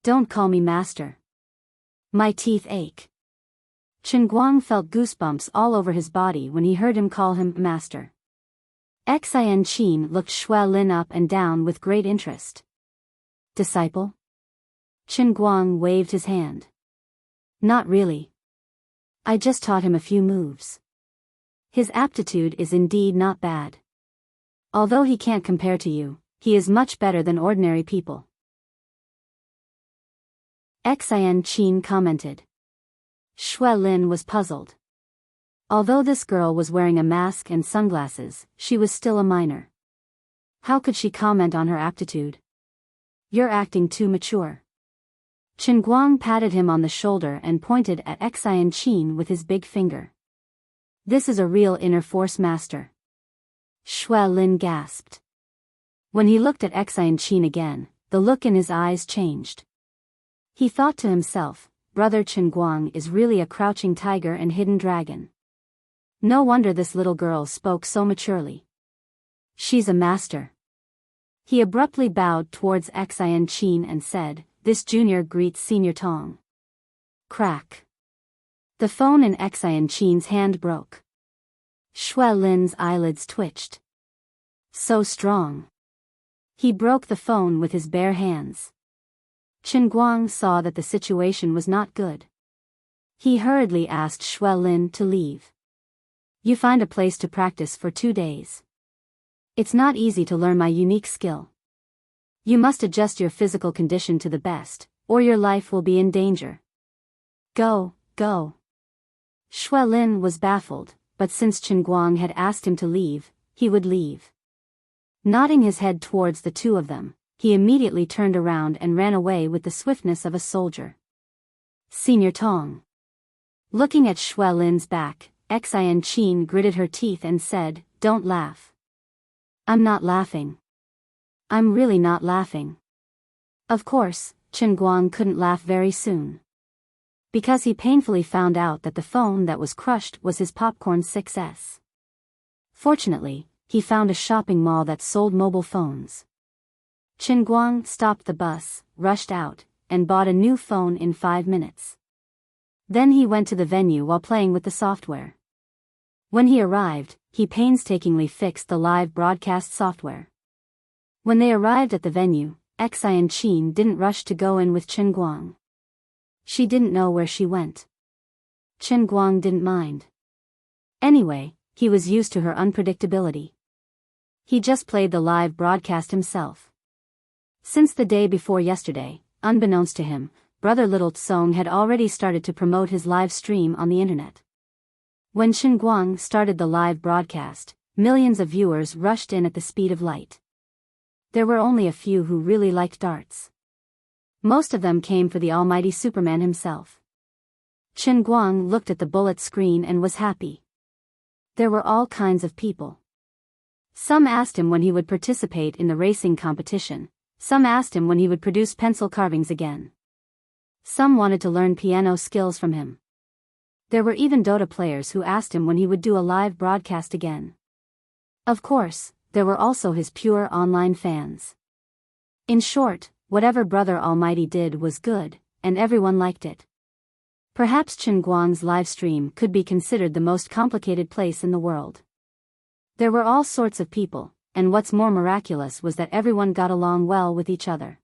Don't call me master. My teeth ache. Chen Guang felt goosebumps all over his body when he heard him call him master. Enchanting looked Xuelin up and down with great interest. Disciple? Chen Guang waved his hand. Not really. I just taught him a few moves. His aptitude is indeed not bad. Although he can't compare to you, he is much better than ordinary people. Enchanting commented. Xuelin was puzzled. Although this girl was wearing a mask and sunglasses, she was still a minor. How could she comment on her aptitude? You're acting too mature. Chen Guang patted him on the shoulder and pointed at Enchanting with his big finger. This is a real inner force master. Xuelin gasped. When he looked at Enchanting again, the look in his eyes changed. He thought to himself, Brother Chen Guang is really a crouching tiger and hidden dragon. No wonder this little girl spoke so maturely. She's a master. He abruptly bowed towards Enchanting and said, This junior greets Senior Tong. Crack. The phone in Enchanting's hand broke. Xuelin's eyelids twitched. So strong. He broke the phone with his bare hands. Chen Guang saw that the situation was not good. He hurriedly asked Xuelin to leave. You find a place to practice for 2 days. It's not easy to learn my unique skill. You must adjust your physical condition to the best, or your life will be in danger. Go, go. Xuelin was baffled, but since Chen Guang had asked him to leave, he would leave. Nodding his head towards the two of them, he immediately turned around and ran away with the swiftness of a soldier. Senior Tong. Looking at Xuelin's back, Enchanting gritted her teeth and said, Don't laugh. I'm not laughing. I'm really not laughing. Of course, Chen Guang couldn't laugh very soon. Because he painfully found out that the phone that was crushed was his popcorn 6S. Fortunately, he found a shopping mall that sold mobile phones. Chen Guang stopped the bus, rushed out, and bought a new phone in 5 minutes. Then he went to the venue while playing with the software. When he arrived, he painstakingly fixed the live broadcast software. When they arrived at the venue, Enchanting didn't rush to go in with Chen Guang. She didn't know where she went. Chen Guang didn't mind. Anyway, he was used to her unpredictability. He just played the live broadcast himself. Since the day before yesterday, unbeknownst to him, Brother Little Tsong had already started to promote his live stream on the internet. When Chen Guang started the live broadcast, millions of viewers rushed in at the speed of light. There were only a few who really liked darts. Most of them came for the almighty Superman himself. Chen Guang looked at the bullet screen and was happy. There were all kinds of people. Some asked him when he would participate in the racing competition, some asked him when he would produce pencil carvings again. Some wanted to learn piano skills from him. There were even Dota players who asked him when he would do a live broadcast again. Of course, there were also his pure online fans. In short, whatever Brother Almighty did was good, and everyone liked it. Perhaps Chen Guang's live stream could be considered the most complicated place in the world. There were all sorts of people, and what's more miraculous was that everyone got along well with each other.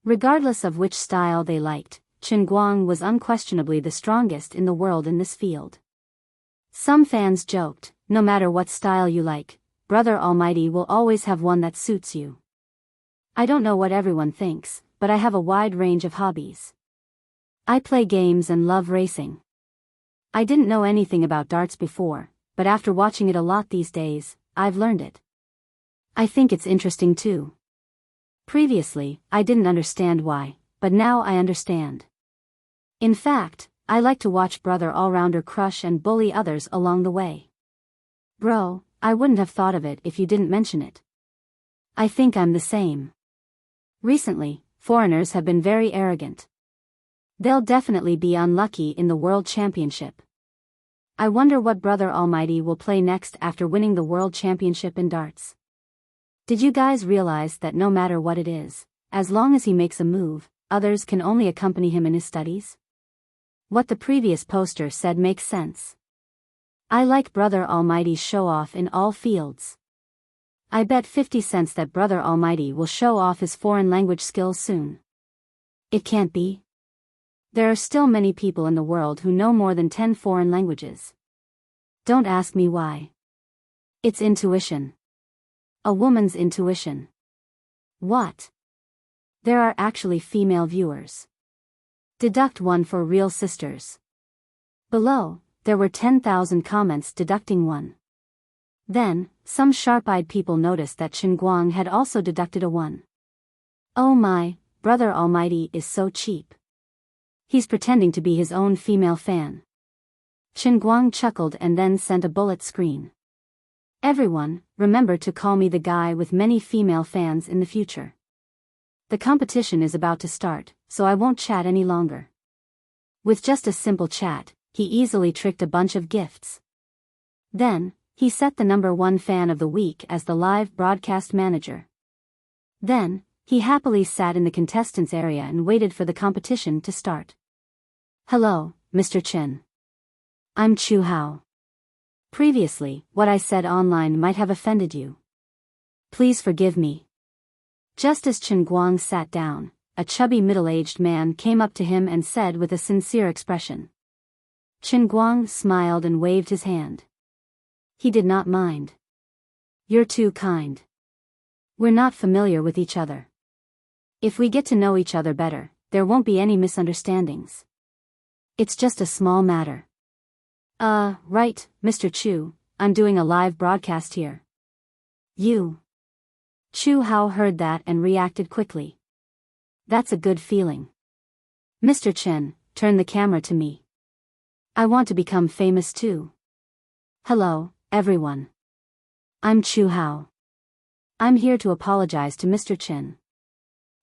Regardless of which style they liked, Chen Guang was unquestionably the strongest in the world in this field. Some fans joked, no matter what style you like, Brother Almighty will always have one that suits you. I don't know what everyone thinks, but I have a wide range of hobbies. I play games and love racing. I didn't know anything about darts before, but after watching it a lot these days, I've learned it. I think it's interesting too. Previously, I didn't understand why, but now I understand. In fact, I like to watch brother all-rounder crush and bully others along the way. Bro, I wouldn't have thought of it if you didn't mention it. I think I'm the same. Recently, foreigners have been very arrogant. They'll definitely be unlucky in the World Championship. I wonder what Brother Almighty will play next after winning the World Championship in darts. Did you guys realize that no matter what it is, as long as he makes a move, others can only accompany him in his studies? What the previous poster said makes sense. I like Brother Almighty's show-off in all fields. I bet 50 cents that Brother Almighty will show off his foreign language skills soon. It can't be. There are still many people in the world who know more than 10 foreign languages. Don't ask me why. It's intuition. A woman's intuition. What? There are actually female viewers. Deduct 1 for real sisters. Below, there were 10,000 comments deducting 1. Then, some sharp-eyed people noticed that Chen Guang had also deducted a 1. Oh my, Brother Almighty is so cheap. He's pretending to be his own female fan. Chen Guang chuckled and then sent a bullet screen. Everyone, remember to call me the guy with many female fans in the future. The competition is about to start, so I won't chat any longer. With just a simple chat, he easily tricked a bunch of gifts. Then, he set the #1 fan of the week as the live broadcast manager. Then, he happily sat in the contestants area and waited for the competition to start. Hello, Mr. Chen. I'm Chu Hao. Previously, what I said online might have offended you. Please forgive me. Just as Chen Guang sat down, a chubby middle-aged man came up to him and said with a sincere expression. Chen Guang smiled and waved his hand. He did not mind. You're too kind. We're not familiar with each other. If we get to know each other better, there won't be any misunderstandings. It's just a small matter. Right, Mr. Chu, I'm doing a live broadcast here. You. Chu Hao heard that and reacted quickly. That's a good feeling. Mr. Chen, turn the camera to me. I want to become famous too. Hello, everyone. I'm Chu Hao. I'm here to apologize to Mr. Chen.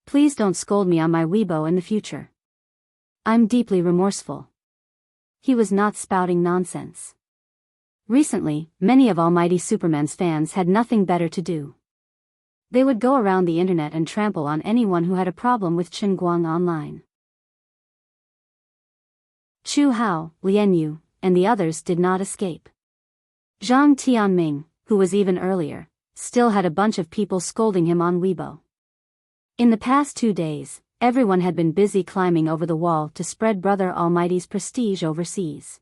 Please don't scold me on my Weibo in the future. I'm deeply remorseful. He was not spouting nonsense. Recently, many of Almighty Superman's fans had nothing better to do. They would go around the internet and trample on anyone who had a problem with Chen Guang online. Chu Hao, Lian Yu, and the others did not escape. Zhang Tianming, who was even earlier, still had a bunch of people scolding him on Weibo. In the past 2 days, everyone had been busy climbing over the wall to spread Brother Almighty's prestige overseas.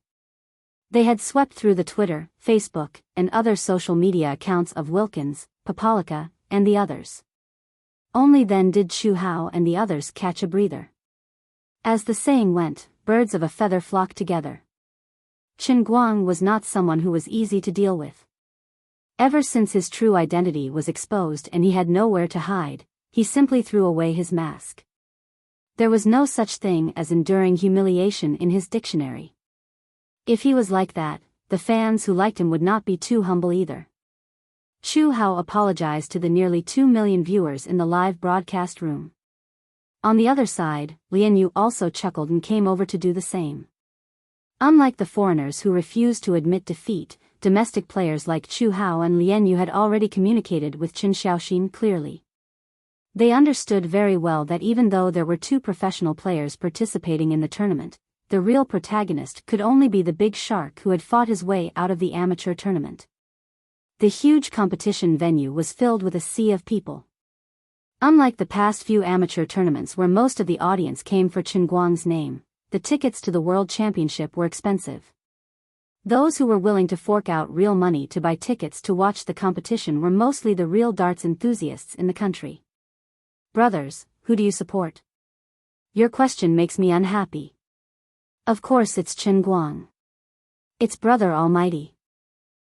They had swept through the Twitter, Facebook, and other social media accounts of Wilkins, Papolika, and the others. Only then did Chu Hao and the others catch a breather. As the saying went, birds of a feather flock together. Chen Guang was not someone who was easy to deal with. Ever since his true identity was exposed and he had nowhere to hide, he simply threw away his mask. There was no such thing as enduring humiliation in his dictionary. If he was like that, the fans who liked him would not be too humble either. Chu Hao apologized to the nearly 2 million viewers in the live broadcast room. On the other side, Lian Yu also chuckled and came over to do the same. Unlike the foreigners who refused to admit defeat, domestic players like Chu Hao and Lian Yu had already communicated with Qin Xiaoxin clearly. They understood very well that even though there were 2 professional players participating in the tournament, the real protagonist could only be the big shark who had fought his way out of the amateur tournament. The huge competition venue was filled with a sea of people. Unlike the past few amateur tournaments where most of the audience came for Chen Guang's name, the tickets to the World Championship were expensive. Those who were willing to fork out real money to buy tickets to watch the competition were mostly the real darts enthusiasts in the country. Brothers, who do you support? Your question makes me unhappy. Of course it's Chen Guang. It's brother almighty.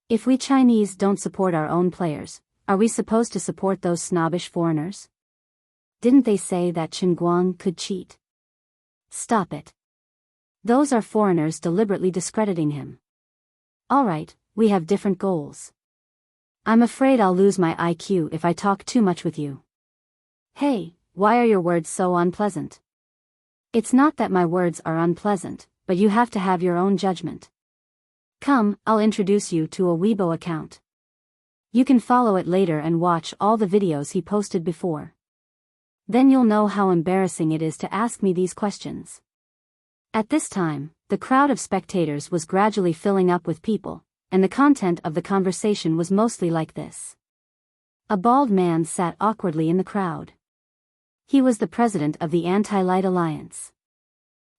If we Chinese don't support our own players, are we supposed to support those snobbish foreigners? Didn't they say that Chen Guang could cheat? Stop it. Those are foreigners deliberately discrediting him. Alright, we have different goals. I'm afraid I'll lose my IQ if I talk too much with you. Hey, why are your words so unpleasant? It's not that my words are unpleasant, but you have to have your own judgment. Come, I'll introduce you to a Weibo account. You can follow it later and watch all the videos he posted before. Then you'll know how embarrassing it is to ask me these questions. At this time, the crowd of spectators was gradually filling up with people, and the content of the conversation was mostly like this. A bald man sat awkwardly in the crowd. He was the president of the Anti-Light Alliance.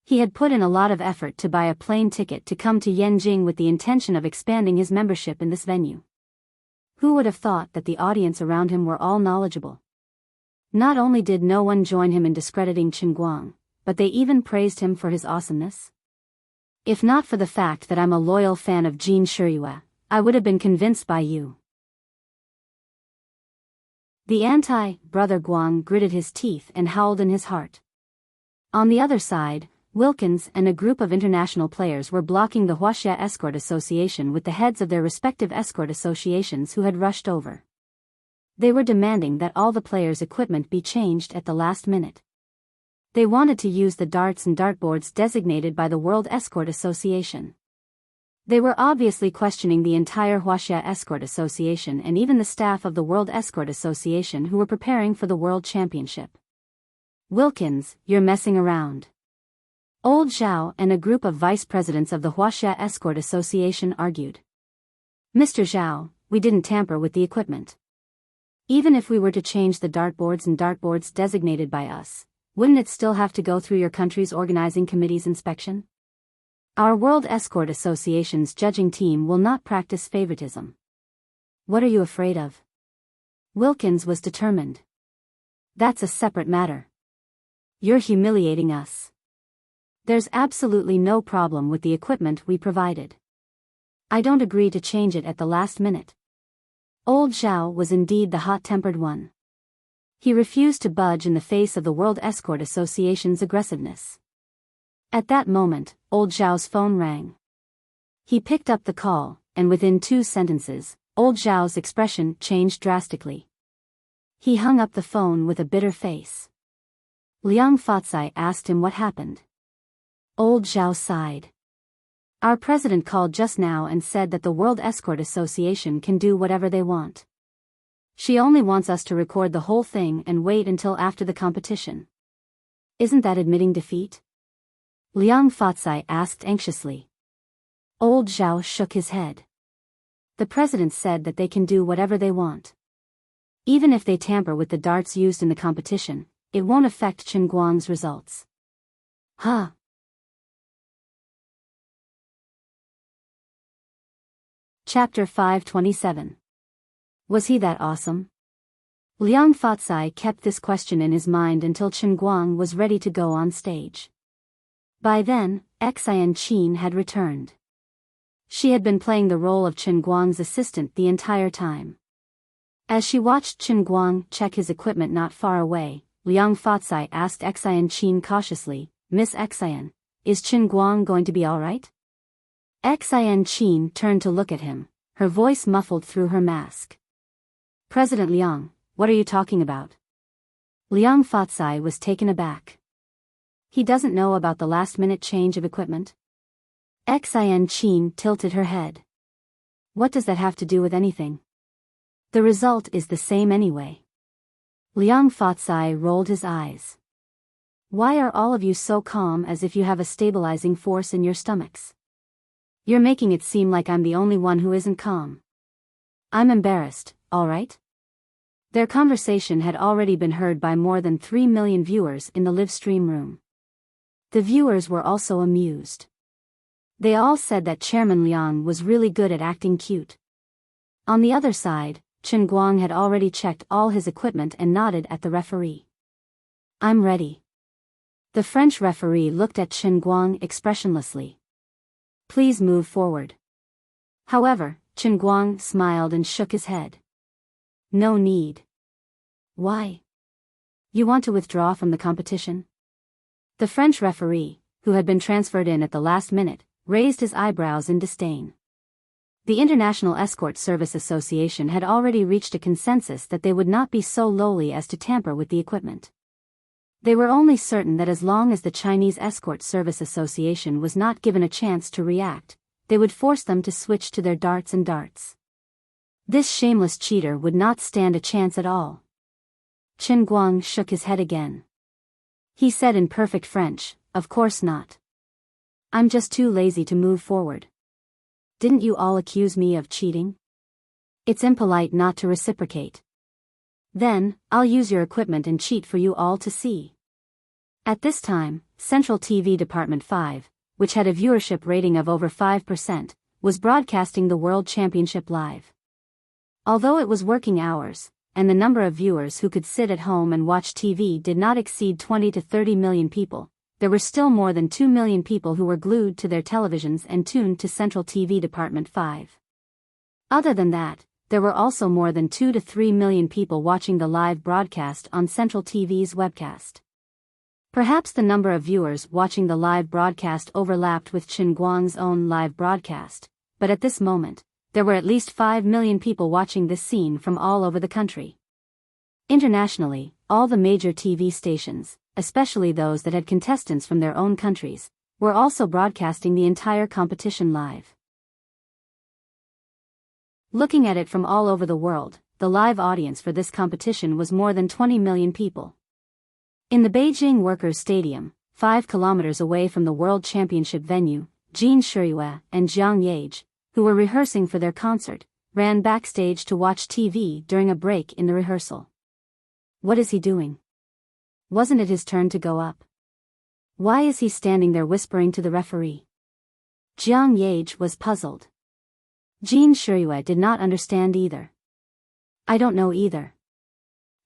He had put in a lot of effort to buy a plane ticket to come to Yanjing with the intention of expanding his membership in this venue. Who would have thought that the audience around him were all knowledgeable? Not only did no one join him in discrediting Chen Guang, but they even praised him for his awesomeness. If not for the fact that I'm a loyal fan of Jin Shiyue, I would have been convinced by you. The anti-brother Guang gritted his teeth and howled in his heart. On the other side, Wilkins and a group of international players were blocking the Huaxia Escort Association with the heads of their respective escort associations who had rushed over. They were demanding that all the players' equipment be changed at the last minute. They wanted to use the darts and dartboards designated by the World Escort Association. They were obviously questioning the entire Huaxia Escort Association and even the staff of the World Escort Association who were preparing for the World Championship. Wilkins, you're messing around. Old Zhao and a group of vice presidents of the Huaxia Escort Association argued. Mr. Zhao, we didn't tamper with the equipment. Even if we were to change the dartboards and dartboards designated by us, wouldn't it still have to go through your country's organizing committee's inspection? Our World Escort Association's judging team will not practice favoritism. What are you afraid of? Wilkins was determined. That's a separate matter. You're humiliating us. There's absolutely no problem with the equipment we provided. I don't agree to change it at the last minute. Old Zhao was indeed the hot-tempered one. He refused to budge in the face of the World Escort Association's aggressiveness. At that moment, Old Zhao's phone rang. He picked up the call, and within 2 sentences, Old Zhao's expression changed drastically. He hung up the phone with a bitter face. Liang Fatsai asked him what happened. Old Zhao sighed. Our president called just now and said that the World Escort Association can do whatever they want. She only wants us to record the whole thing and wait until after the competition. Isn't that admitting defeat? Liang Fatsai asked anxiously. Old Zhao shook his head. The president said that they can do whatever they want. Even if they tamper with the darts used in the competition, it won't affect Chen Guang's results. Huh. Chapter 527. Was he that awesome? Liang Fatsai kept this question in his mind until Chen Guang was ready to go on stage. By then, Xian Qin had returned. She had been playing the role of Chen Guang's assistant the entire time. As she watched Chen Guang check his equipment not far away, Liang Fatsai asked Xian Qin cautiously, Miss Xian, is Chen Guang going to be alright? Xian Qin turned to look at him, her voice muffled through her mask. President Liang, what are you talking about? Liang Fatsai was taken aback. He doesn't know about the last-minute change of equipment? Xian Qin tilted her head. What does that have to do with anything? The result is the same anyway. Liang Fatsai rolled his eyes. Why are all of you so calm as if you have a stabilizing force in your stomachs? You're making it seem like I'm the only one who isn't calm. I'm embarrassed, all right? Their conversation had already been heard by more than 3 million viewers in the live stream room. The viewers were also amused. They all said that Chairman Liang was really good at acting cute. On the other side, Chen Guang had already checked all his equipment and nodded at the referee. I'm ready. The French referee looked at Chen Guang expressionlessly. Please move forward. However, Chen Guang smiled and shook his head. No need. Why? You want to withdraw from the competition? The French referee, who had been transferred in at the last minute, raised his eyebrows in disdain. The International Escort Service Association had already reached a consensus that they would not be so lowly as to tamper with the equipment. They were only certain that as long as the Chinese Escort Service Association was not given a chance to react, they would force them to switch to their darts and darts. This shameless cheater would not stand a chance at all. Chen Guang shook his head again. He said in perfect French, "Of course not. I'm just too lazy to move forward. Didn't you all accuse me of cheating? It's impolite not to reciprocate. Then, I'll use your equipment and cheat for you all to see." At this time, Central TV Department 5, which had a viewership rating of over 5%, was broadcasting the World Championship live. Although it was working hours, and the number of viewers who could sit at home and watch TV did not exceed 20 to 30 million people, there were still more than 2 million people who were glued to their televisions and tuned to Central TV Department 5. Other than that, there were also more than 2 to 3 million people watching the live broadcast on Central TV's webcast. Perhaps the number of viewers watching the live broadcast overlapped with Chen Guang's own live broadcast, but at this moment, there were at least 5 million people watching this scene from all over the country. Internationally, all the major TV stations, especially those that had contestants from their own countries, were also broadcasting the entire competition live. Looking at it from all over the world, the live audience for this competition was more than 20 million people. In the Beijing Workers' Stadium, 5 kilometers away from the World Championship venue, Jin Shiyue and Jiang Yage, who were rehearsing for their concert, ran backstage to watch TV during a break in the rehearsal. What is he doing? Wasn't it his turn to go up? Why is he standing there whispering to the referee? Jiang Yage was puzzled. Jin Shiyue did not understand either. I don't know either.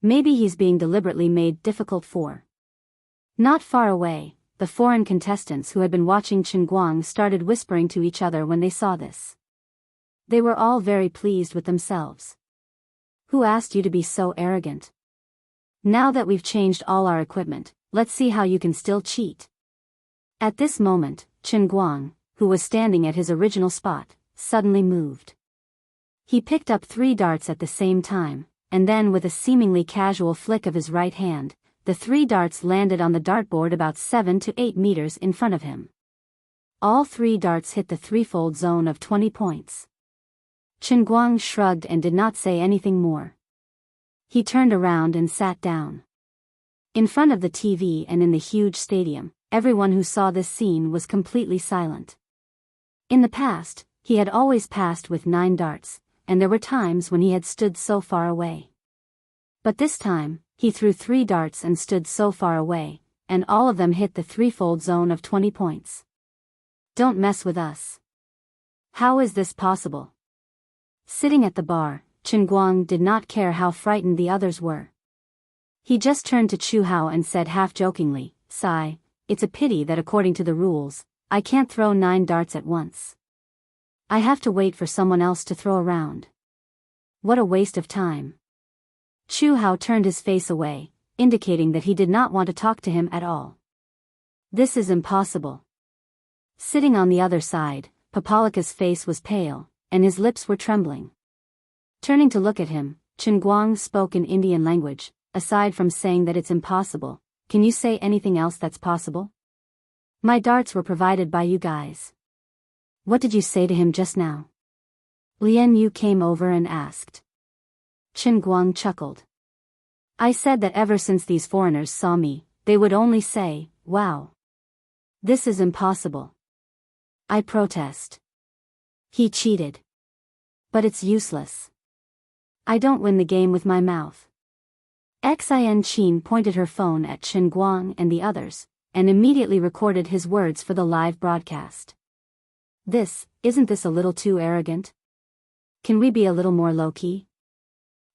Maybe he's being deliberately made difficult for. Not far away, the foreign contestants who had been watching Chen Guang started whispering to each other when they saw this. They were all very pleased with themselves. Who asked you to be so arrogant? Now that we've changed all our equipment, let's see how you can still cheat. At this moment, Chen Guang, who was standing at his original spot, suddenly moved. He picked up 3 darts at the same time, and then with a seemingly casual flick of his right hand, the 3 darts landed on the dartboard about 7 to 8 meters in front of him. All 3 darts hit the threefold zone of 20 points. Chen Guang shrugged and did not say anything more. He turned around and sat down. In front of the TV and in the huge stadium, everyone who saw this scene was completely silent. In the past, he had always passed with 9 darts, and there were times when he had stood so far away. But this time, he threw 3 darts and stood so far away, and all of them hit the threefold zone of 20 points. Don't mess with us. How is this possible? Sitting at the bar, Chen Guang did not care how frightened the others were. He just turned to Chu Hao and said half-jokingly, "Sigh, it's a pity that according to the rules, I can't throw 9 darts at once. I have to wait for someone else to throw around. What a waste of time." Chu Hao turned his face away, indicating that he did not want to talk to him at all. This is impossible. Sitting on the other side, Papalika's face was pale, and his lips were trembling. Turning to look at him, Chen Guang spoke in Indian language. "Aside from saying that it's impossible, can you say anything else that's possible? My darts were provided by you guys." "What did you say to him just now?" Lian Yu came over and asked. Chen Guang chuckled. "I said that ever since these foreigners saw me, they would only say, 'Wow. This is impossible.' I protest. He cheated. But it's useless. I don't win the game with my mouth." Xin Qin pointed her phone at Chen Guang and the others, and immediately recorded his words for the live broadcast. Isn't this a little too arrogant? Can we be a little more low-key?"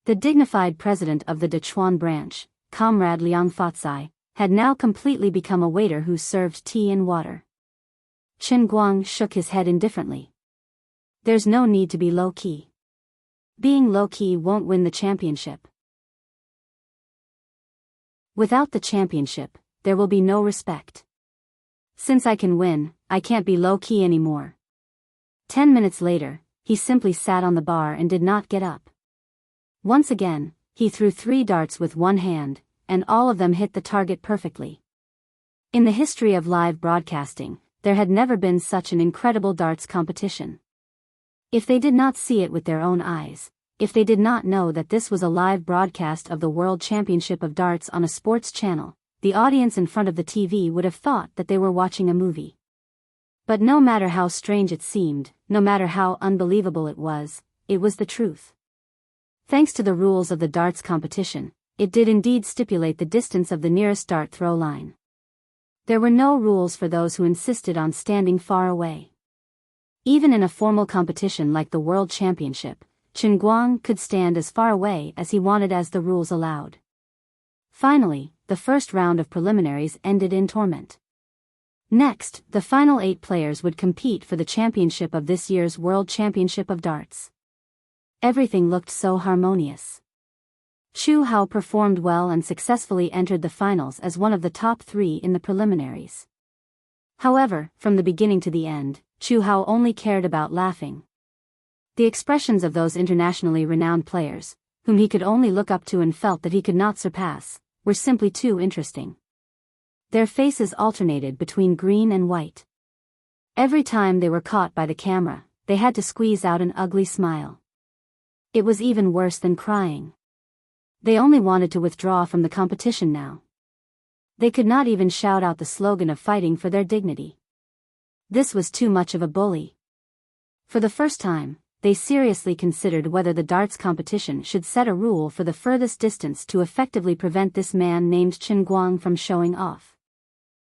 The dignified president of the Dechuan branch, Comrade Liang Fatsai, had now completely become a waiter who served tea and water. Chen Guang shook his head indifferently. There's no need to be low-key. Being low-key won't win the championship. Without the championship, there will be no respect. Since I can win, I can't be low-key anymore. 10 minutes later, he simply sat on the bar and did not get up. Once again, he threw 3 darts with one hand, and all of them hit the target perfectly. In the history of live broadcasting, there had never been such an incredible darts competition. If they did not see it with their own eyes, if they did not know that this was a live broadcast of the World Championship of Darts on a sports channel, the audience in front of the TV would have thought that they were watching a movie. But no matter how strange it seemed, no matter how unbelievable it was the truth. Thanks to the rules of the darts competition, it did indeed stipulate the distance of the nearest dart throw line. There were no rules for those who insisted on standing far away. Even in a formal competition like the World Championship, Chen Guang could stand as far away as he wanted as the rules allowed. Finally, the first round of preliminaries ended in torment. Next, the final 8 players would compete for the championship of this year's World Championship of Darts. Everything looked so harmonious. Chu Hao performed well and successfully entered the finals as one of the top 3 in the preliminaries. However, from the beginning to the end, Chu Hao only cared about laughing. The expressions of those internationally renowned players, whom he could only look up to and felt that he could not surpass, were simply too interesting. Their faces alternated between green and white. Every time they were caught by the camera, they had to squeeze out an ugly smile. It was even worse than crying. They only wanted to withdraw from the competition now. They could not even shout out the slogan of fighting for their dignity. This was too much of a bully. For the first time, they seriously considered whether the darts competition should set a rule for the furthest distance to effectively prevent this man named Chen Guang from showing off.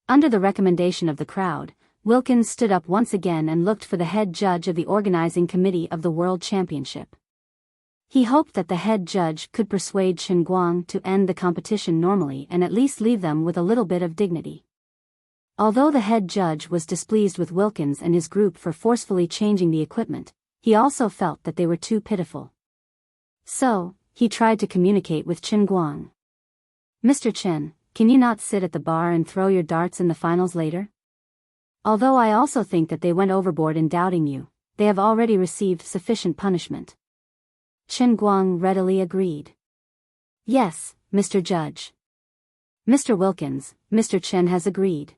Under the recommendation of the crowd, Wilkins stood up once again and looked for the head judge of the organizing committee of the World Championship. He hoped that the head judge could persuade Chen Guang to end the competition normally and at least leave them with a little bit of dignity. Although the head judge was displeased with Wilkins and his group for forcefully changing the equipment, he also felt that they were too pitiful. So, he tried to communicate with Chen Guang. Mr. Chen, can you not sit at the bar and throw your darts in the finals later? Although I also think that they went overboard in doubting you, they have already received sufficient punishment. Chen Guang readily agreed. Yes, Mr. Judge. Mr. Wilkins, Mr. Chen has agreed.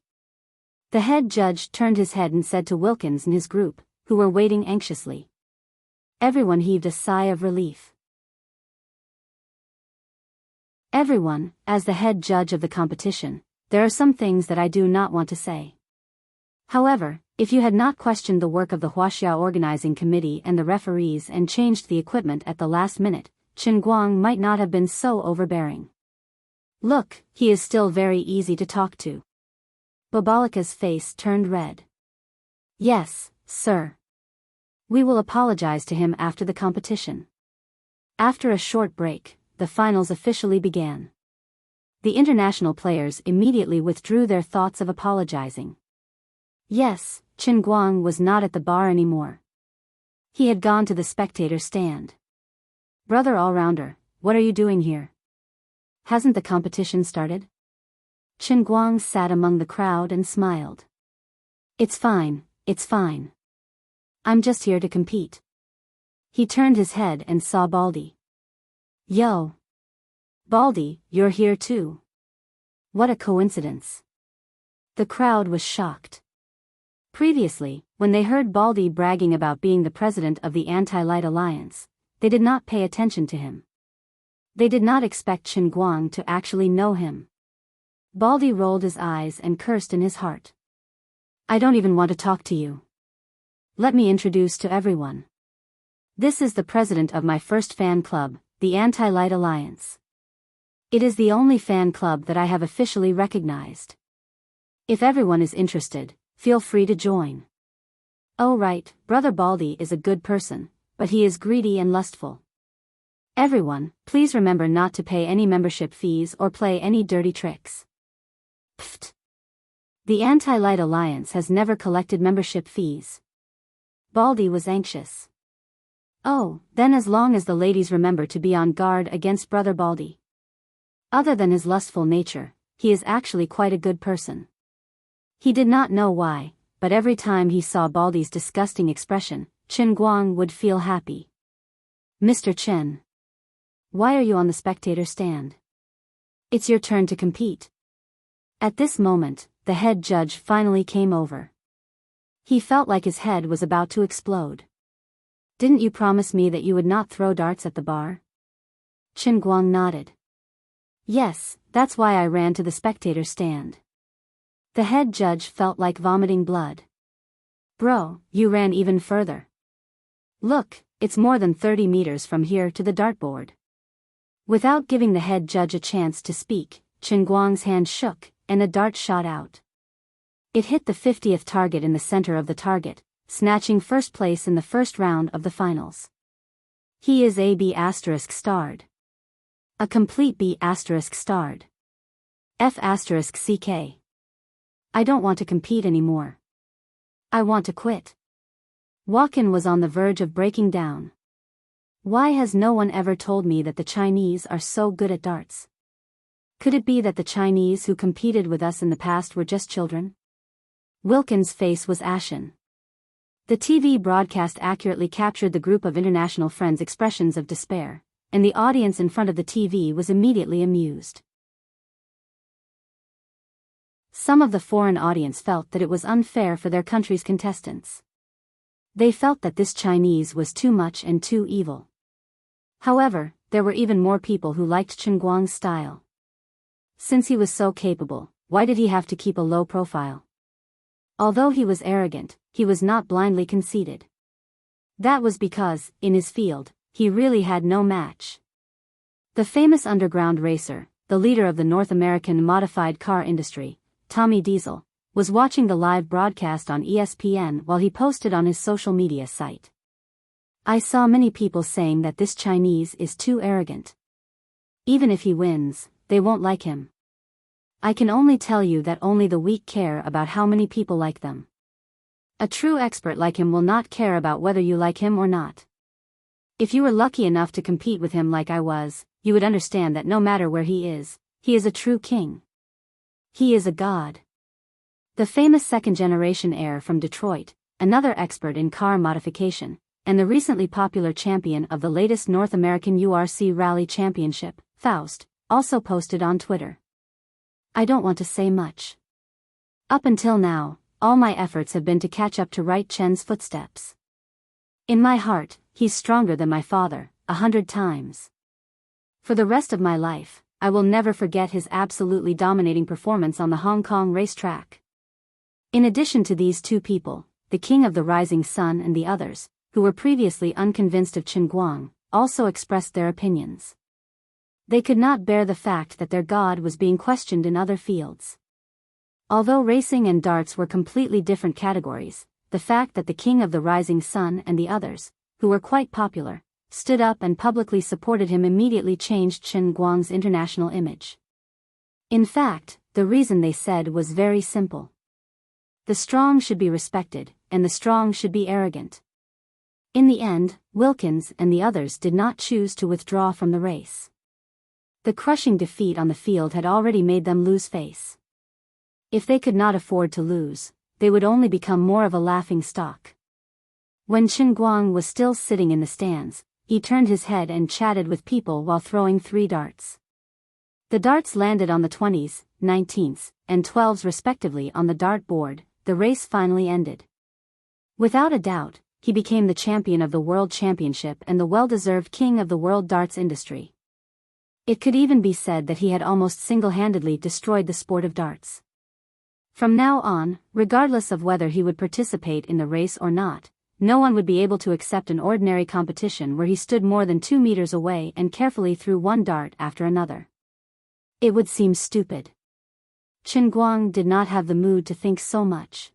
The head judge turned his head and said to Wilkins and his group, who were waiting anxiously. Everyone heaved a sigh of relief. Everyone, as the head judge of the competition, there are some things that I do not want to say. However, if you had not questioned the work of the Huaxiao organizing committee and the referees and changed the equipment at the last minute, Chen Guang might not have been so overbearing. Look, he is still very easy to talk to. Babalika's face turned red. Yes, sir. We will apologize to him after the competition. After a short break, the finals officially began. The international players immediately withdrew their thoughts of apologizing. Yes, Chen Guang was not at the bar anymore. He had gone to the spectator stand. Brother all-rounder, what are you doing here? Hasn't the competition started? Chen Guang sat among the crowd and smiled. It's fine, it's fine. I'm just here to compete. He turned his head and saw Baldy. Yo! Baldy, you're here too. What a coincidence. The crowd was shocked. Previously, when they heard Baldy bragging about being the president of the Anti-Light Alliance, they did not pay attention to him. They did not expect Chen Guang to actually know him. Baldy rolled his eyes and cursed in his heart. I don't even want to talk to you. Let me introduce to everyone. This is the president of my first fan club, the Anti-Light Alliance. It is the only fan club that I have officially recognized. If everyone is interested, feel free to join. Oh right, Brother Baldy is a good person, but he is greedy and lustful. Everyone, please remember not to pay any membership fees or play any dirty tricks. Pfft. The Anti-Light Alliance has never collected membership fees. Baldy was anxious. Oh, then as long as the ladies remember to be on guard against Brother Baldy. Other than his lustful nature, he is actually quite a good person. He did not know why, but every time he saw Baldy's disgusting expression, Chen Guang would feel happy. Mr. Chen. Why are you on the spectator stand? It's your turn to compete. At this moment, the head judge finally came over. He felt like his head was about to explode. Didn't you promise me that you would not throw darts at the bar? Chen Guang nodded. Yes, that's why I ran to the spectator stand. The head judge felt like vomiting blood. Bro, you ran even further. Look, it's more than 30 meters from here to the dartboard. Without giving the head judge a chance to speak, Chen Guang's hand shook, and a dart shot out. It hit the 50th target in the center of the target, snatching first place in the first round of the finals. He is a B** starred. A complete B** starred. F** CK. I don't want to compete anymore. I want to quit. Walken was on the verge of breaking down. Why has no one ever told me that the Chinese are so good at darts? Could it be that the Chinese who competed with us in the past were just children? Wilkins' face was ashen. The TV broadcast accurately captured the group of international friends' expressions of despair, and the audience in front of the TV was immediately amused. Some of the foreign audience felt that it was unfair for their country's contestants. They felt that this Chinese was too much and too evil. However, there were even more people who liked Chen Guang's style. Since he was so capable, why did he have to keep a low profile? Although he was arrogant, he was not blindly conceited. That was because, in his field, he really had no match. The famous underground racer, the leader of the North American modified car industry, Tommy Diesel, was watching the live broadcast on ESPN while he posted on his social media site. I saw many people saying that this Chinese is too arrogant. Even if he wins, they won't like him. I can only tell you that only the weak care about how many people like them. A true expert like him will not care about whether you like him or not. If you were lucky enough to compete with him like I was, you would understand that no matter where he is a true king. He is a god. The famous second-generation heir from Detroit, another expert in car modification, and the recently popular champion of the latest North American URC Rally Championship, Faust, also posted on Twitter. I don't want to say much. Up until now, all my efforts have been to catch up to Right Chen's footsteps. In my heart, he's stronger than my father, 100 times. For the rest of my life, I will never forget his absolutely dominating performance on the Hong Kong racetrack. In addition to these two people, the King of the Rising Sun and the others, who were previously unconvinced of Chen Guang, also expressed their opinions. They could not bear the fact that their god was being questioned in other fields. Although racing and darts were completely different categories, the fact that the King of the Rising Sun and the others, who were quite popular, stood up and publicly supported him immediately changed Chen Guang's international image. In fact, the reason they said was very simple. The strong should be respected, and the strong should be arrogant. In the end, Wilkins and the others did not choose to withdraw from the race. The crushing defeat on the field had already made them lose face. If they could not afford to lose, they would only become more of a laughing stock. When Chen Guang was still sitting in the stands, he turned his head and chatted with people while throwing 3 darts. The darts landed on the 20s, 19s, and 12s respectively on the dart board. The race finally ended. Without a doubt, he became the champion of the World Championship and the well-deserved king of the world darts industry. It could even be said that he had almost single-handedly destroyed the sport of darts. From now on, regardless of whether he would participate in the race or not, no one would be able to accept an ordinary competition where he stood more than 2 meters away and carefully threw one dart after another. It would seem stupid. Chen Guang did not have the mood to think so much.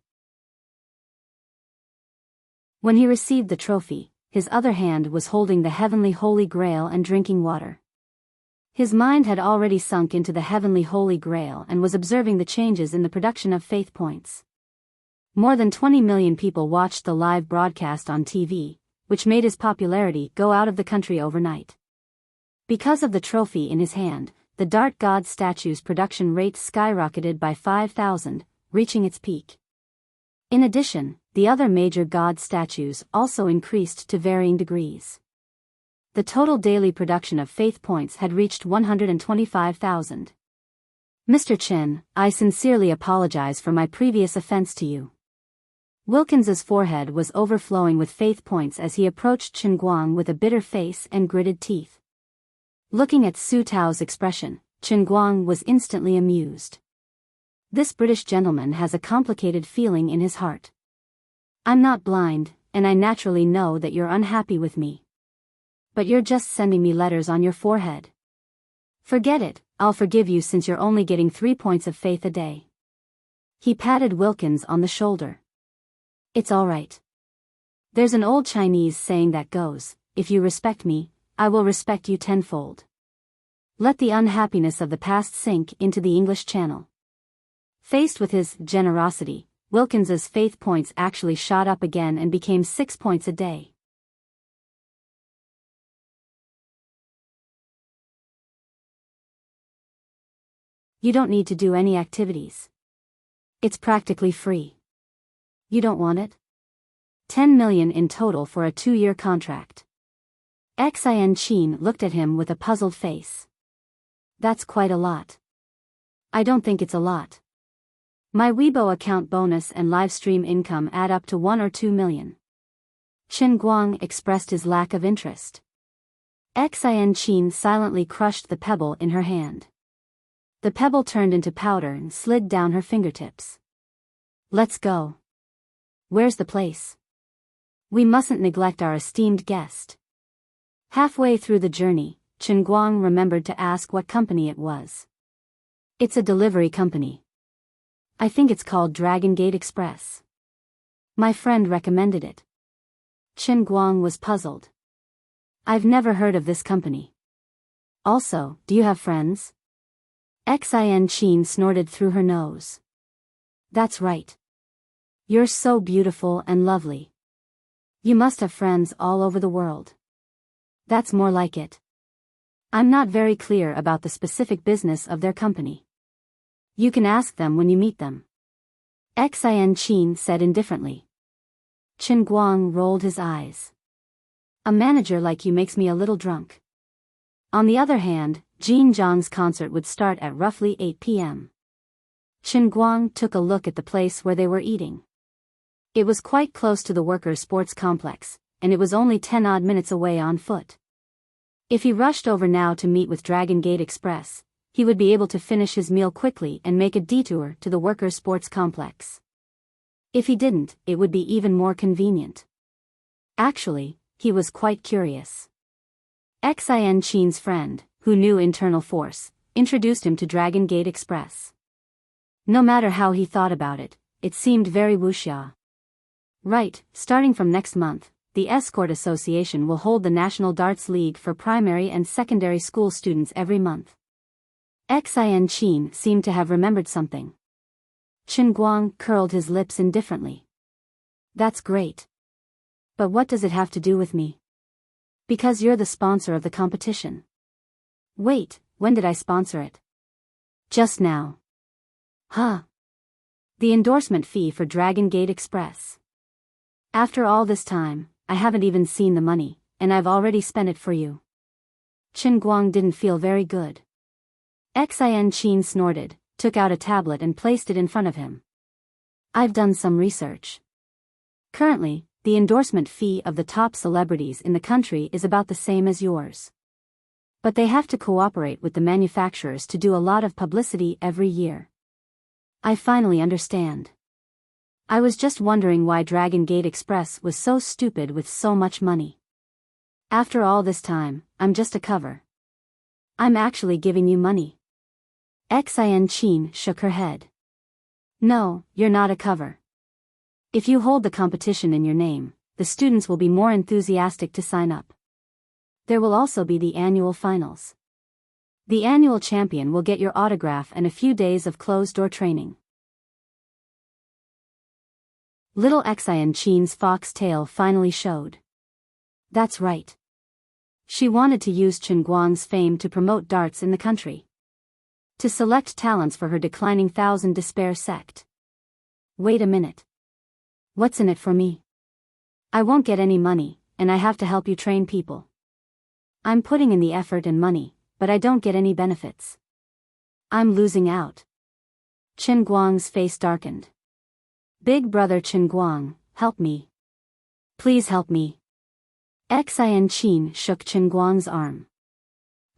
When he received the trophy, his other hand was holding the heavenly Holy Grail and drinking water. His mind had already sunk into the heavenly Holy Grail and was observing the changes in the production of faith points. More than 20 million people watched the live broadcast on TV, which made his popularity go out of the country overnight. Because of the trophy in his hand, the Dart God statue's production rate skyrocketed by 5,000, reaching its peak. In addition, the other major god statues also increased to varying degrees. The total daily production of faith points had reached 125,000. Mr. Chen, I sincerely apologize for my previous offense to you. Wilkins's forehead was overflowing with faith points as he approached Chen Guang with a bitter face and gritted teeth. Looking at Su Tao's expression, Chen Guang was instantly amused. This British gentleman has a complicated feeling in his heart. I'm not blind, and I naturally know that you're unhappy with me. But you're just sending me letters on your forehead. Forget it, I'll forgive you since you're only getting 3 points of faith a day. He patted Wilkins on the shoulder. It's all right. There's an old Chinese saying that goes, if you respect me, I will respect you tenfold. Let the unhappiness of the past sink into the English Channel. Faced with his generosity, Wilkins's faith points actually shot up again and became 6 points a day. You don't need to do any activities. It's practically free. You don't want it? 10 million in total for a 2-year contract. Xin looked at him with a puzzled face. That's quite a lot. I don't think it's a lot. My Weibo account bonus and live stream income add up to 1 or 2 million. Chen Guang expressed his lack of interest. Xin silently crushed the pebble in her hand. The pebble turned into powder and slid down her fingertips. Let's go. Where's the place? We mustn't neglect our esteemed guest. Halfway through the journey, Chen Guang remembered to ask what company it was. It's a delivery company. I think it's called Dragon Gate Express. My friend recommended it. Chen Guang was puzzled. I've never heard of this company. Also, do you have friends? Xin snorted through her nose. That's right. You're so beautiful and lovely. You must have friends all over the world. That's more like it. I'm not very clear about the specific business of their company. You can ask them when you meet them. Xin said indifferently. Chen Guang rolled his eyes. A manager like you makes me a little drunk. On the other hand, Jin Zhang's concert would start at roughly 8 p.m. Chen Guang took a look at the place where they were eating. It was quite close to the workers' sports complex, and it was only 10-odd minutes away on foot. If he rushed over now to meet with Dragon Gate Express, he would be able to finish his meal quickly and make a detour to the workers' sports complex. If he didn't, it would be even more convenient. Actually, he was quite curious. Xin's friend, who knew internal force, introduced him to Dragon Gate Express. No matter how he thought about it, it seemed very wuxia. Right, starting from next month, the Escort Association will hold the National Darts League for primary and secondary school students every month. Xin seemed to have remembered something. Chen Guang curled his lips indifferently. That's great. But what does it have to do with me? Because you're the sponsor of the competition. Wait, when did I sponsor it? Just now. Huh. The endorsement fee for Dragon Gate Express. After all this time, I haven't even seen the money, and I've already spent it for you. Chen Guang didn't feel very good. Xin snorted, took out a tablet and placed it in front of him. I've done some research. Currently, the endorsement fee of the top celebrities in the country is about the same as yours. But they have to cooperate with the manufacturers to do a lot of publicity every year. I finally understand. I was just wondering why Dragon Gate Express was so stupid with so much money. After all this time, I'm just a cover. I'm actually giving you money. Xin shook her head. No, you're not a cover. If you hold the competition in your name, the students will be more enthusiastic to sign up. There will also be the annual finals. The annual champion will get your autograph and a few days of closed-door training. Little Enchanting's fox tail finally showed. That's right. She wanted to use Chen Guang's fame to promote darts in the country. To select talents for her declining Thousand Despair sect. Wait a minute. What's in it for me? I won't get any money, and I have to help you train people. I'm putting in the effort and money, but I don't get any benefits. I'm losing out. Chen Guang's face darkened. Big brother Chen Guang, help me. Please help me. Enchanting shook Chen Guang's arm.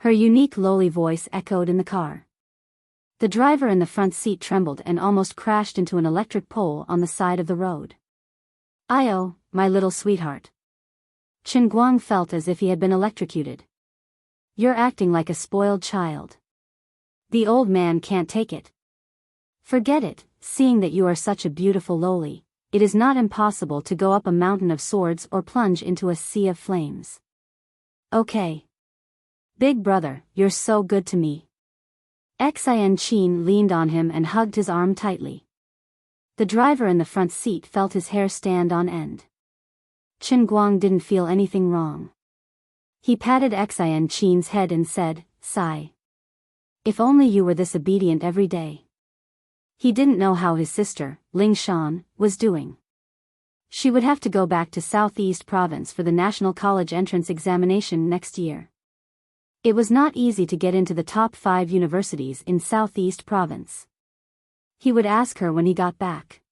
Her unique lowly voice echoed in the car. The driver in the front seat trembled and almost crashed into an electric pole on the side of the road. "Io, my little sweetheart." Chen Guang felt as if he had been electrocuted. "You're acting like a spoiled child. The old man can't take it." "Forget it, seeing that you are such a beautiful loli, it is not impossible to go up a mountain of swords or plunge into a sea of flames." "Okay. Big brother, you're so good to me." Enchanting leaned on him and hugged his arm tightly. The driver in the front seat felt his hair stand on end. Chen Guang didn't feel anything wrong. He patted Enchanting's head and said, "Sigh. If only you were this obedient every day." He didn't know how his sister, Ling Shan, was doing. She would have to go back to Southeast Province for the National College entrance examination next year. It was not easy to get into the top 5 universities in Southeast Province. He would ask her when he got back.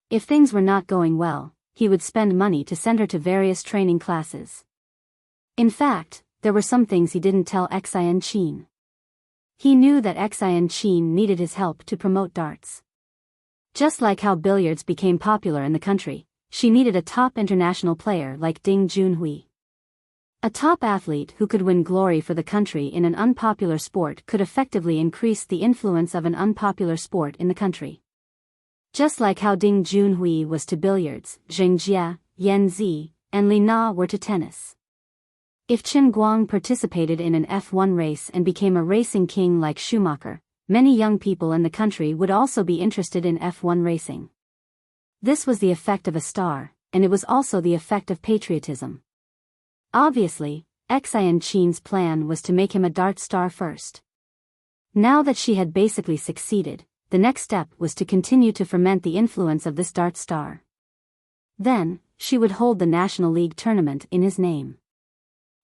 If things were not going well, he would spend money to send her to various training classes. In fact, there were some things he didn't tell Enchanting. He knew that Enchanting needed his help to promote darts. Just like how billiards became popular in the country, she needed a top international player like Ding Junhui. A top athlete who could win glory for the country in an unpopular sport could effectively increase the influence of an unpopular sport in the country. Just like how Ding Junhui was to billiards, Zheng Jie, Yan Zi, and Li Na were to tennis. If Chen Guang participated in an F1 race and became a racing king like Schumacher, many young people in the country would also be interested in F1 racing. This was the effect of a star, and it was also the effect of patriotism. Obviously, Enchanting's plan was to make him a dart star first. Now that she had basically succeeded, the next step was to continue to ferment the influence of this dart star. Then, she would hold the National League tournament in his name.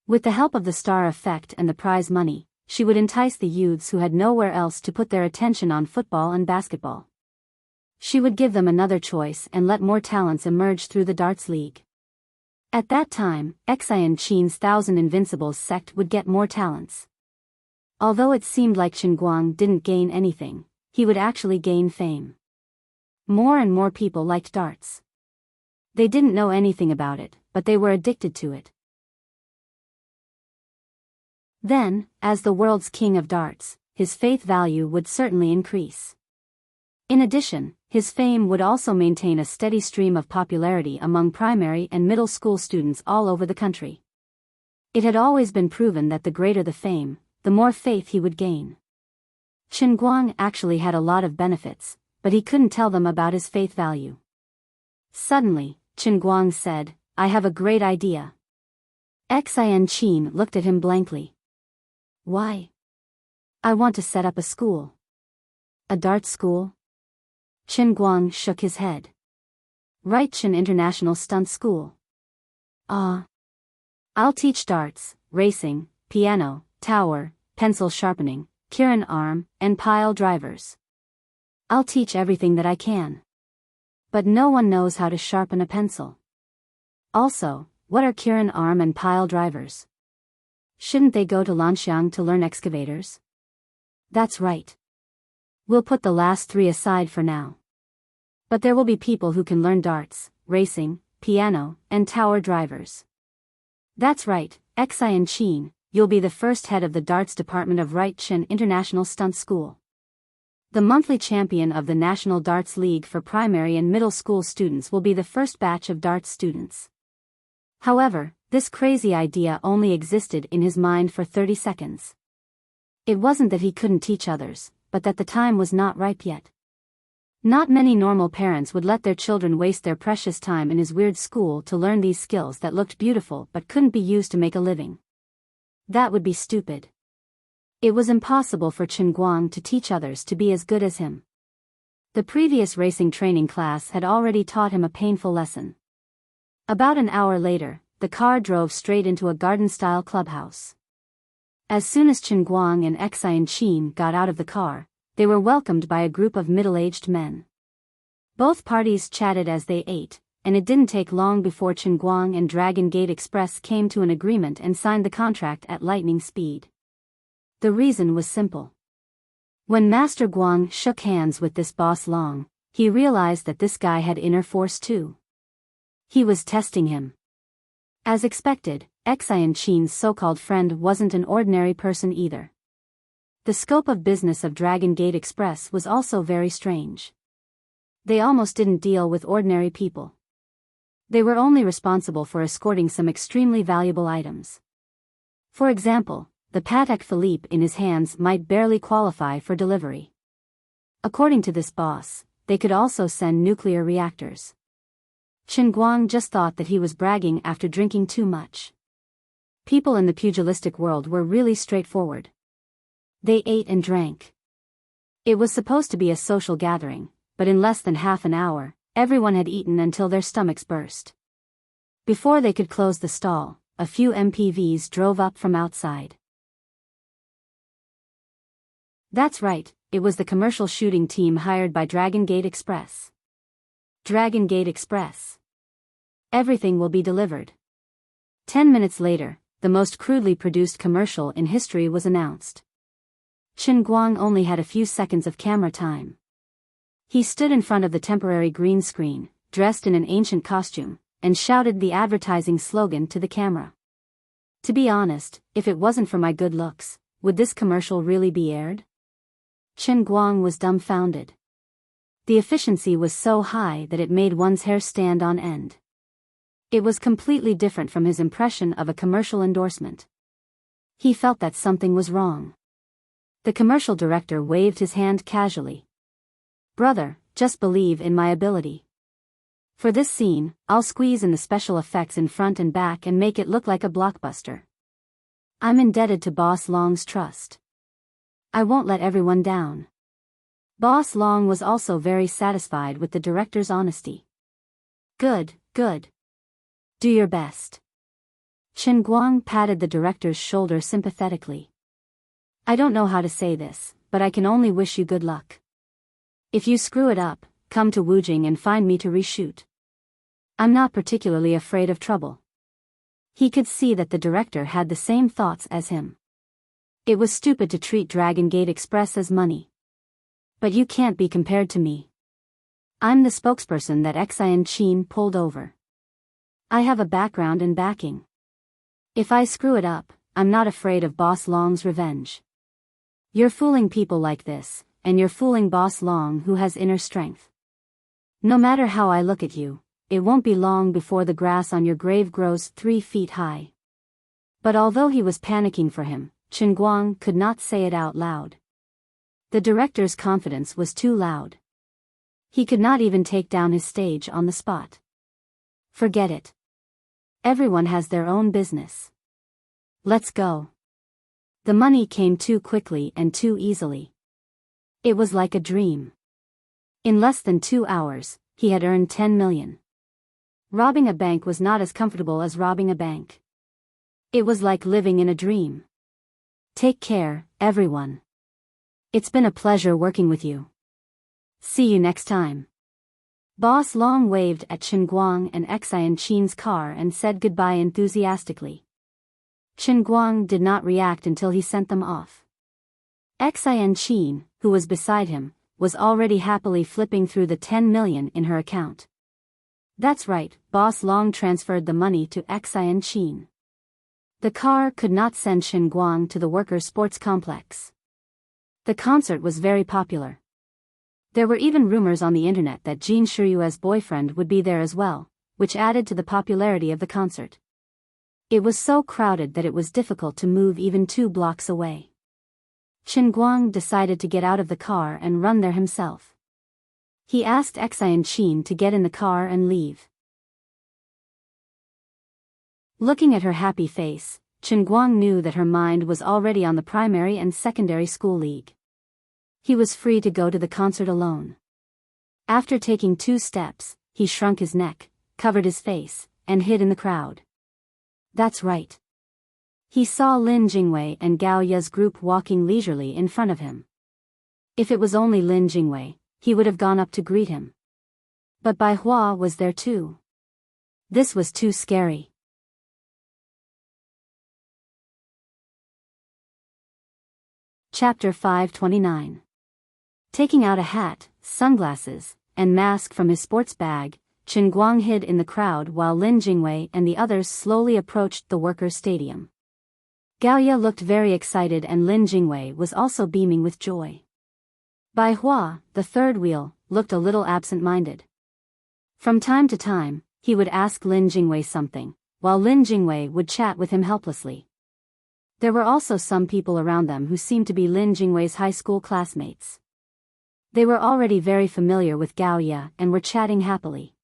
With the help of the star effect and the prize money, she would entice the youths who had nowhere else to put their attention on football and basketball. She would give them another choice and let more talents emerge through the darts league. At that time, Enchanting's Thousand Invincibles sect would get more talents. Although it seemed like Chen Guang didn't gain anything, he would actually gain fame. More and more people liked darts. They didn't know anything about it, but they were addicted to it. Then, as the world's king of darts, his faith value would certainly increase. In addition, his fame would also maintain a steady stream of popularity among primary and middle school students all over the country. It had always been proven that the greater the fame, the more faith he would gain. Chen Guang actually had a lot of benefits, but he couldn't tell them about his faith value. Suddenly, Chen Guang said, "I have a great idea." Enchanting looked at him blankly. "Why?" "I want to set up a school." "A dart school?" Chen Guang shook his head. "Right, Chen International Stunt School." "Ah. I'll teach darts, racing, piano, tower, pencil sharpening, Kirin arm, and pile drivers. I'll teach everything that I can. But no one knows how to sharpen a pencil. Also, what are Kirin arm and pile drivers? Shouldn't they go to Lanxiang to learn excavators?" "That's right. We'll put the last 3 aside for now. But there will be people who can learn darts, racing, piano, and tower drivers." "That's right, Enchanting, you'll be the first head of the darts department of Right Chen International Stunt School. The monthly champion of the National Darts League for primary and middle school students will be the first batch of darts students." However, this crazy idea only existed in his mind for 30 seconds. It wasn't that he couldn't teach others, but that the time was not ripe yet. Not many normal parents would let their children waste their precious time in his weird school to learn these skills that looked beautiful but couldn't be used to make a living. That would be stupid. It was impossible for Chen Guang to teach others to be as good as him. The previous racing training class had already taught him a painful lesson. About an hour later, the car drove straight into a garden-style clubhouse. As soon as Chen Guang and Enchanting got out of the car, they were welcomed by a group of middle-aged men. Both parties chatted as they ate, and it didn't take long before Chen Guang and Dragon Gate Express came to an agreement and signed the contract at lightning speed. The reason was simple. When Master Guang shook hands with this boss Long, he realized that this guy had inner force too. He was testing him. As expected, Enchanting's so-called friend wasn't an ordinary person either. The scope of business of Dragon Gate Express was also very strange. They almost didn't deal with ordinary people. They were only responsible for escorting some extremely valuable items. For example, the Patek Philippe in his hands might barely qualify for delivery. According to this boss, they could also send nuclear reactors. Chen Guang just thought that he was bragging after drinking too much. People in the pugilistic world were really straightforward. They ate and drank. It was supposed to be a social gathering, but in less than half an hour, everyone had eaten until their stomachs burst. Before they could close the stall, a few MPVs drove up from outside. That's right, it was the commercial shooting team hired by Dragon Gate Express. Dragon Gate Express. Everything will be delivered. 10 minutes later, the most crudely produced commercial in history was announced. Chen Guang only had a few seconds of camera time. He stood in front of the temporary green screen, dressed in an ancient costume, and shouted the advertising slogan to the camera. To be honest, if it wasn't for my good looks, would this commercial really be aired? Chen Guang was dumbfounded. The efficiency was so high that it made one's hair stand on end. It was completely different from his impression of a commercial endorsement. He felt that something was wrong. The commercial director waved his hand casually. "Brother, just believe in my ability. For this scene, I'll squeeze in the special effects in front and back and make it look like a blockbuster. I'm indebted to Boss Long's trust. I won't let everyone down." Boss Long was also very satisfied with the director's honesty. Good, good. Do your best. Chen Guang patted the director's shoulder sympathetically. I don't know how to say this, but I can only wish you good luck. If you screw it up, come to Wujing and find me to reshoot. I'm not particularly afraid of trouble. He could see that the director had the same thoughts as him. It was stupid to treat Dragon Gate Express as money. But you can't be compared to me. I'm the spokesperson that Enchanting pulled over. I have a background and backing. If I screw it up, I'm not afraid of Boss Long's revenge. You're fooling people like this, and you're fooling Boss Long who has inner strength. No matter how I look at you, it won't be long before the grass on your grave grows 3 feet high. But although he was panicking for him, Chen Guang could not say it out loud. The director's confidence was too loud. He could not even take down his stage on the spot. Forget it. Everyone has their own business. Let's go. The money came too quickly and too easily. It was like a dream. In less than 2 hours, he had earned 10 million. Robbing a bank was not as comfortable as robbing a bank. It was like living in a dream. Take care, everyone. It's been a pleasure working with you. See you next time. Boss Long waved at Chen Guang and Enchanting's car and said goodbye enthusiastically. Chen Guang did not react until he sent them off. Enchanting, who was beside him, was already happily flipping through the 10 million in her account. That's right, Boss Long transferred the money to Enchanting. The car could not send Chen Guang to the workers' sports complex. The concert was very popular. There were even rumors on the internet that Jin Shiyue's boyfriend would be there as well, which added to the popularity of the concert. It was so crowded that it was difficult to move even 2 blocks away. Chen Guang decided to get out of the car and run there himself. He asked Enchanting to get in the car and leave. Looking at her happy face, Chen Guang knew that her mind was already on the primary and secondary school league. He was free to go to the concert alone. After taking 2 steps, he shrunk his neck, covered his face, and hid in the crowd. That's right. He saw Lin Jingwei and Gao Ye's group walking leisurely in front of him. If it was only Lin Jingwei, he would have gone up to greet him. But Bai Hua was there too. This was too scary. Chapter 529. Taking out a hat, sunglasses, and mask from his sports bag, Chen Guang hid in the crowd while Lin Jingwei and the others slowly approached the workers' stadium. Gao Ye looked very excited and Lin Jingwei was also beaming with joy. Bai Hua, the third wheel, looked a little absent-minded. From time to time, he would ask Lin Jingwei something, while Lin Jingwei would chat with him helplessly. There were also some people around them who seemed to be Lin Jingwei's high school classmates. They were already very familiar with Gao Ye and were chatting happily.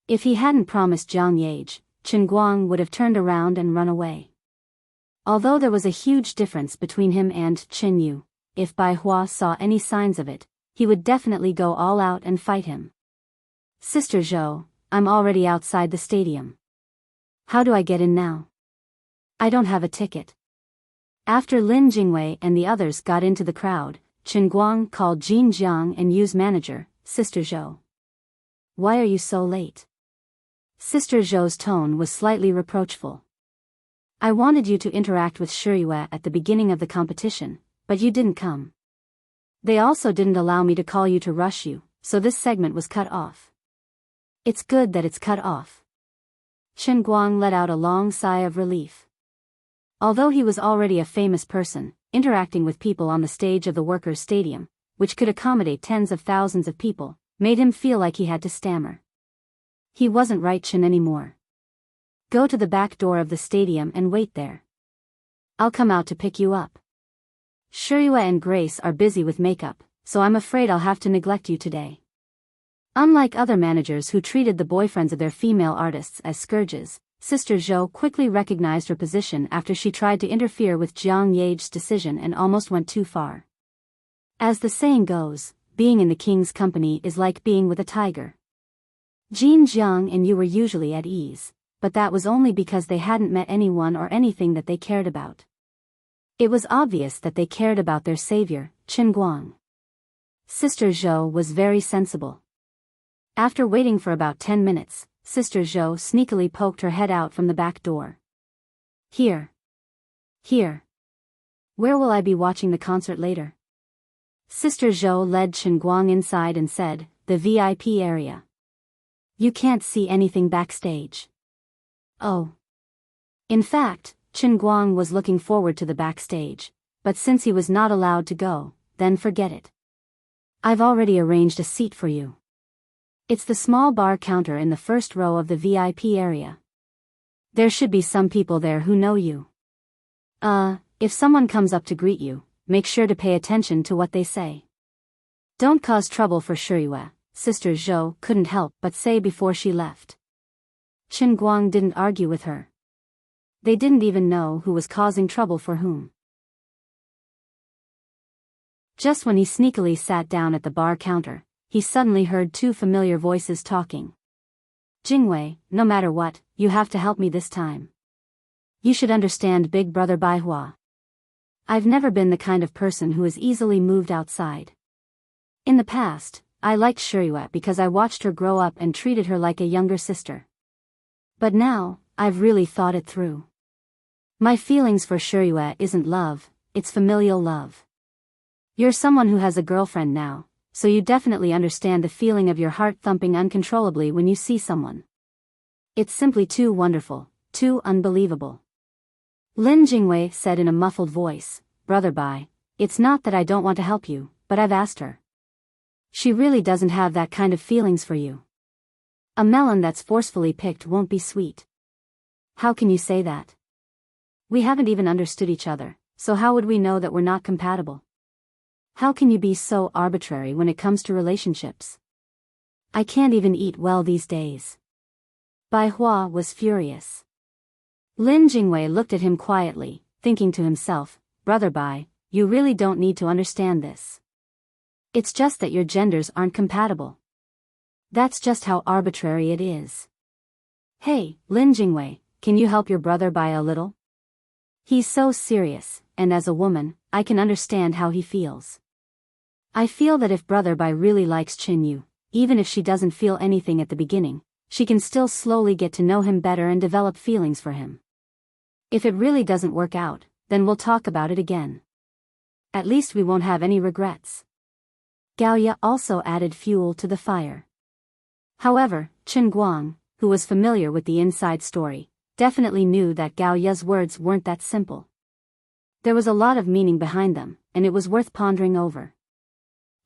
If he hadn't promised Jiang Yage, Chen Guang would have turned around and run away. Although there was a huge difference between him and Chen Yu, if Bai Hua saw any signs of it, he would definitely go all out and fight him. Sister Zhou, I'm already outside the stadium. How do I get in now? I don't have a ticket. After Lin Jingwei and the others got into the crowd, Chen Guang called Jin Jiang and Yu's manager, Sister Zhou. Why are you so late? Sister Zhou's tone was slightly reproachful. I wanted you to interact with Shiyue at the beginning of the competition, but you didn't come. They also didn't allow me to call you to rush you, so this segment was cut off. It's good that it's cut off. Chen Guang let out a long sigh of relief. Although he was already a famous person, interacting with people on the stage of the workers' stadium, which could accommodate tens of thousands of people, made him feel like he had to stammer. He wasn't right Chen anymore. Go to the back door of the stadium and wait there. I'll come out to pick you up. Shiyue and Grace are busy with makeup, so I'm afraid I'll have to neglect you today. Unlike other managers who treated the boyfriends of their female artists as scourges, Sister Zhou quickly recognized her position after she tried to interfere with Jiang Yage's decision and almost went too far. As the saying goes, being in the king's company is like being with a tiger. Jin Jiang and Yu were usually at ease, but that was only because they hadn't met anyone or anything that they cared about. It was obvious that they cared about their savior, Chen Guang. Sister Zhou was very sensible. After waiting for about 10 minutes, Sister Zhou sneakily poked her head out from the back door. Here. Where will I be watching the concert later? Sister Zhou led Chen Guang inside and said, the VIP area. You can't see anything backstage. Oh. In fact, Chen Guang was looking forward to the backstage, but since he was not allowed to go, then forget it. I've already arranged a seat for you. It's the small bar counter in the first row of the VIP area. There should be some people there who know you. If someone comes up to greet you, make sure to pay attention to what they say. Don't cause trouble for Shiyue, Sister Zhou couldn't help but say before she left. Chen Guang didn't argue with her. They didn't even know who was causing trouble for whom. Just when he sneakily sat down at the bar counter, he suddenly heard 2 familiar voices talking. Jingwei, no matter what, you have to help me this time. You should understand Big Brother Bai Hua. I've never been the kind of person who is easily moved outside. In the past, I liked Shiyue because I watched her grow up and treated her like a younger sister. But now, I've really thought it through. My feelings for Shiyue isn't love, it's familial love. You're someone who has a girlfriend now, so you definitely understand the feeling of your heart thumping uncontrollably when you see someone. It's simply too wonderful, too unbelievable. Lin Jingwei said in a muffled voice, Brother Bai, it's not that I don't want to help you, but I've asked her. She really doesn't have that kind of feelings for you. A melon that's forcefully picked won't be sweet. How can you say that? We haven't even understood each other, So how would we know that we're not compatible? How can you be so arbitrary when it comes to relationships? I can't even eat well these days. Bai Hua was furious. Lin Jingwei looked at him quietly, thinking to himself, Brother Bai, you really don't need to understand this. It's just that your genders aren't compatible. That's just how arbitrary it is. Hey, Lin Jingwei, can you help your brother Bai a little? He's so serious, and as a woman, I can understand how he feels. I feel that if Brother Bai really likes Qin Yu, even if she doesn't feel anything at the beginning, she can still slowly get to know him better and develop feelings for him. If it really doesn't work out, then we'll talk about it again. At least we won't have any regrets. Gao Ye also added fuel to the fire. However, Chen Guang, who was familiar with the inside story, definitely knew that Gao Ye's words weren't that simple. There was a lot of meaning behind them, and it was worth pondering over.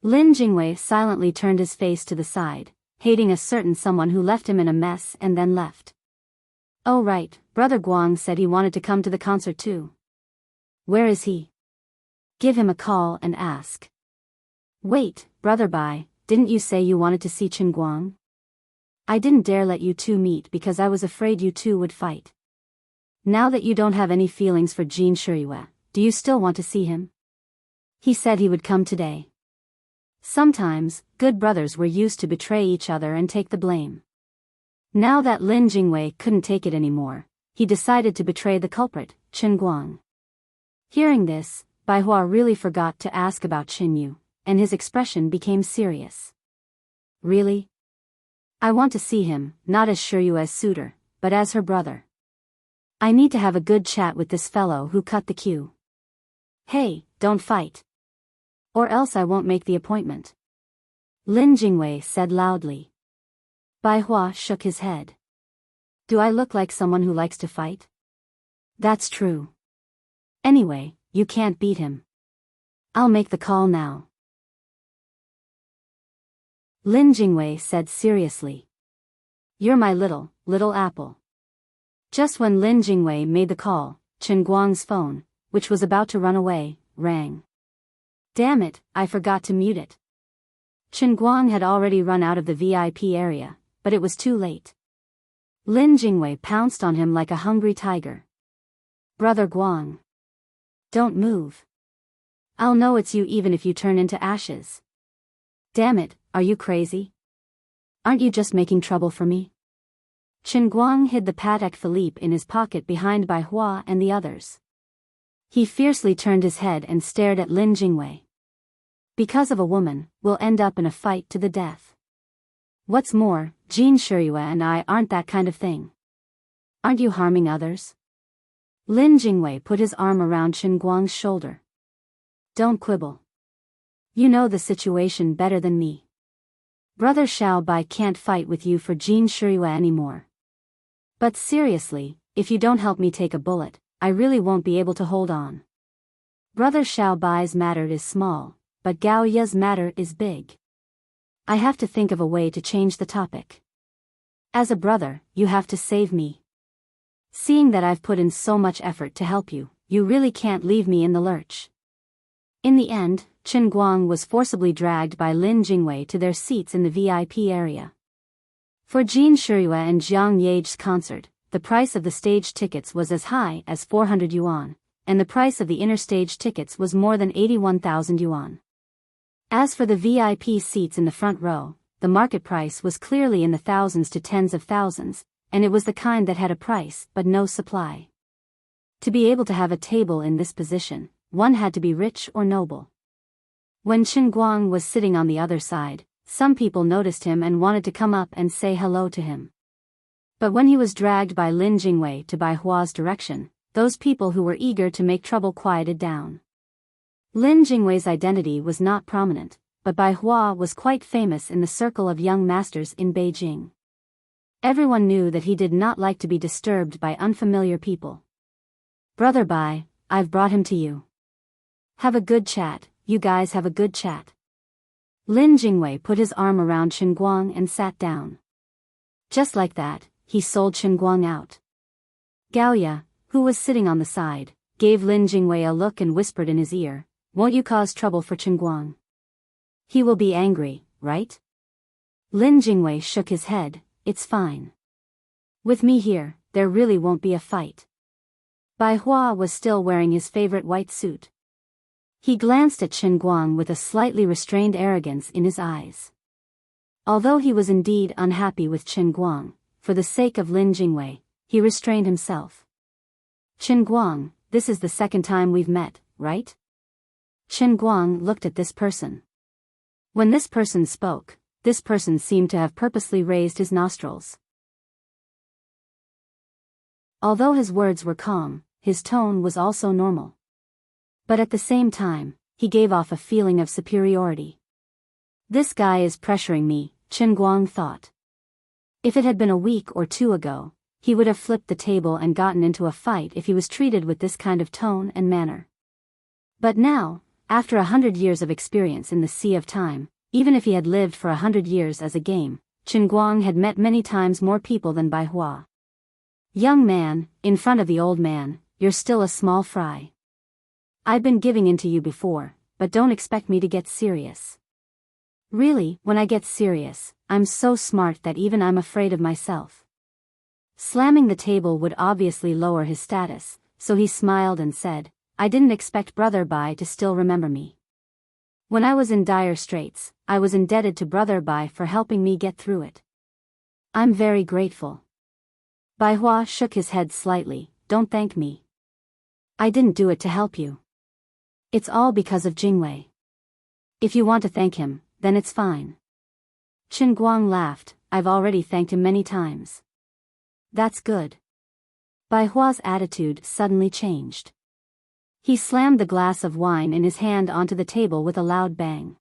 Lin Jingwei silently turned his face to the side, hating a certain someone who left him in a mess and then left. Oh right, Brother Guang said he wanted to come to the concert too. Where is he? Give him a call and ask. Wait, Brother Bai, didn't you say you wanted to see Chen Guang? I didn't dare let you two meet because I was afraid you two would fight. Now that you don't have any feelings for Jin Shiyue, do you still want to see him? He said he would come today. Sometimes, good brothers were used to betray each other and take the blame. Now that Lin Jingwei couldn't take it anymore, he decided to betray the culprit, Chen Guang. Hearing this, Bai Hua really forgot to ask about Qin Yu, and his expression became serious. Really? I want to see him, not as Shiyue's suitor, but as her brother. I need to have a good chat with this fellow who cut the queue. Hey, don't fight. Or else I won't make the appointment. Lin Jingwei said loudly. Bai Hua shook his head. Do I look like someone who likes to fight? That's true. Anyway, you can't beat him. I'll make the call now. Lin Jingwei said seriously. You're my little apple. Just when Lin Jingwei made the call, Chen Guang's phone, which was about to run away, rang. Damn it, I forgot to mute it. Chen Guang had already run out of the VIP area, but it was too late. Lin Jingwei pounced on him like a hungry tiger. Brother Guang. Don't move. I'll know it's you even if you turn into ashes. Damn it, are you crazy? Aren't you just making trouble for me? Chen Guang hid the Patek Philippe in his pocket behind Bai Hua and the others. He fiercely turned his head and stared at Lin Jingwei. Because of a woman, we'll end up in a fight to the death. What's more, Jin Shiyue and I aren't that kind of thing. Aren't you harming others? Lin Jingwei put his arm around Chen Guang's shoulder. Don't quibble. You know the situation better than me. Brother Xiao Bai can't fight with you for Jin Shiyue anymore. But seriously, if you don't help me take a bullet, I really won't be able to hold on. Brother Xiao Bai's matter is small, but Gao Ye's matter is big. I have to think of a way to change the topic. As a brother, you have to save me. Seeing that I've put in so much effort to help you, you really can't leave me in the lurch. In the end, Chen Guang was forcibly dragged by Lin Jingwei to their seats in the VIP area. For Jin Shiyue and Jiang Ye's concert, the price of the stage tickets was as high as 400 yuan, and the price of the inner stage tickets was more than 81,000 yuan. As for the VIP seats in the front row, the market price was clearly in the thousands to tens of thousands, and it was the kind that had a price but no supply. To be able to have a table in this position, one had to be rich or noble. When Chen Guang was sitting on the other side, some people noticed him and wanted to come up and say hello to him. But when he was dragged by Lin Jingwei to Bai Hua's direction, those people who were eager to make trouble quieted down. Lin Jingwei's identity was not prominent, but Bai Hua was quite famous in the circle of young masters in Beijing. Everyone knew that he did not like to be disturbed by unfamiliar people. Brother Bai, I've brought him to you. Have a good chat, you guys have a good chat. Lin Jingwei put his arm around Chen Guang and sat down. Just like that, he sold Chen Guang out. Gao Ye, who was sitting on the side, gave Lin Jingwei a look and whispered in his ear, "Won't you cause trouble for Chen Guang? He will be angry, right?" Lin Jingwei shook his head, "It's fine. With me here, there really won't be a fight." Bai Hua was still wearing his favorite white suit. He glanced at Chen Guang with a slightly restrained arrogance in his eyes. Although he was indeed unhappy with Chen Guang, for the sake of Lin Jingwei, he restrained himself. "Chen Guang, this is the second time we've met, right?" Chen Guang looked at this person. When this person spoke, this person seemed to have purposely raised his nostrils. Although his words were calm, his tone was also normal. But at the same time, he gave off a feeling of superiority. "This guy is pressuring me," Chen Guang thought. If it had been a week or two ago, he would have flipped the table and gotten into a fight if he was treated with this kind of tone and manner. But now, after 100 years of experience in the Sea of Time, even if he had lived for 100 years as a game, Chen Guang had met many times more people than Bai Hua. "Young man, in front of the old man, you're still a small fry. I've been giving in to you before, but don't expect me to get serious. Really, when I get serious, I'm so smart that even I'm afraid of myself." Slamming the table would obviously lower his status, so he smiled and said, "I didn't expect Brother Bai to still remember me. When I was in dire straits, I was indebted to Brother Bai for helping me get through it. I'm very grateful." Bai Hua shook his head slightly, "Don't thank me. I didn't do it to help you. It's all because of Jingwei. If you want to thank him, then it's fine." Chen Guang laughed, "I've already thanked him many times." "That's good." Bai Hua's attitude suddenly changed. He slammed the glass of wine in his hand onto the table with a loud bang.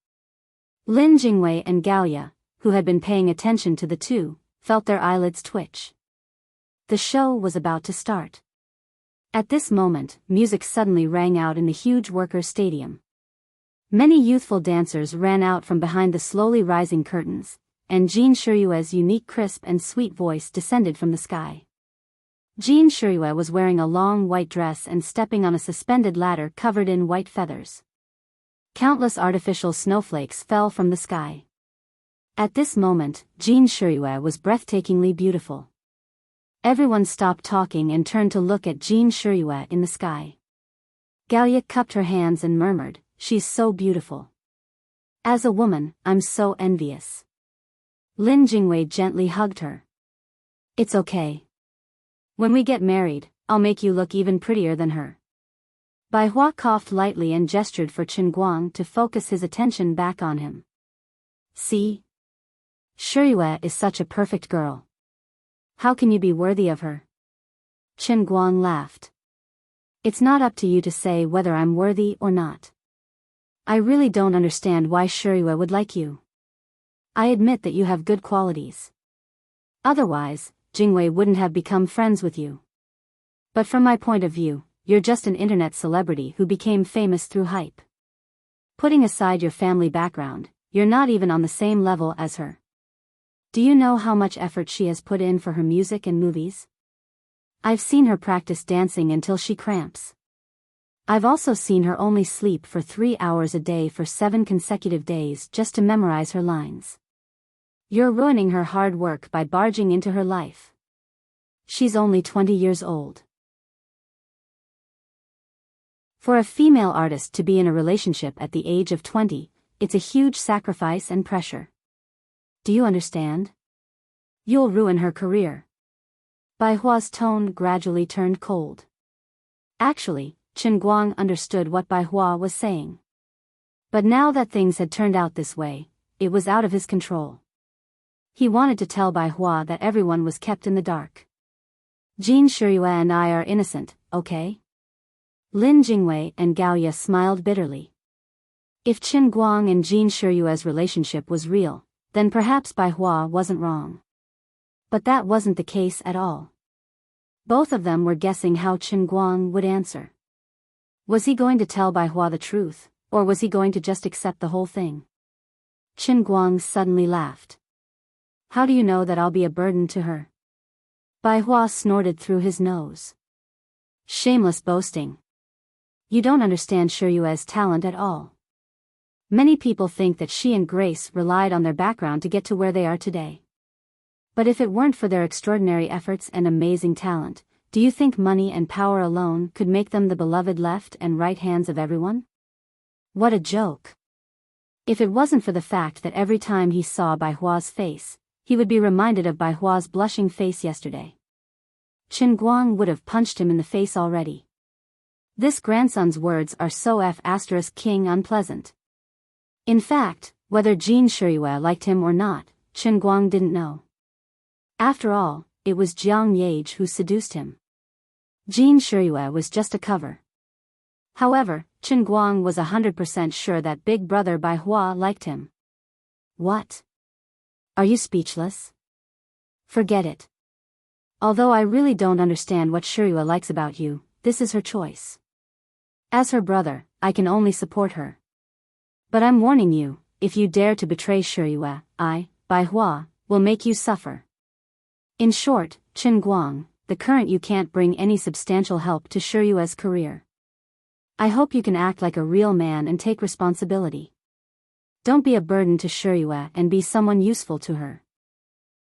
Lin Jingwei and Gaoya, who had been paying attention to the two, felt their eyelids twitch. The show was about to start. At this moment, music suddenly rang out in the huge workers' stadium. Many youthful dancers ran out from behind the slowly rising curtains, and Jin Shiyue's unique crisp and sweet voice descended from the sky. Jin Shiyue was wearing a long white dress and stepping on a suspended ladder covered in white feathers. Countless artificial snowflakes fell from the sky. At this moment, Jin Shiyue was breathtakingly beautiful. Everyone stopped talking and turned to look at Jin Shiyue in the sky. Gaoya cupped her hands and murmured, "She's so beautiful. As a woman, I'm so envious." Lin Jingwei gently hugged her. "It's okay. When we get married, I'll make you look even prettier than her." Bai Hua coughed lightly and gestured for Chen Guang to focus his attention back on him. "See? Shiyue is such a perfect girl. How can you be worthy of her?" Chen Guang laughed. "It's not up to you to say whether I'm worthy or not. I really don't understand why Shiyue would like you. I admit that you have good qualities. Otherwise, Jingwei wouldn't have become friends with you. But from my point of view, you're just an internet celebrity who became famous through hype. Putting aside your family background, you're not even on the same level as her. Do you know how much effort she has put in for her music and movies? I've seen her practice dancing until she cramps. I've also seen her only sleep for 3 hours a day for 7 consecutive days just to memorize her lines. You're ruining her hard work by barging into her life. She's only 20 years old. For a female artist to be in a relationship at the age of 20, it's a huge sacrifice and pressure. Do you understand? You'll ruin her career." Bai Hua's tone gradually turned cold. Actually, Chen Guang understood what Bai Hua was saying. But now that things had turned out this way, it was out of his control. He wanted to tell Bai Hua that everyone was kept in the dark. "Jin Shiyue and I are innocent, okay?" Lin Jingwei and Gaoya smiled bitterly. If Chen Guang and Jin Shiyue's relationship was real, then perhaps Bai Hua wasn't wrong. But that wasn't the case at all. Both of them were guessing how Chen Guang would answer. Was he going to tell Bai Hua the truth, or was he going to just accept the whole thing? Chen Guang suddenly laughed. "How do you know that I'll be a burden to her?" Bai Hua snorted through his nose. "Shameless boasting. You don't understand Shiryue's talent at all. Many people think that she and Grace relied on their background to get to where they are today. But if it weren't for their extraordinary efforts and amazing talent, do you think money and power alone could make them the beloved left and right hands of everyone? What a joke. If it wasn't for the fact that every time he saw Bai Hua's face, he would be reminded of Bai Hua's blushing face yesterday. Qin Guang would have punched him in the face already. This grandson's words are so king unpleasant. In fact, whether Jin Shiryue liked him or not, Qin Guang didn't know. After all, it was Jiang Yage who seduced him. Jin Shiryue was just a cover. However, Qin Guang was 100% sure that big brother Bai Hua liked him. What? Are you speechless? Forget it. Although I really don't understand what Shiryue likes about you, this is her choice. As her brother, I can only support her. But I'm warning you, if you dare to betray Shiryue, I, Bai Hua, will make you suffer. In short, Qin Guang, the current you can't bring any substantial help to Shiryue's career. I hope you can act like a real man and take responsibility. Don't be a burden to Shiryue and be someone useful to her.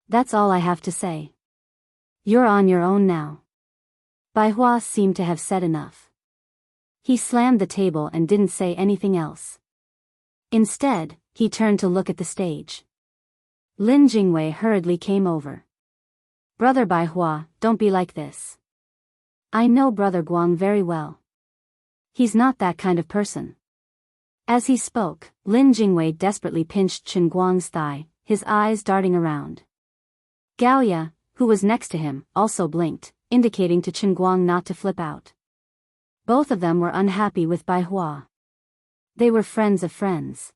That's all I have to say. You're on your own now. Bai Hua seemed to have said enough. He slammed the table and didn't say anything else. Instead, he turned to look at the stage. Lin Jingwei hurriedly came over. Brother Bai Hua, don't be like this. I know Brother Guang very well. He's not that kind of person. As he spoke, Lin Jingwei desperately pinched Qin Guang's thigh, his eyes darting around. Gaoya, who was next to him, also blinked, indicating to Qin Guang not to flip out. Both of them were unhappy with Bai Hua. They were friends of friends.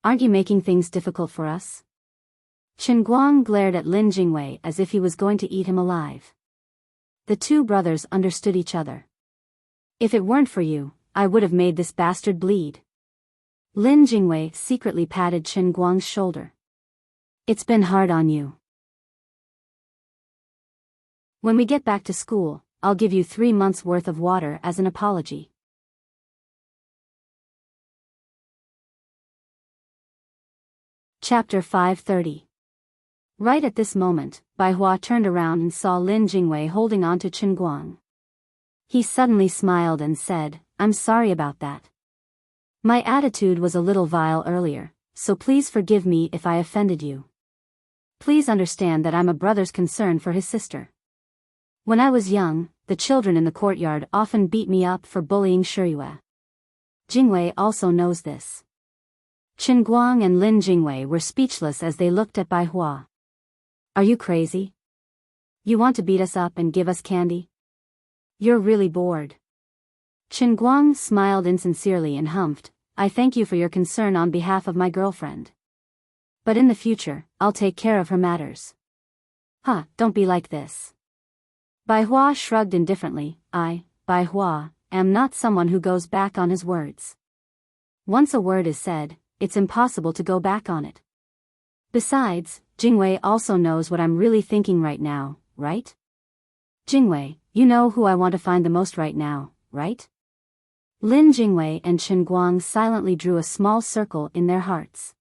Aren't you making things difficult for us? Qin Guang glared at Lin Jingwei as if he was going to eat him alive. The two brothers understood each other. If it weren't for you, I would have made this bastard bleed. Lin Jingwei secretly patted Qin Guang's shoulder. It's been hard on you. When we get back to school, I'll give you 3 months' worth of water as an apology. Chapter 530. Right at this moment, Bai Hua turned around and saw Lin Jingwei holding on to Qin Guang. He suddenly smiled and said, I'm sorry about that. My attitude was a little vile earlier, so please forgive me if I offended you. Please understand that I'm a brother's concern for his sister. When I was young, the children in the courtyard often beat me up for bullying Shiryue. Jingwei also knows this. Qin Guang and Lin Jingwei were speechless as they looked at Bai Hua. Are you crazy? You want to beat us up and give us candy? You're really bored. Qin Guang smiled insincerely and humphed, I thank you for your concern on behalf of my girlfriend. But in the future, I'll take care of her matters. Don't be like this. Bai Hua shrugged indifferently, Bai Hua, am not someone who goes back on his words. Once a word is said, it's impossible to go back on it. Besides, Jingwei also knows what I'm really thinking right now, right? Jingwei, you know who I want to find the most right now, right? Lin Jingwei and Qin Guang silently drew a small circle in their hearts.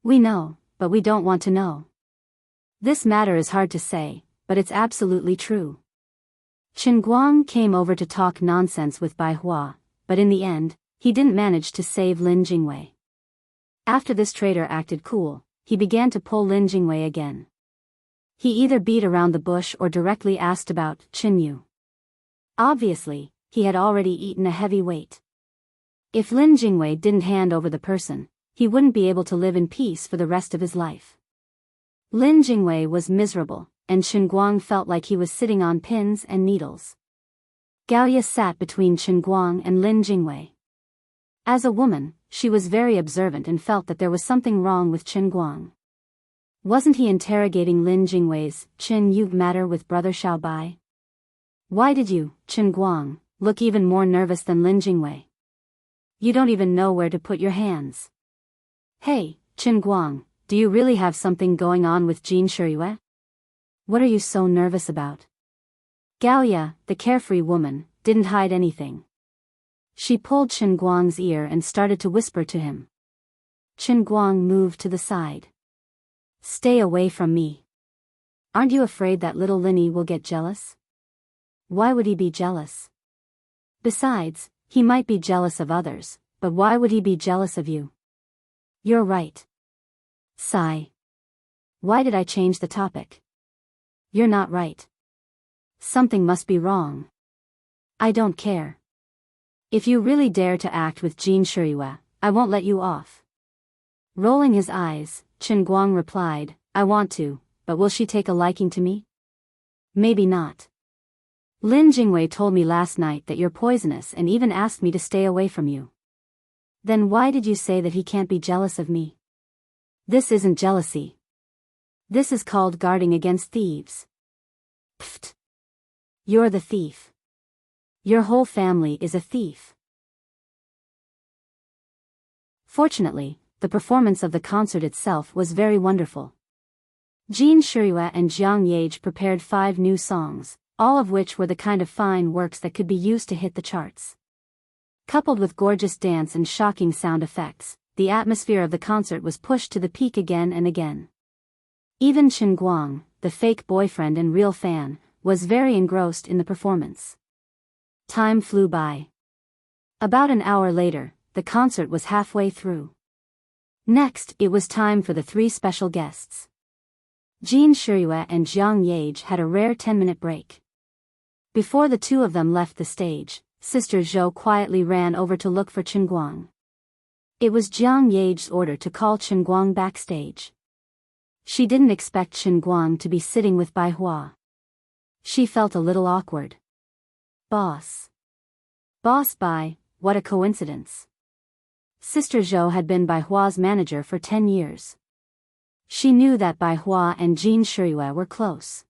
We know, but we don't want to know. This matter is hard to say, but it's absolutely true. Qin Guang came over to talk nonsense with Bai Hua, but in the end, he didn't manage to save Lin Jingwei. After this traitor acted cool, he began to pull Lin Jingwei again. He either beat around the bush or directly asked about Qin Yu. Obviously, he had already eaten a heavy weight. If Lin Jingwei didn't hand over the person, he wouldn't be able to live in peace for the rest of his life. Lin Jingwei was miserable, and Qin Guang felt like he was sitting on pins and needles. Gaoya sat between Qin Guang and Lin Jingwei. As a woman, she was very observant and felt that there was something wrong with Qin Guang. Wasn't he interrogating Lin Jingwei's Qin Yu matter with brother Xiaobai? Why did you, Qin Guang, look even more nervous than Lin Jingwei? You don't even know where to put your hands. Hey, Qin Guang, do you really have something going on with Jin Shiryue? What are you so nervous about? Gaoya, the carefree woman, didn't hide anything. She pulled Chen Guang's ear and started to whisper to him. Chen Guang moved to the side. Stay away from me. Aren't you afraid that little Linny will get jealous? Why would he be jealous? Besides, he might be jealous of others, but why would he be jealous of you? You're right. Sigh. Why did I change the topic? You're not right. Something must be wrong. I don't care. If you really dare to act with Jin Shiriyue, I won't let you off. Rolling his eyes, Chen Guang replied, I want to, but will she take a liking to me? Maybe not. Lin Jingwei told me last night that you're poisonous and even asked me to stay away from you. Then why did you say that he can't be jealous of me? This isn't jealousy. This is called guarding against thieves. Pfft. You're the thief. Your whole family is a thief. Fortunately, the performance of the concert itself was very wonderful. Jin Shiriyue and Jiang Yage prepared 5 new songs, all of which were the kind of fine works that could be used to hit the charts. Coupled with gorgeous dance and shocking sound effects, the atmosphere of the concert was pushed to the peak again and again. Even Chen Guang, the fake boyfriend and real fan, was very engrossed in the performance. Time flew by. About an hour later, the concert was halfway through. Next, it was time for the 3 special guests. Jin Shiriyue and Jiang Yage had a rare 10-minute break. Before the 2 of them left the stage, Sister Zhou quietly ran over to look for Chen Guang. It was Jiang Yage's order to call Chen Guang backstage. She didn't expect Chen Guang to be sitting with Bai Hua. She felt a little awkward. Boss Bai, what a coincidence. Sister Zhou had been Bai Hua's manager for 10 years. She knew that Bai Hua and Jin Shiriyue were close.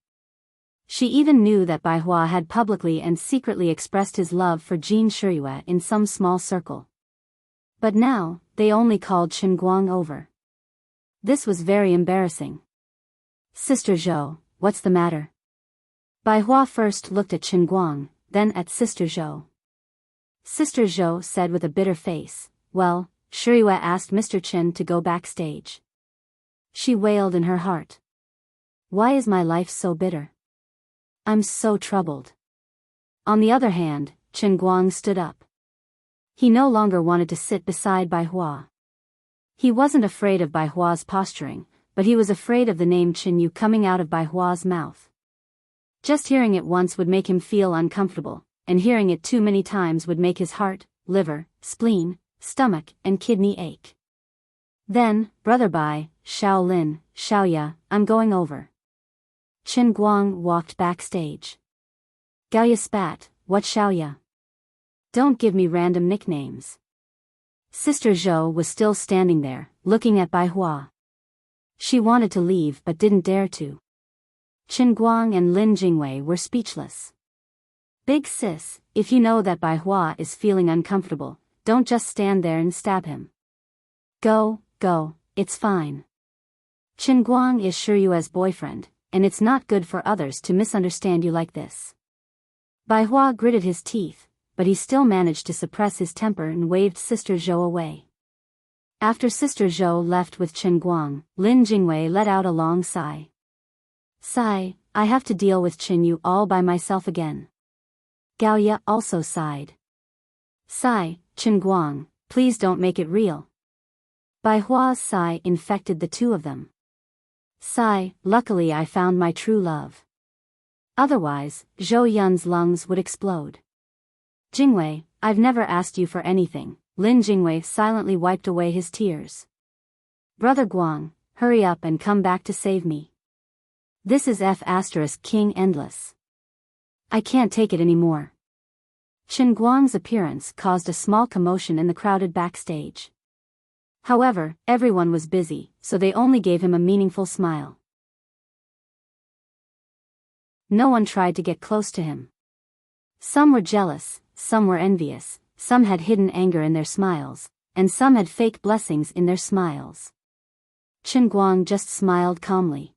She even knew that Bai Hua had publicly and secretly expressed his love for Jin Shiriyue in some small circle. But now, they only called Chen Guang over. This was very embarrassing. Sister Zhou, what's the matter? Bai Hua first looked at Chen Guang, then at Sister Zhou. Sister Zhou said with a bitter face, well, Shiriyue asked Mr. Chen to go backstage. She wailed in her heart. Why is my life so bitter? I'm so troubled. On the other hand, Chen Guang stood up. He no longer wanted to sit beside Bai Hua. He wasn't afraid of Bai Hua's posturing, but he was afraid of the name Chen Yu coming out of Bai Hua's mouth. Just hearing it once would make him feel uncomfortable, and hearing it too many times would make his heart, liver, spleen, stomach, and kidney ache. Then, Brother Bai, Shaolin, Xiaoya, I'm going over. Chen Guang walked backstage. Gaoya spat, what Xiaoya? Don't give me random nicknames. Sister Zhou was still standing there, looking at Bai Hua. She wanted to leave but didn't dare to. Chen Guang and Lin Jingwei were speechless. Big sis, if you know that Bai Hua is feeling uncomfortable, don't just stand there and stab him. Go, it's fine. Chen Guang is Shiriyue's boyfriend, and it's not good for others to misunderstand you like this. Bai Hua gritted his teeth, but he still managed to suppress his temper and waved Sister Zhou away. After Sister Zhou left with Chen Guang, Lin Jingwei let out a long sigh. Sigh, I have to deal with Chen Yu all by myself again. Gaoya also sighed. Sigh, Chen Guang, please don't make it real. Bai Hua's sigh infected the 2 of them. Sigh, luckily I found my true love. Otherwise, Zhou Yun's lungs would explode. Jingwei, I've never asked you for anything. Lin Jingwei silently wiped away his tears. Brother Guang, hurry up and come back to save me. This is King Endless. I can't take it anymore. Chen Guang's appearance caused a small commotion in the crowded backstage. However, everyone was busy, so they only gave him a meaningful smile. No one tried to get close to him. Some were jealous, some were envious, some had hidden anger in their smiles, and some had fake blessings in their smiles. Chen Guang just smiled calmly.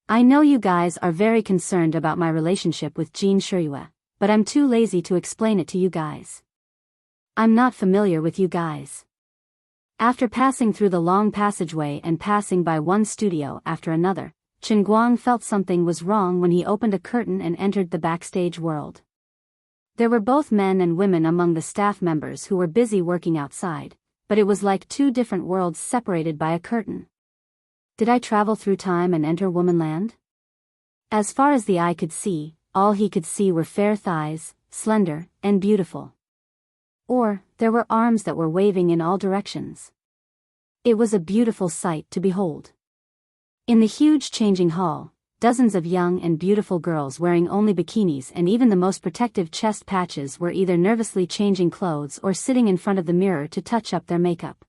I know you guys are very concerned about my relationship with Jin Shiriyue, but I'm too lazy to explain it to you guys. I'm not familiar with you guys. After passing through the long passageway and passing by one studio after another, Chen Guang felt something was wrong when he opened a curtain and entered the backstage world. There were both men and women among the staff members who were busy working outside, but it was like two different worlds separated by a curtain. Did I travel through time and enter womanland? As far as the eye could see, all he could see were fair thighs, slender, and beautiful. Or, there were arms that were waving in all directions. It was a beautiful sight to behold. In the huge changing hall, dozens of young and beautiful girls wearing only bikinis and even the most protective chest patches were either nervously changing clothes or sitting in front of the mirror to touch up their makeup.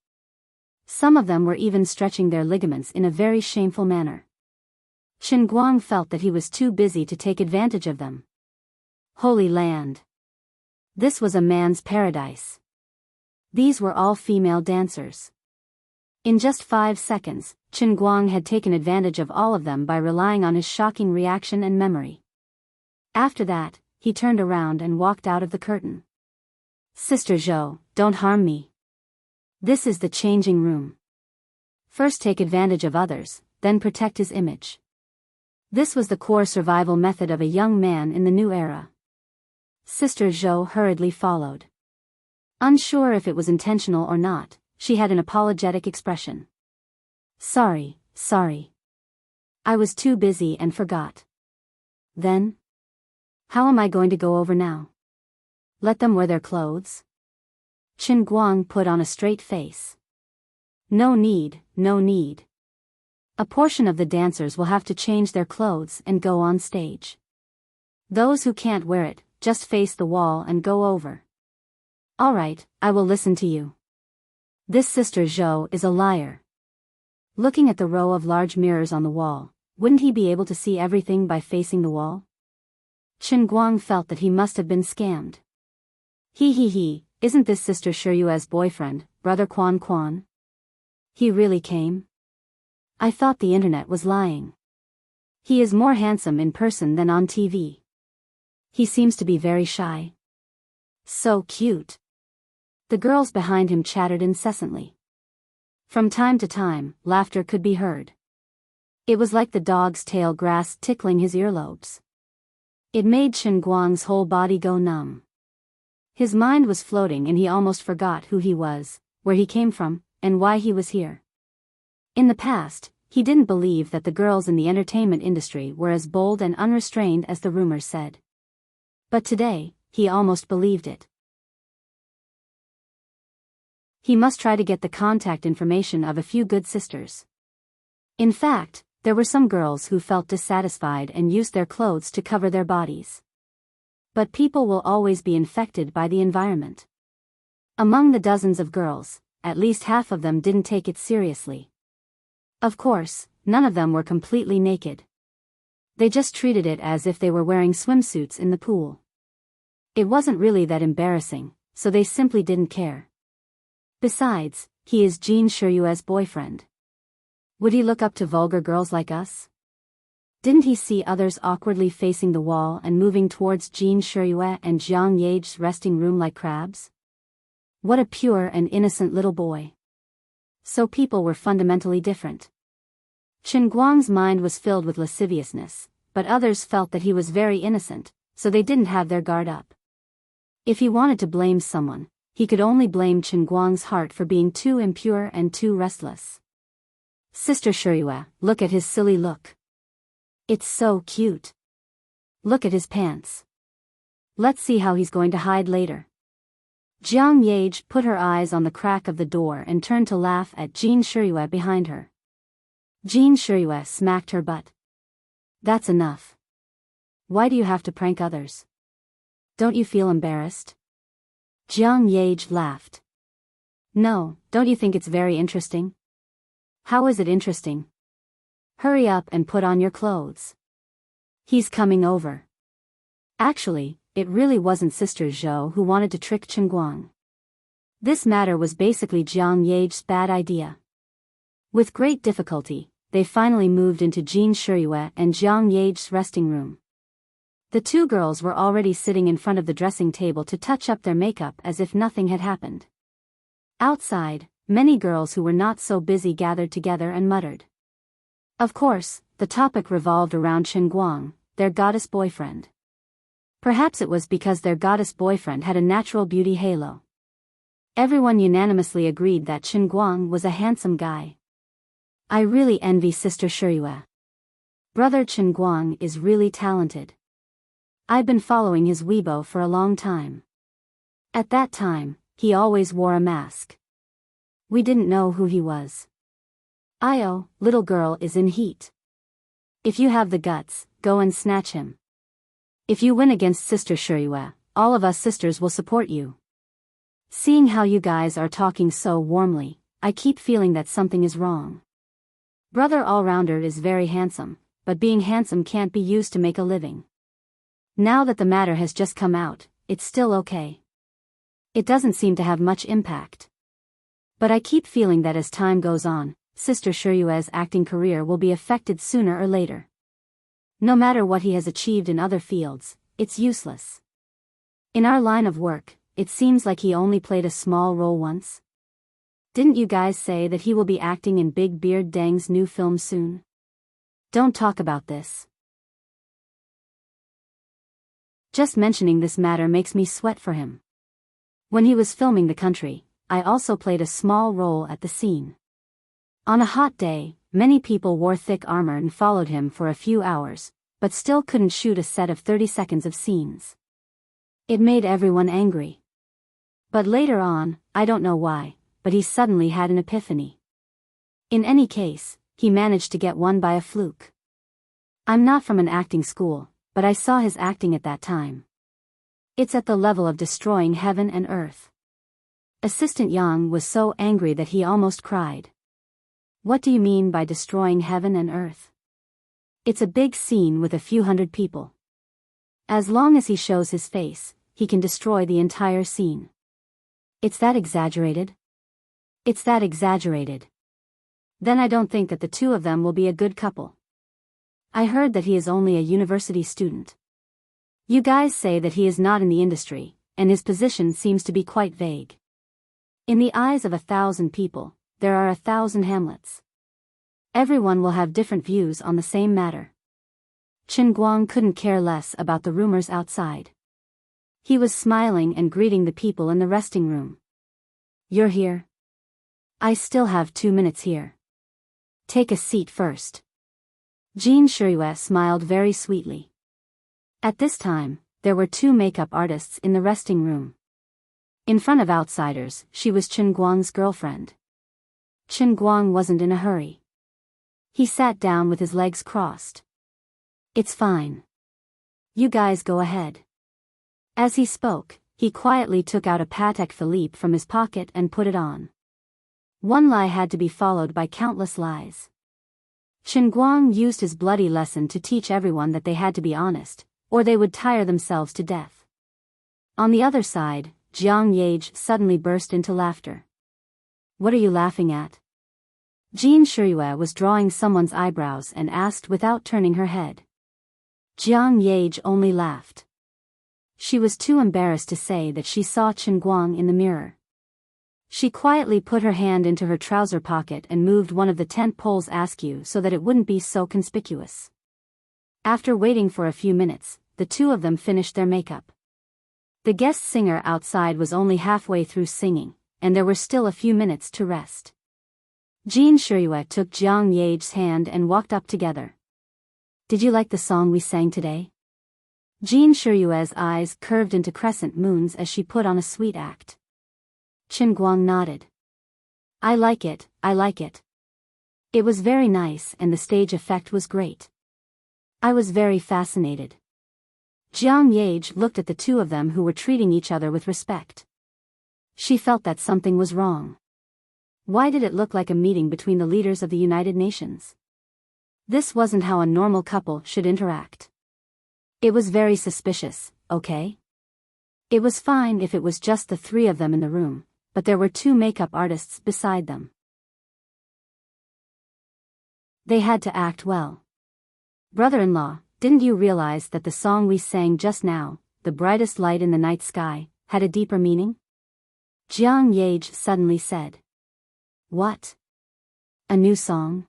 Some of them were even stretching their ligaments in a very shameful manner. Chen Guang felt that he was too busy to take advantage of them. Holy land! This was a man's paradise. These were all female dancers. In just 5 seconds, Chen Guang had taken advantage of all of them by relying on his shocking reaction and memory. After that, he turned around and walked out of the curtain. Sister Zhou, don't harm me. This is the changing room. First take advantage of others, then protect his image. This was the core survival method of a young man in the new era. Sister Zhou hurriedly followed. Unsure if it was intentional or not, she had an apologetic expression. Sorry. I was too busy and forgot. Then? How am I going to go over now? Let them wear their clothes? Chen Guang put on a straight face. No need. A portion of the dancers will have to change their clothes and go on stage. Those who can't wear it, just face the wall and go over. All right, I will listen to you. This Sister Zhou is a liar. Looking at the row of large mirrors on the wall, wouldn't he be able to see everything by facing the wall? Chen Guang felt that he must have been scammed. He, isn't this Sister Shuyue's boyfriend, Brother Quan? He really came? I thought the internet was lying. He is more handsome in person than on TV. He seems to be very shy. So cute. The girls behind him chattered incessantly. From time to time, laughter could be heard. It was like the dog's tail grass tickling his earlobes. It made Chen Guang's whole body go numb. His mind was floating and he almost forgot who he was, where he came from, and why he was here. In the past, he didn't believe that the girls in the entertainment industry were as bold and unrestrained as the rumors said. But today, he almost believed it. He must try to get the contact information of a few good sisters. In fact, there were some girls who felt dissatisfied and used their clothes to cover their bodies. But people will always be infected by the environment. Among the dozens of girls, at least half of them didn't take it seriously. Of course, none of them were completely naked. They just treated it as if they were wearing swimsuits in the pool. It wasn't really that embarrassing, so they simply didn't care. Besides, he is Jin Shuyue's boyfriend. Would he look up to vulgar girls like us? Didn't he see others awkwardly facing the wall and moving towards Jin Shuyue and Jiang Yage's resting room like crabs? What a pure and innocent little boy. So people were fundamentally different. Chen Guang's mind was filled with lasciviousness, but others felt that he was very innocent, so they didn't have their guard up. If he wanted to blame someone, he could only blame Chen Guang's heart for being too impure and too restless. Sister Shuyue, look at his silly look. It's so cute. Look at his pants. Let's see how he's going to hide later. Jiang Yage put her eyes on the crack of the door and turned to laugh at Jin Shuyue behind her. Jin Shuyue smacked her butt. That's enough. Why do you have to prank others? Don't you feel embarrassed? Jiang Yage laughed. No, don't you think it's very interesting? How is it interesting? Hurry up and put on your clothes. He's coming over. Actually, it really wasn't Sister Zhou who wanted to trick Chen Guang. This matter was basically Jiang Yage's bad idea. With great difficulty, they finally moved into Jin Shuyue and Jiang Yage's resting room. The two girls were already sitting in front of the dressing table to touch up their makeup as if nothing had happened. Outside, many girls who were not so busy gathered together and muttered. Of course, the topic revolved around Guang, their goddess boyfriend. Perhaps it was because their goddess boyfriend had a natural beauty halo. Everyone unanimously agreed that Guang was a handsome guy. I really envy Sister Shiryu. Brother Guang is really talented. I've been following his Weibo for a long time. At that time, he always wore a mask. We didn't know who he was. Io, little girl is in heat. If you have the guts, go and snatch him. If you win against Sister Shiryu, all of us sisters will support you. Seeing how you guys are talking so warmly, I keep feeling that something is wrong. Brother Allrounder is very handsome, but being handsome can't be used to make a living. Now that the matter has just come out, it's still okay. It doesn't seem to have much impact. But I keep feeling that as time goes on, Sister Shiryu's acting career will be affected sooner or later. No matter what he has achieved in other fields, it's useless. In our line of work, it seems like he only played a small role once. Didn't you guys say that he will be acting in Big Beard Dang's new film soon? Don't talk about this. Just mentioning this matter makes me sweat for him. When he was filming The Country, I also played a small role at the scene. On a hot day, many people wore thick armor and followed him for a few hours, but still couldn't shoot a set of 30 seconds of scenes. It made everyone angry. But later on, I don't know why, but he suddenly had an epiphany. In any case, he managed to get one by a fluke. I'm not from an acting school, but I saw his acting at that time. It's at the level of destroying heaven and earth. Assistant Yang was so angry that he almost cried. What do you mean by destroying heaven and earth? It's a big scene with a few hundred people. As long as he shows his face, he can destroy the entire scene. It's that exaggerated? It's that exaggerated. Then I don't think that the two of them will be a good couple. I heard that he is only a university student. You guys say that he is not in the industry, and his position seems to be quite vague. In the eyes of 1,000 people, there are 1,000 Hamlets. Everyone will have different views on the same matter. Guang couldn't care less about the rumors outside. He was smiling and greeting the people in the resting room. You're here? I still have 2 minutes here. Take a seat first. Jean Shiryu smiled very sweetly. At this time, there were 2 makeup artists in the resting room. In front of outsiders, she was Guang's girlfriend. Guang wasn't in a hurry. He sat down with his legs crossed. It's fine. You guys go ahead. As he spoke, he quietly took out a Patek Philippe from his pocket and put it on. One lie had to be followed by countless lies. Guang used his bloody lesson to teach everyone that they had to be honest, or they would tire themselves to death. On the other side, Jiang Yage suddenly burst into laughter. What are you laughing at? Jean Shiryu was drawing someone's eyebrows and asked without turning her head. Jiang Yage only laughed. She was too embarrassed to say that she saw Guang in the mirror. She quietly put her hand into her trouser pocket and moved one of the tent poles askew so that it wouldn't be so conspicuous. After waiting for a few minutes, the two of them finished their makeup. The guest singer outside was only halfway through singing, and there were still a few minutes to rest. Jean Shiryu took Jiang Yage's hand and walked up together. Did you like the song we sang today? Jean Shiryu's eyes curved into crescent moons as she put on a sweet act. Guang nodded. I like it, I like it. It was very nice and the stage effect was great. I was very fascinated. Jiang Yage looked at the two of them who were treating each other with respect. She felt that something was wrong. Why did it look like a meeting between the leaders of the United Nations? This wasn't how a normal couple should interact. It was very suspicious, okay? It was fine if it was just the 3 of them in the room, but there were 2 makeup artists beside them. They had to act well. Brother-in-law, Didn't you realize that the song we sang just now, The Brightest Light in the Night Sky, had a deeper meaning? Jiang Yage suddenly said. What? A new song?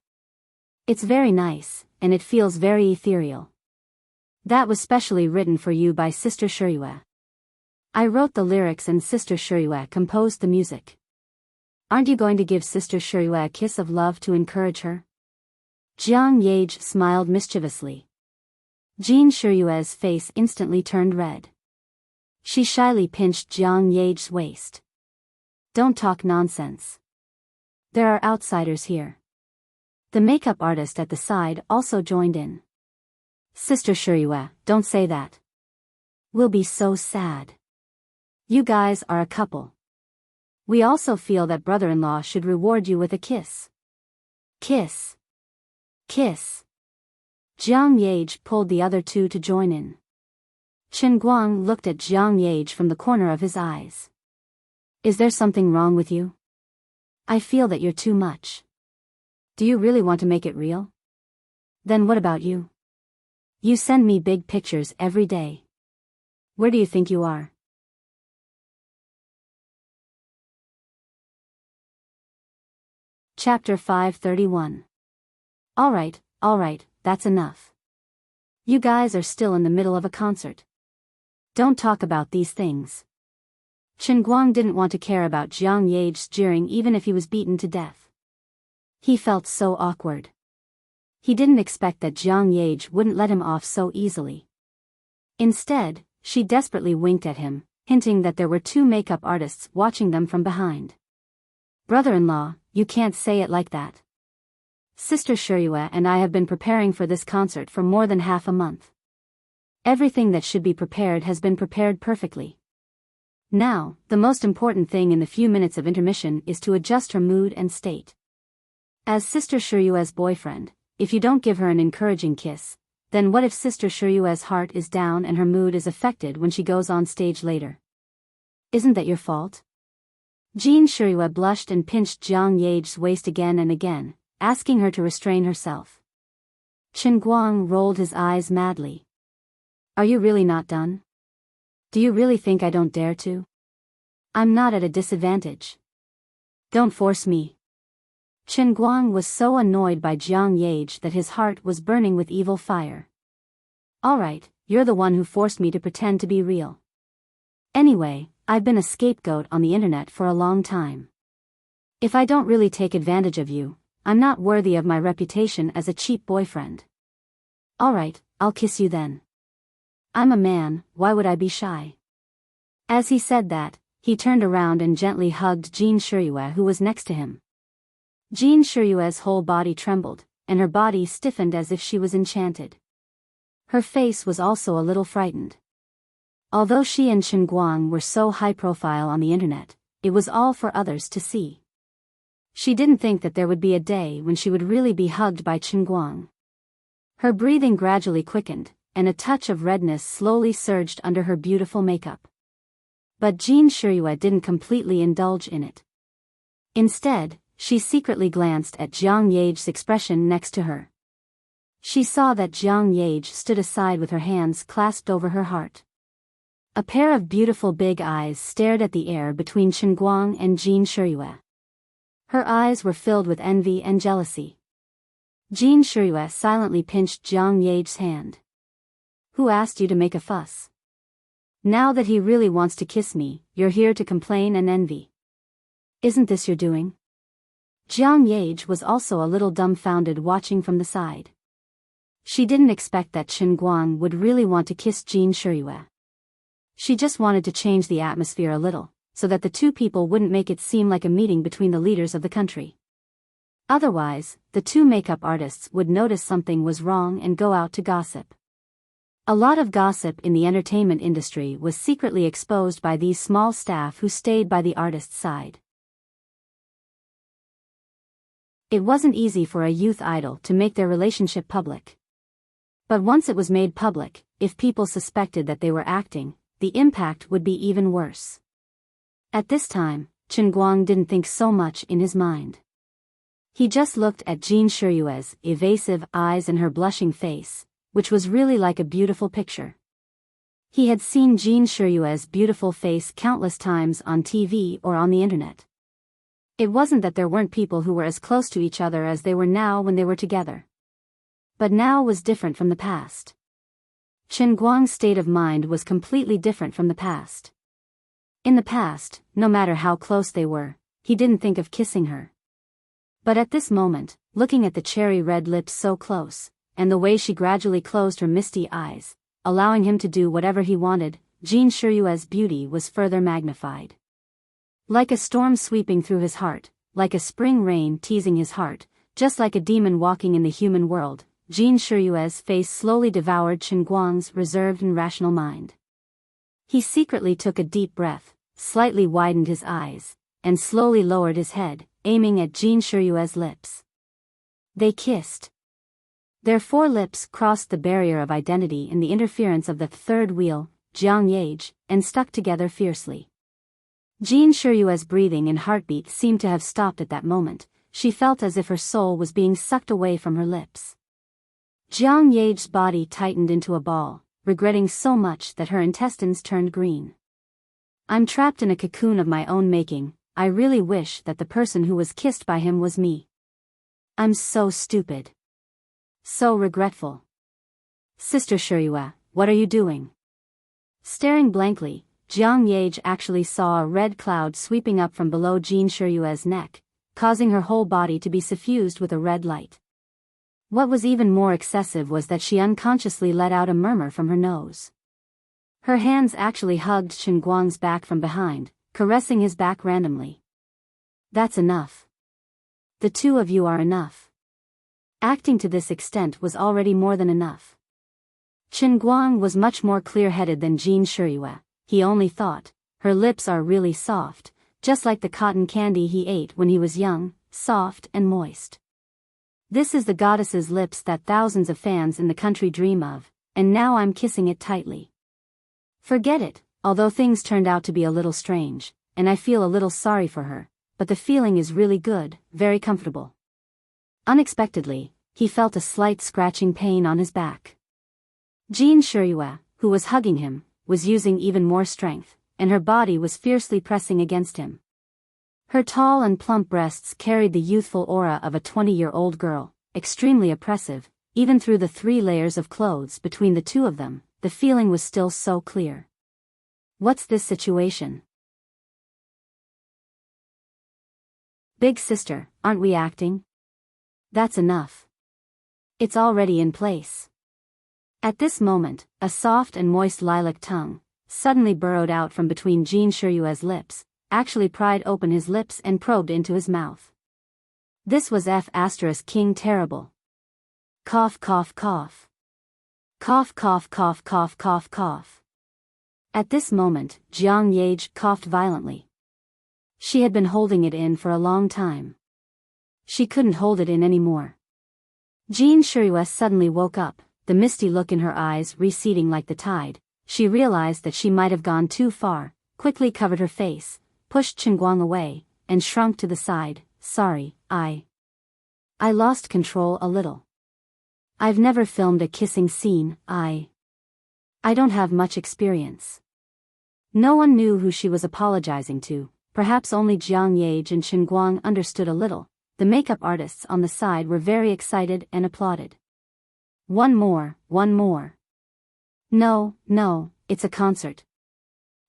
It's very nice, and it feels very ethereal. That was specially written for you by Sister Shirue. I wrote the lyrics and Sister Shirue composed the music. Aren't you going to give Sister Shirue a kiss of love to encourage her? Jiang Yage smiled mischievously. Jean Shirue's face instantly turned red. She shyly pinched Jiang Yage's waist. Don't talk nonsense. There are outsiders here. The makeup artist at the side also joined in. Sister Shirue, don't say that. We'll be so sad. You guys are a couple. We also feel that brother-in-law should reward you with a kiss. Kiss. Kiss. Jiang Yage pulled the other two to join in. Chen Guang looked at Jiang Yage from the corner of his eyes. Is there something wrong with you? I feel that you're too much. Do you really want to make it real? Then what about you? You send me big pictures every day. Where do you think you are? Chapter 531. Alright, that's enough. You guys are still in the middle of a concert. Don't talk about these things. Chen Guang didn't want to care about Jiang Yage's jeering even if he was beaten to death. He felt so awkward. He didn't expect that Jiang Yage wouldn't let him off so easily. Instead, she desperately winked at him, hinting that there were two makeup artists watching them from behind. Brother-in-law, you can't say it like that. Sister Shirue and I have been preparing for this concert for more than half a month. Everything that should be prepared has been prepared perfectly. Now, the most important thing in the few minutes of intermission is to adjust her mood and state. As Sister Shirue's boyfriend, if you don't give her an encouraging kiss, then what if Sister Shirue's heart is down and her mood is affected when she goes on stage later? Isn't that your fault? Jean Shirue blushed and pinched Jiang Yage's waist again and again, asking her to restrain herself. Chen Guang rolled his eyes madly. Are you really not done? Do you really think I don't dare to? I'm not at a disadvantage. Don't force me. Chen Guang was so annoyed by Jiang Yage that his heart was burning with evil fire. Alright, you're the one who forced me to pretend to be real. Anyway, I've been a scapegoat on the internet for a long time. If I don't really take advantage of you, I'm not worthy of my reputation as a cheap boyfriend. Alright, I'll kiss you then. I'm a man, why would I be shy? As he said that, he turned around and gently hugged Jean Shirue who was next to him. Jean Shirue's whole body trembled, and her body stiffened as if she was enchanted. Her face was also a little frightened. Although she and Chen Guang were so high profile on the internet, it was all for others to see. She didn't think that there would be a day when she would really be hugged by Chen Guang. Her breathing gradually quickened, and a touch of redness slowly surged under her beautiful makeup. But Jean Shirue didn't completely indulge in it. Instead, she secretly glanced at Jiang Yage's expression next to her. She saw that Jiang Yage stood aside with her hands clasped over her heart. A pair of beautiful big eyes stared at the air between Chen Guang and Jean Shirue. Her eyes were filled with envy and jealousy. Jean Shirue silently pinched Jiang Yage's hand. Who asked you to make a fuss? Now that he really wants to kiss me, you're here to complain and envy. Isn't this your doing? Jiang Yage was also a little dumbfounded watching from the side. She didn't expect that Chen Guang would really want to kiss Jean Shirue. She just wanted to change the atmosphere a little, so that the two people wouldn't make it seem like a meeting between the leaders of the country. Otherwise, the two makeup artists would notice something was wrong and go out to gossip. A lot of gossip in the entertainment industry was secretly exposed by these small staff who stayed by the artist's side. It wasn't easy for a youth idol to make their relationship public. But once it was made public, if people suspected that they were acting, the impact would be even worse. At this time, Chen Guang didn't think so much in his mind. He just looked at Jean Shirue's evasive eyes and her blushing face, which was really like a beautiful picture. He had seen Jean Shiryue's beautiful face countless times on TV or on the internet. It wasn't that there weren't people who were as close to each other as they were now when they were together. But now was different from the past. Chen Guang's state of mind was completely different from the past. In the past, no matter how close they were, he didn't think of kissing her. But at this moment, looking at the cherry-red lips so close, and the way she gradually closed her misty eyes, allowing him to do whatever he wanted, Jean Shiryue's beauty was further magnified. Like a storm sweeping through his heart, like a spring rain teasing his heart, just like a demon walking in the human world, Jean Shiryue's face slowly devoured Chen Guang's reserved and rational mind. He secretly took a deep breath, slightly widened his eyes, and slowly lowered his head, aiming at Jean Shiryue's lips. They kissed. Their four lips crossed the barrier of identity in the interference of the third wheel, Jiang Yage, and stuck together fiercely. Jean Shiryue's breathing and heartbeat seemed to have stopped at that moment. She felt as if her soul was being sucked away from her lips. Jiang Yage's body tightened into a ball, regretting so much that her intestines turned green. I'm trapped in a cocoon of my own making. I really wish that the person who was kissed by him was me. I'm so stupid. So regretful. Sister Shiryue, what are you doing? Staring blankly, Jiang Yage actually saw a red cloud sweeping up from below Jean Shiryue's neck, causing her whole body to be suffused with a red light. What was even more excessive was that she unconsciously let out a murmur from her nose. Her hands actually hugged Chen Guang's back from behind, caressing his back randomly. That's enough. The two of you are enough. Acting to this extent was already more than enough. Chen Guang was much more clear-headed than Jean Shiryue. He only thought, her lips are really soft, just like the cotton candy he ate when he was young, soft and moist. This is the goddess's lips that thousands of fans in the country dream of, and now I'm kissing it tightly. Forget it, although things turned out to be a little strange, and I feel a little sorry for her, but the feeling is really good, very comfortable. Unexpectedly, he felt a slight scratching pain on his back. Jean Shiryue, who was hugging him, was using even more strength, and her body was fiercely pressing against him. Her tall and plump breasts carried the youthful aura of a 20-year-old girl, extremely oppressive. Even through the 3 layers of clothes between the two of them, the feeling was still so clear. What's this situation? Big sister, aren't we acting? That's enough. It's already in place. At this moment, a soft and moist lilac tongue suddenly burrowed out from between Jean Shiryue's lips, actually pried open his lips and probed into his mouth. This was King terrible. Cough cough cough. Cough cough cough cough cough cough. At this moment, Jiang Yage coughed violently. She had been holding it in for a long time. She couldn't hold it in anymore. Jean Shiryue suddenly woke up, the misty look in her eyes receding like the tide. She realized that she might have gone too far, quickly covered her face, pushed Chen Guang away, and shrunk to the side. Sorry, I lost control a little. I've never filmed a kissing scene. I don't have much experience. No one knew who she was apologizing to. Perhaps only Jiang Yage and Chen Guang understood a little. The makeup artists on the side were very excited and applauded. One more. No, it's a concert.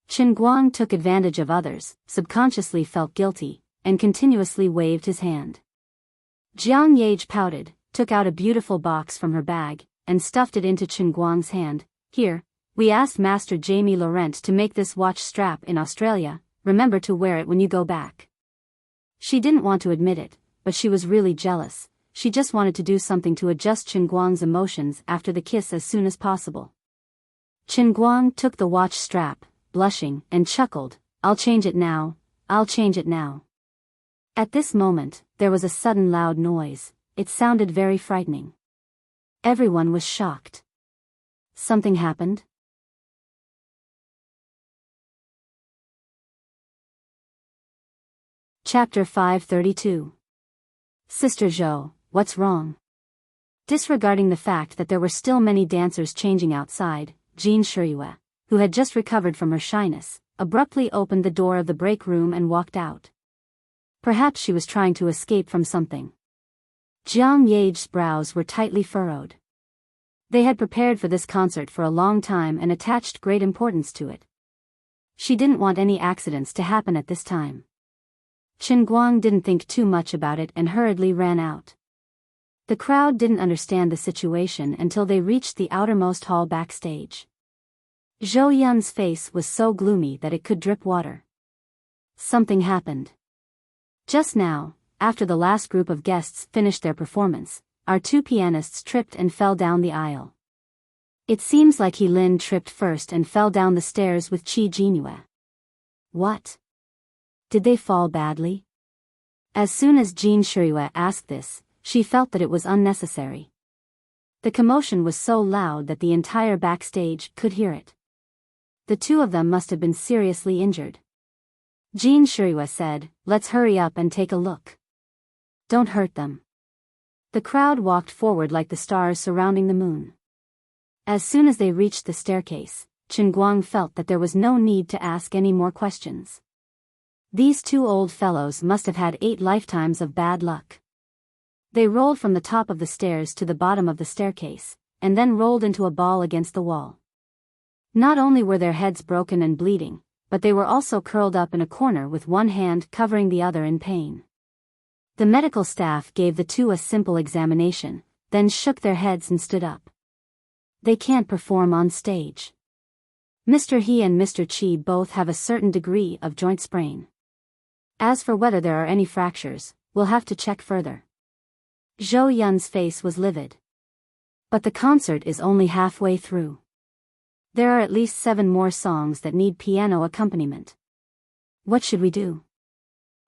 Chen Guang took advantage of others, subconsciously felt guilty, and continuously waved his hand. Jiang Yage pouted, took out a beautiful box from her bag, and stuffed it into Chen Guang's hand. Here, we asked Master Jamie Laurent to make this watch strap in Australia. Remember to wear it when you go back. She didn't want to admit it, but she was really jealous. She just wanted to do something to adjust Chen Guang's emotions after the kiss as soon as possible. Chen Guang took the watch strap, blushing, and chuckled. I'll change it now. At this moment, there was a sudden loud noise. It sounded very frightening. Everyone was shocked. Something happened? Chapter 532. Sister Zhou, what's wrong? Disregarding the fact that there were still many dancers changing outside, Jin Shiryu, who had just recovered from her shyness, abruptly opened the door of the break room and walked out. Perhaps she was trying to escape from something. Jiang Yage's brows were tightly furrowed. They had prepared for this concert for a long time and attached great importance to it. She didn't want any accidents to happen at this time. Chen Guang didn't think too much about it and hurriedly ran out. The crowd didn't understand the situation until they reached the outermost hall backstage. Zhou Yun's face was so gloomy that it could drip water. Something happened. Just now, after the last group of guests finished their performance, our two pianists tripped and fell down the aisle. It seems like He Lin tripped first and fell down the stairs with Qi Jinhua. What? Did they fall badly? As soon as Jin Shiryu asked this, she felt that it was unnecessary. The commotion was so loud that the entire backstage could hear it. The two of them must have been seriously injured. Jin Shiryu said, "Let's hurry up and take a look. Don't hurt them." The crowd walked forward like the stars surrounding the moon. As soon as they reached the staircase, Chen Guang felt that there was no need to ask any more questions. These two old fellows must have had 8 lifetimes of bad luck. They rolled from the top of the stairs to the bottom of the staircase, and then rolled into a ball against the wall. Not only were their heads broken and bleeding, but they were also curled up in a corner with one hand covering the other in pain. The medical staff gave the two a simple examination, then shook their heads and stood up. They can't perform on stage. Mr. He and Mr. Qi both have a certain degree of joint sprain. As for whether there are any fractures, we'll have to check further. Zhou Yun's face was livid. But the concert is only halfway through. There are at least 7 more songs that need piano accompaniment. What should we do?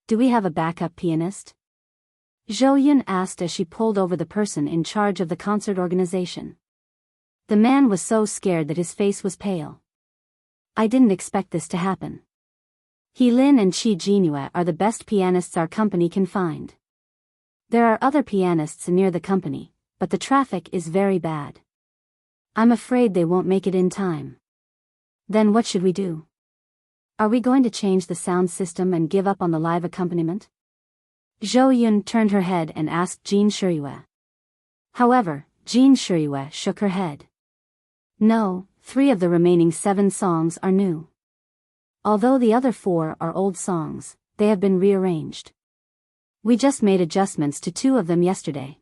Do we have a backup pianist? Zhou Yun asked as she pulled over the person in charge of the concert organization. The man was so scared that his face was pale. I didn't expect this to happen. He Lin and Qi Jinhua are the best pianists our company can find. There are other pianists near the company, but the traffic is very bad. I'm afraid they won't make it in time. Then what should we do? Are we going to change the sound system and give up on the live accompaniment? Zhou Yun turned her head and asked Jin Shiryu. However, Jin Shiryu shook her head. No, 3 of the remaining 7 songs are new. Although the other 4 are old songs, they have been rearranged. We just made adjustments to 2 of them yesterday.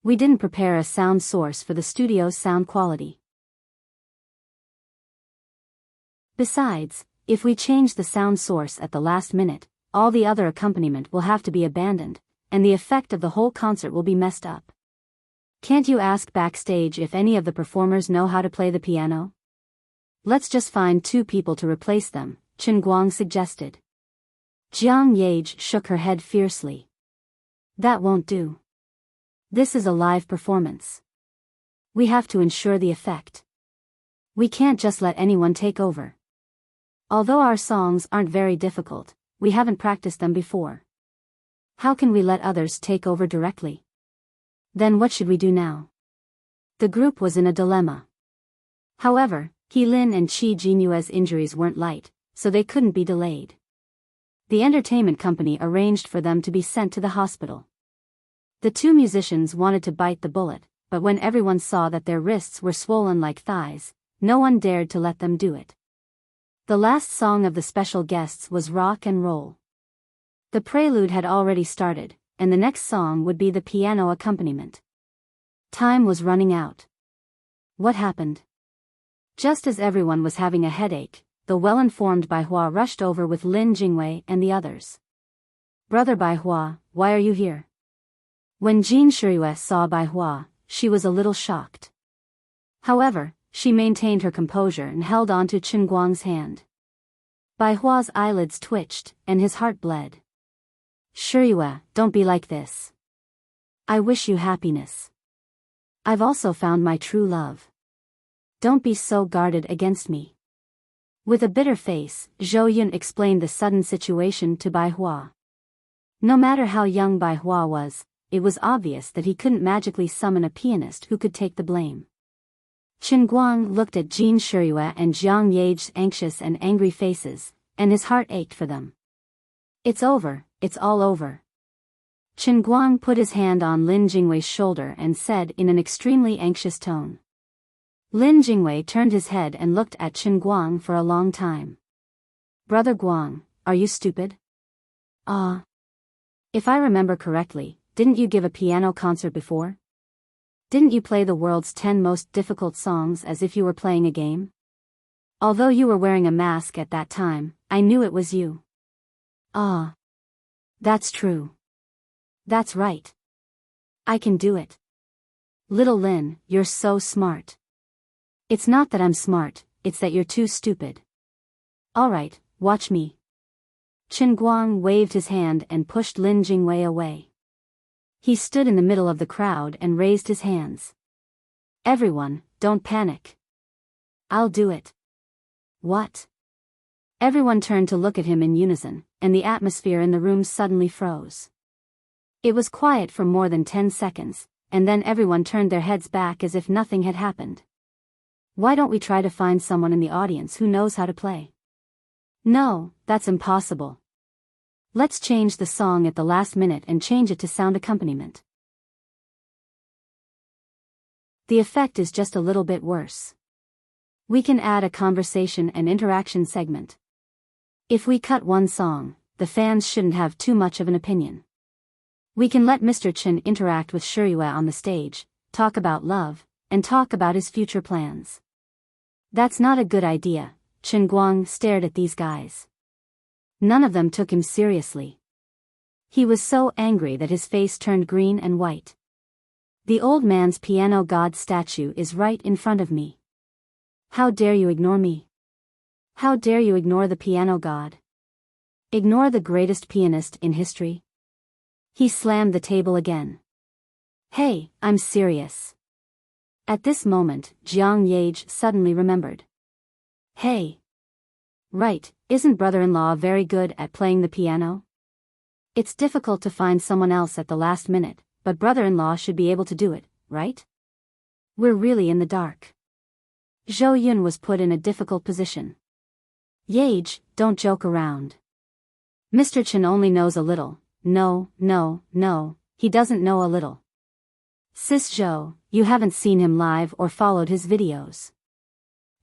We didn't prepare a sound source for the studio's sound quality. Besides, if we change the sound source at the last minute, all the other accompaniment will have to be abandoned, and the effect of the whole concert will be messed up. Can't you ask backstage if any of the performers know how to play the piano? Let's just find 2 people to replace them, Chen Guang suggested. Jiang Yage shook her head fiercely. That won't do. This is a live performance. We have to ensure the effect. We can't just let anyone take over. Although our songs aren't very difficult, we haven't practiced them before. How can we let others take over directly? Then what should we do now? The group was in a dilemma. However, He Lin and Qi Jinua's injuries weren't light, so they couldn't be delayed. The entertainment company arranged for them to be sent to the hospital. The 2 musicians wanted to bite the bullet, but when everyone saw that their wrists were swollen like thighs, no one dared to let them do it. The last song of the special guests was Rock and Roll. The prelude had already started, and the next song would be the piano accompaniment. Time was running out. What happened? Just as everyone was having a headache, the well-informed Bai Hua rushed over with Lin Jingwei and the others. Brother Bai Hua, why are you here? When Jin Shiryu saw Bai Hua, she was a little shocked. However, she maintained her composure and held on to Chen Guang's hand. Bai Hua's eyelids twitched, and his heart bled. Shiryu, don't be like this. I wish you happiness. I've also found my true love. Don't be so guarded against me. With a bitter face, Zhou Yun explained the sudden situation to Bai Hua. No matter how young Bai Hua was, it was obvious that he couldn't magically summon a pianist who could take the blame. Chen Guang looked at Jin Shiyue and Jiang Yage's anxious and angry faces, and his heart ached for them. It's over, it's all over. Chen Guang put his hand on Lin Jingwei's shoulder and said in an extremely anxious tone. Lin Jingwei turned his head and looked at Chen Guang for a long time. Brother Guang, are you stupid? If I remember correctly, didn't you give a piano concert before? Didn't you play the world's 10 most difficult songs as if you were playing a game? Although you were wearing a mask at that time, I knew it was you. That's true. That's right. I can do it. Little Lin, you're so smart. It's not that I'm smart, it's that you're too stupid. Alright, watch me. Chen Guang waved his hand and pushed Lin Jingwei away. He stood in the middle of the crowd and raised his hands. Everyone, don't panic. I'll do it. What? Everyone turned to look at him in unison, and the atmosphere in the room suddenly froze. It was quiet for more than 10 seconds, and then everyone turned their heads back as if nothing had happened. Why don't we try to find someone in the audience who knows how to play? No, that's impossible. Let's change the song at the last minute and change it to sound accompaniment. The effect is just a little bit worse. We can add a conversation and interaction segment. If we cut one song, the fans shouldn't have too much of an opinion. We can let Mr. Chen interact with Shiyue on the stage, talk about love, and talk about his future plans. That's not a good idea. Chen Guang stared at these guys. None of them took him seriously. He was so angry that his face turned green and white. The old man's piano god statue is right in front of me. How dare you ignore me? How dare you ignore the piano god? Ignore the greatest pianist in history? He slammed the table again. Hey, I'm serious. At this moment, Jiang Yage suddenly remembered. Hey. Right, isn't brother-in-law very good at playing the piano? It's difficult to find someone else at the last minute, but brother-in-law should be able to do it, right? We're really in the dark. Zhou Yun was put in a difficult position. Yage, don't joke around. Mr. Chen only knows a little. No, he doesn't know a little. Sis Zhou, you haven't seen him live or followed his videos.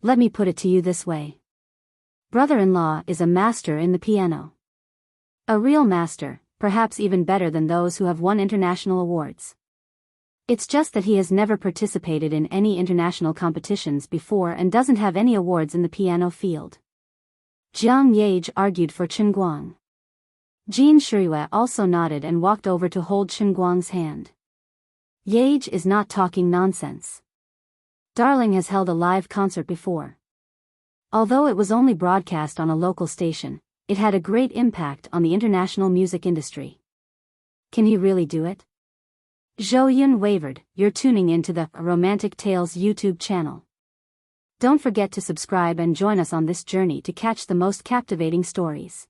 Let me put it to you this way. Brother-in-law is a master in the piano. A real master, perhaps even better than those who have won international awards. It's just that he has never participated in any international competitions before and doesn't have any awards in the piano field. Jiang Yage argued for Chen Guang. Jin Shiyue also nodded and walked over to hold Chen Guang's hand. Yage is not talking nonsense. Darling has held a live concert before. Although it was only broadcast on a local station, it had a great impact on the international music industry. Can he really do it? Zhou Yun wavered. You're tuning into the Romantic Tales YouTube channel. Don't forget to subscribe and join us on this journey to catch the most captivating stories.